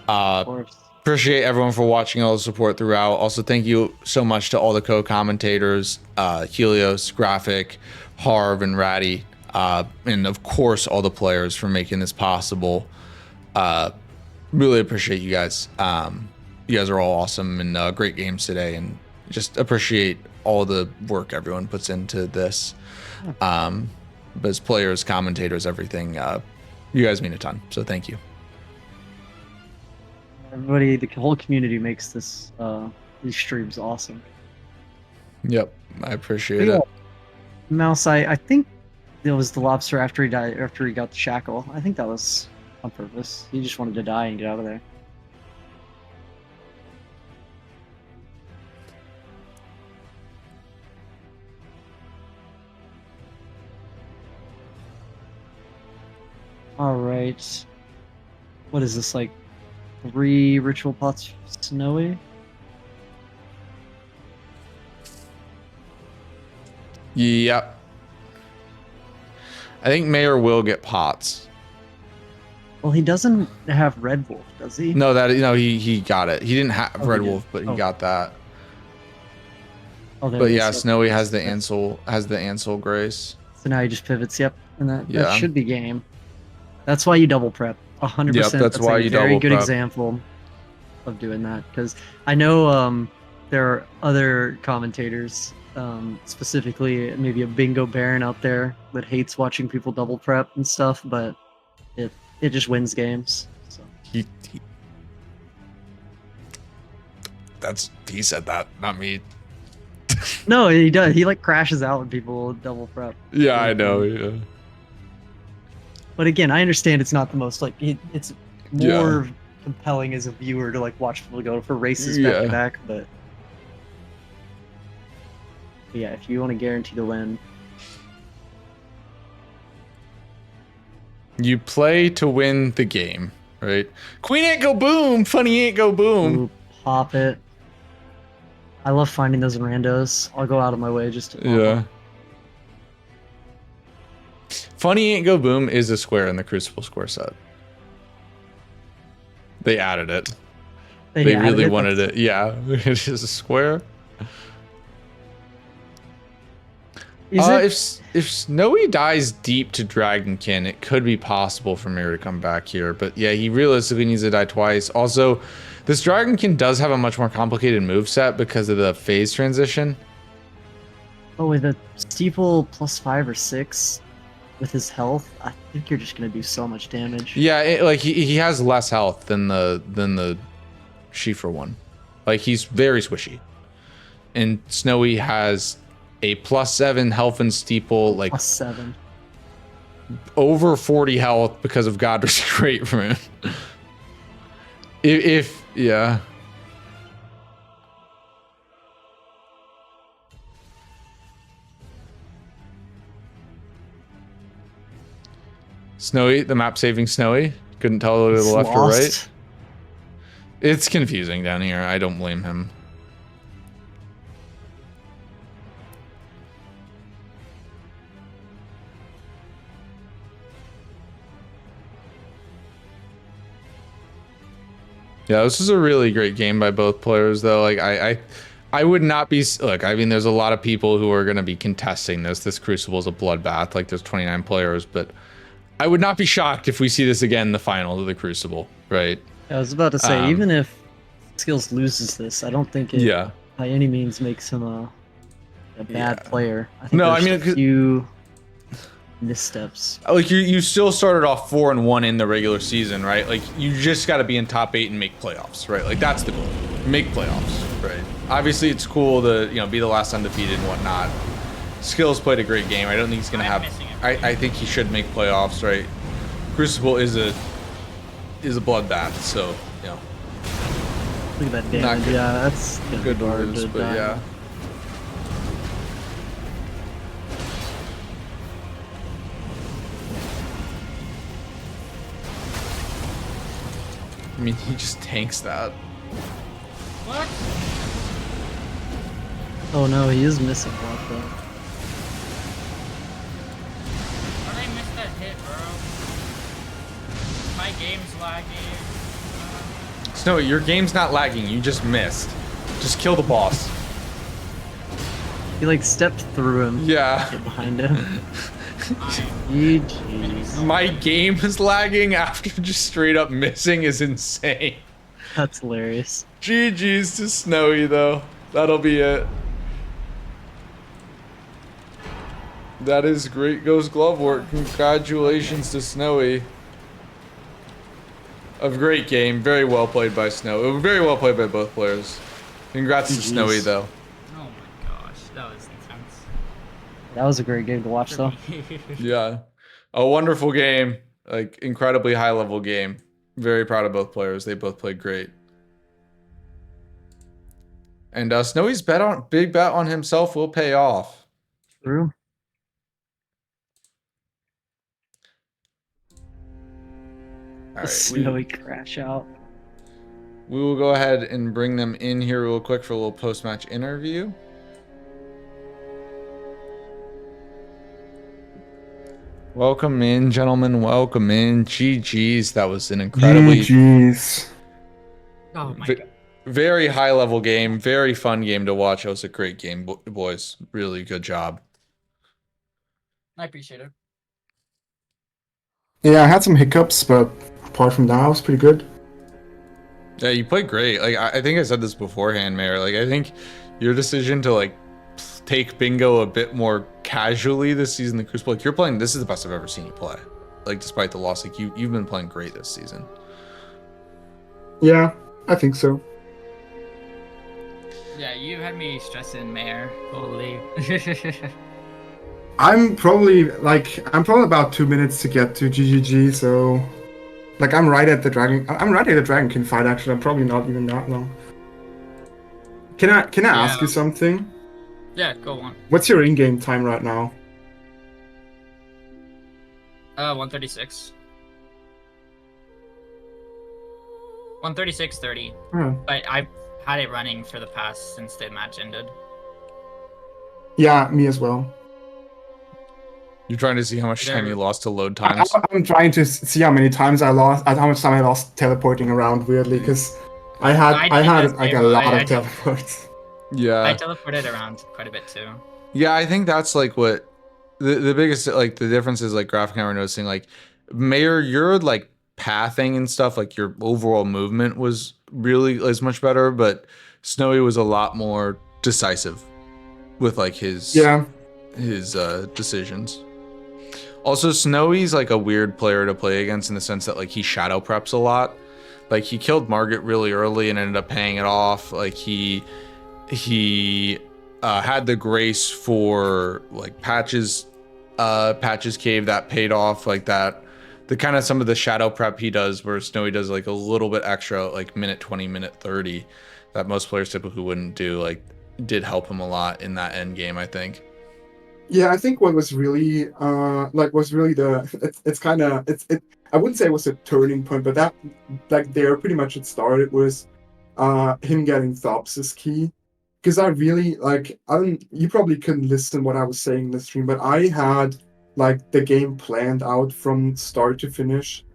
Speaker 3: Of course.
Speaker 2: Appreciate everyone for watching, all the support throughout. Also, thank you so much to all the co-commentators, Helios, Graphic, Harv, and Ratty. And of course, all the players for making this possible. Really appreciate you guys. You guys are all awesome and great games today, and just appreciate all the work everyone puts into this. But as players, commentators, everything, you guys mean a ton. So thank you.
Speaker 3: Everybody, the whole community makes this these streams awesome.
Speaker 2: Yep, I appreciate it.
Speaker 3: Mouse, I think it was the lobster after he died, after he got the shackle. I think that was on purpose. He just wanted to die and get out of there. All right. What is this, like 3 ritual pots Snowy?
Speaker 2: Yep. I think Maior will get pots.
Speaker 3: Well, he doesn't have Red Wolf, does he?
Speaker 2: No, he got it. He didn't have Red Wolf, but he got that.
Speaker 3: Oh,
Speaker 2: but yeah, Snowy has the Ansel Grace.
Speaker 3: So now he just pivots. Yep, and that should be game. That's why you double prep. 100%.
Speaker 2: Yep, that's why you double prep.
Speaker 3: Very good example of doing that, because I know there are other commentators, specifically maybe a bingo baron out there that hates watching people double prep and stuff, but it just wins games. So.
Speaker 2: He said that, not me.
Speaker 3: No, he does. He like crashes out when people double prep.
Speaker 2: Yeah, I know. Yeah.
Speaker 3: But again, I understand it's not the most like it's more compelling as a viewer to like watch people go for races back to back. But yeah, if you want to guarantee the win,
Speaker 2: you play to win the game, right? Queen ain't go boom, funny ain't go boom.
Speaker 3: Ooh, pop it. I love finding those in randos. I'll go out of my way just to pop it.
Speaker 2: Funny ain't go boom is a square in the Crucible square set. They added it. They really wanted it. Yeah, it is a square. If Snowy dies deep to Dragonkin, it could be possible for Maior to come back here. But yeah, he realistically needs to die twice. Also, this Dragonkin does have a much more complicated moveset because of the phase transition.
Speaker 3: Oh, with a steeple +5 or 6. with his health, I think you're just gonna do so much damage.
Speaker 2: Yeah, like he has less health than the Shifer one. Like he's very squishy. And Snowy has a +7 health and steeple, like
Speaker 3: +7.
Speaker 2: over 40 health because of God Restraint from him. if yeah. Snowy, the map saving Snowy. Couldn't tell whether to the
Speaker 3: He's
Speaker 2: left or right.
Speaker 3: lost.
Speaker 2: It's confusing down here. I don't blame him. Yeah, this is a really great game by both players, though. Like I would not be. Look, I mean, there's a lot of people who are going to be contesting this. This Crucible is a bloodbath. Like there's 29 players, but I would not be shocked if we see this again in the finals of the Crucible, right?
Speaker 3: I was about to say, even if Skills loses this, I don't think it by any means makes him a bad player. I think
Speaker 2: No,
Speaker 3: there's
Speaker 2: I mean,
Speaker 3: a few missteps.
Speaker 2: Like you still started off 4-1 in the regular season, right? Like you just got to be in top 8 and make playoffs, right? Like that's the goal, make playoffs, right? Obviously, it's cool to be the last undefeated and whatnot. Skills played a great game. I don't think he's gonna have. I think he should make playoffs, right? Crucible is a bloodbath, so
Speaker 3: Look at that damage.
Speaker 2: good-
Speaker 3: Yeah, that's gonna
Speaker 2: good
Speaker 3: be hard
Speaker 2: moves,
Speaker 3: to
Speaker 2: but
Speaker 3: die.
Speaker 2: yeah. I mean, he just tanks that.
Speaker 4: What?
Speaker 3: Oh no, he is missing block though.
Speaker 4: How did I miss that hit, bro? My game's lagging.
Speaker 2: Snowy, your game's not lagging. You just missed. Just kill the boss.
Speaker 3: He like stepped through him.
Speaker 2: Yeah.
Speaker 3: Get behind him. GG's.
Speaker 2: My game is lagging after just straight up missing is insane.
Speaker 3: That's hilarious.
Speaker 2: GG's to Snowy though. That'll be it. That is great Ghost Glove work. Congratulations to Snowy. A great game. Very well played by Snow. Very well played by both players. Congrats to Snowy though.
Speaker 4: Oh my gosh, that was intense.
Speaker 3: That was a great game to watch though.
Speaker 2: Yeah. A wonderful game. Like incredibly high level game. Very proud of both players. They both played great. And Snowy's big bet on himself will pay off.
Speaker 3: True.
Speaker 2: All right,
Speaker 3: Snowy crash out.
Speaker 2: we will go ahead and bring them in here real quick for a little post-match interview. Welcome in, gentlemen. Welcome in. GG's. That was an incredibly
Speaker 4: Oh my god.
Speaker 2: very high-level game. Very fun game to watch. It was a great game, boys. Really good job.
Speaker 4: I appreciate it.
Speaker 5: Yeah, I had some hiccups, but apart from that, I was pretty good.
Speaker 2: Yeah, you played great. Like I think I said this beforehand, Maior. Like I think your decision to like take bingo a bit more casually this season, the Crucible, like you're playing. This is the best I've ever seen you play. Like despite the loss, like you've been playing great this season.
Speaker 5: Yeah, I think so.
Speaker 4: Yeah, you had me stressing, Mayor. Holy.
Speaker 5: I'm probably about 2 minutes to get to GGG, so like I'm right at the Dragonkin fight. Actually, I'm probably not even that long. Can I ask you something?
Speaker 4: Yeah, go on.
Speaker 5: What's your in-game time right now?
Speaker 4: 136. 136.30.
Speaker 5: Oh.
Speaker 4: But I've had it running for the past since the match ended.
Speaker 5: Yeah, me as well.
Speaker 2: You're trying to see how much time you lost to load times.
Speaker 5: I'm trying to see how many times I lost, how much time I lost teleporting around weirdly, because I had like a lot of teleports.
Speaker 2: Yeah.
Speaker 4: I teleported around quite a bit too.
Speaker 2: Yeah, I think that's like what the biggest like the difference is like graphic camera noticing like Maior, your like pathing and stuff, like your overall movement was really as much better, but Snowy was a lot more decisive with like his decisions. Also, Snowy's like a weird player to play against in the sense that like he shadow preps a lot. Like he killed Margit really early and ended up paying it off. Like he had the grace for like Patch's cave that paid off, like that. The kind of some of the shadow prep he does where Snowy does like a little bit extra, like minute 20, minute 30, that most players typically wouldn't do, like did help him a lot in that end game, I think.
Speaker 5: Yeah, I think what was really was really it's kind of I wouldn't say it was a turning point, but that like there pretty much it started was him getting Thops' key. Because I really like I don't you probably couldn't listen what I was saying in the stream, but I had like the game planned out from start to finish,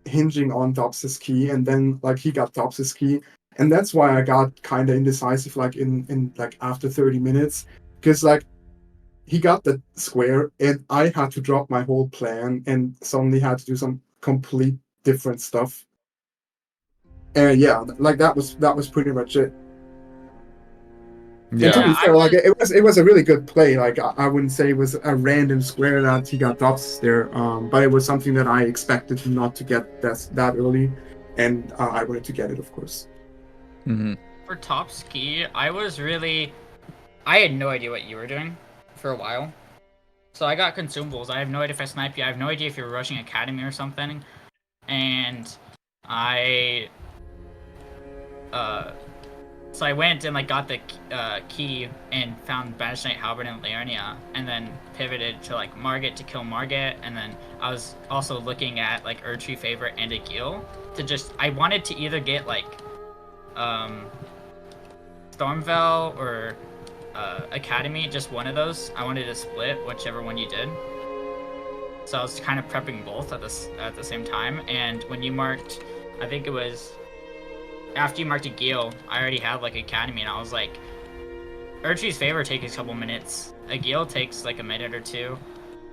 Speaker 5: hinging on Thops' key, and then like he got Thops' key. And that's why I got kind of indecisive like in like after 30 minutes. Because like he got the square and I had to drop my whole plan and suddenly had to do some complete different stuff. And yeah, like that was pretty much it. And to
Speaker 2: Yeah.
Speaker 5: be fair, like it was a really good play. Like I wouldn't say it was a random square that he got dots there, but it was something that I expected him not to get that early, and I wanted to get it, of course.
Speaker 2: Mm-hmm.
Speaker 4: For top ski, I had no idea what you were doing for a while. So I got consumables. I have no idea if I snipe you. I have no idea if you're rushing academy or something. And so I went and like got the key and found Banished Knight Halberd and Leonia, and then pivoted to like Margit to kill Margit, and then I was also looking at like Erdtree Favorite and a Gil to I wanted to either get like Stormvel or Academy, just one of those. I wanted to split whichever one you did. So I was kind of prepping both at the same time, and when you marked, I think it was after you marked a Gale, I already had like Academy, and I was like, Erdtree's Favor takes a couple minutes. A Gale takes like a minute or two.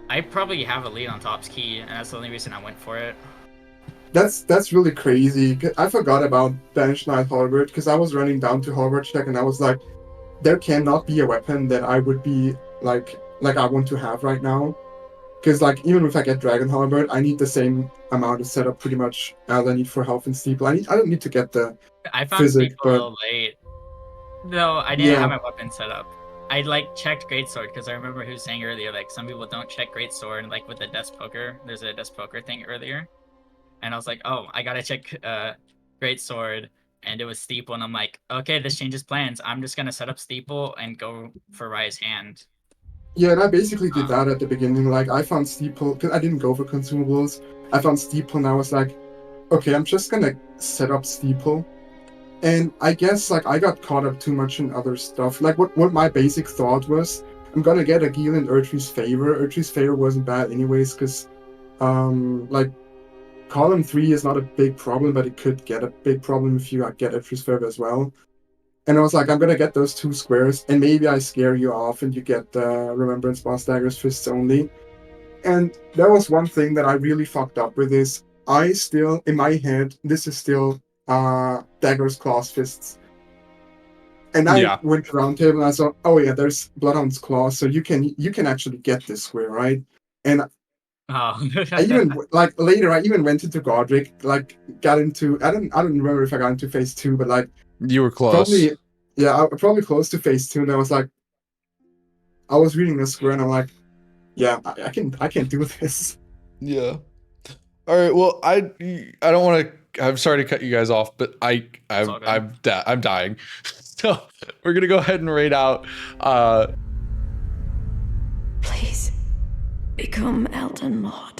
Speaker 4: I probably have a lead on Top's Key, and that's the only reason I went for it.
Speaker 5: That's really crazy. I forgot about Banished Knight Halberd because I was running down to Halberd check, and I was like, there cannot be a weapon that I would be like I want to have right now. Because like even if I get Dragon Halberd, I need the same amount of setup pretty much as I need for health and steeple. I don't need to get the
Speaker 4: I found
Speaker 5: physic,
Speaker 4: steeple a little late. No, I didn't have my weapon set up. I like checked Greatsword because I remember who was saying earlier, like some people don't check Greatsword, like with the Death Poker. There's a Death Poker thing earlier. And I was like, oh, I gotta check Greatsword, and it was Steeple, and I'm like, okay, this changes plans. I'm just gonna set up Steeple and go for Rise Hand.
Speaker 5: Yeah, and I basically did that at the beginning. Like I found Steeple because I didn't go for consumables. I found Steeple, and I was like, okay, I'm just gonna set up Steeple. And I guess like I got caught up too much in other stuff. Like what my basic thought was, I'm gonna get a Gil in Erdtree's Favor. Erdtree's Favor wasn't bad anyways, because like column 3 is not a big problem, but it could get a big problem if you get Erdtree's Favor as well. And I was like, I'm gonna get those 2 squares, and maybe I scare you off and you get the Remembrance Boss Daggers Fists only. And that was one thing that I really fucked up with is I still, in my head, this is still Daggers, Claws, Fists. And I went to round table and I saw, oh yeah, there's Bloodhound's Claws, so you can actually get this square, right? And I even like later I even went into Godric, like got into I don't remember if I got into phase 2, but like
Speaker 2: you were close.
Speaker 5: Probably close to phase 2, and I was like, I was reading this square and I'm like, yeah, I can do this.
Speaker 2: Yeah. All right. Well, I don't want to. I'm sorry to cut you guys off, but I'm dying. So we're gonna go ahead and raid out.
Speaker 6: Please become Elden Lord.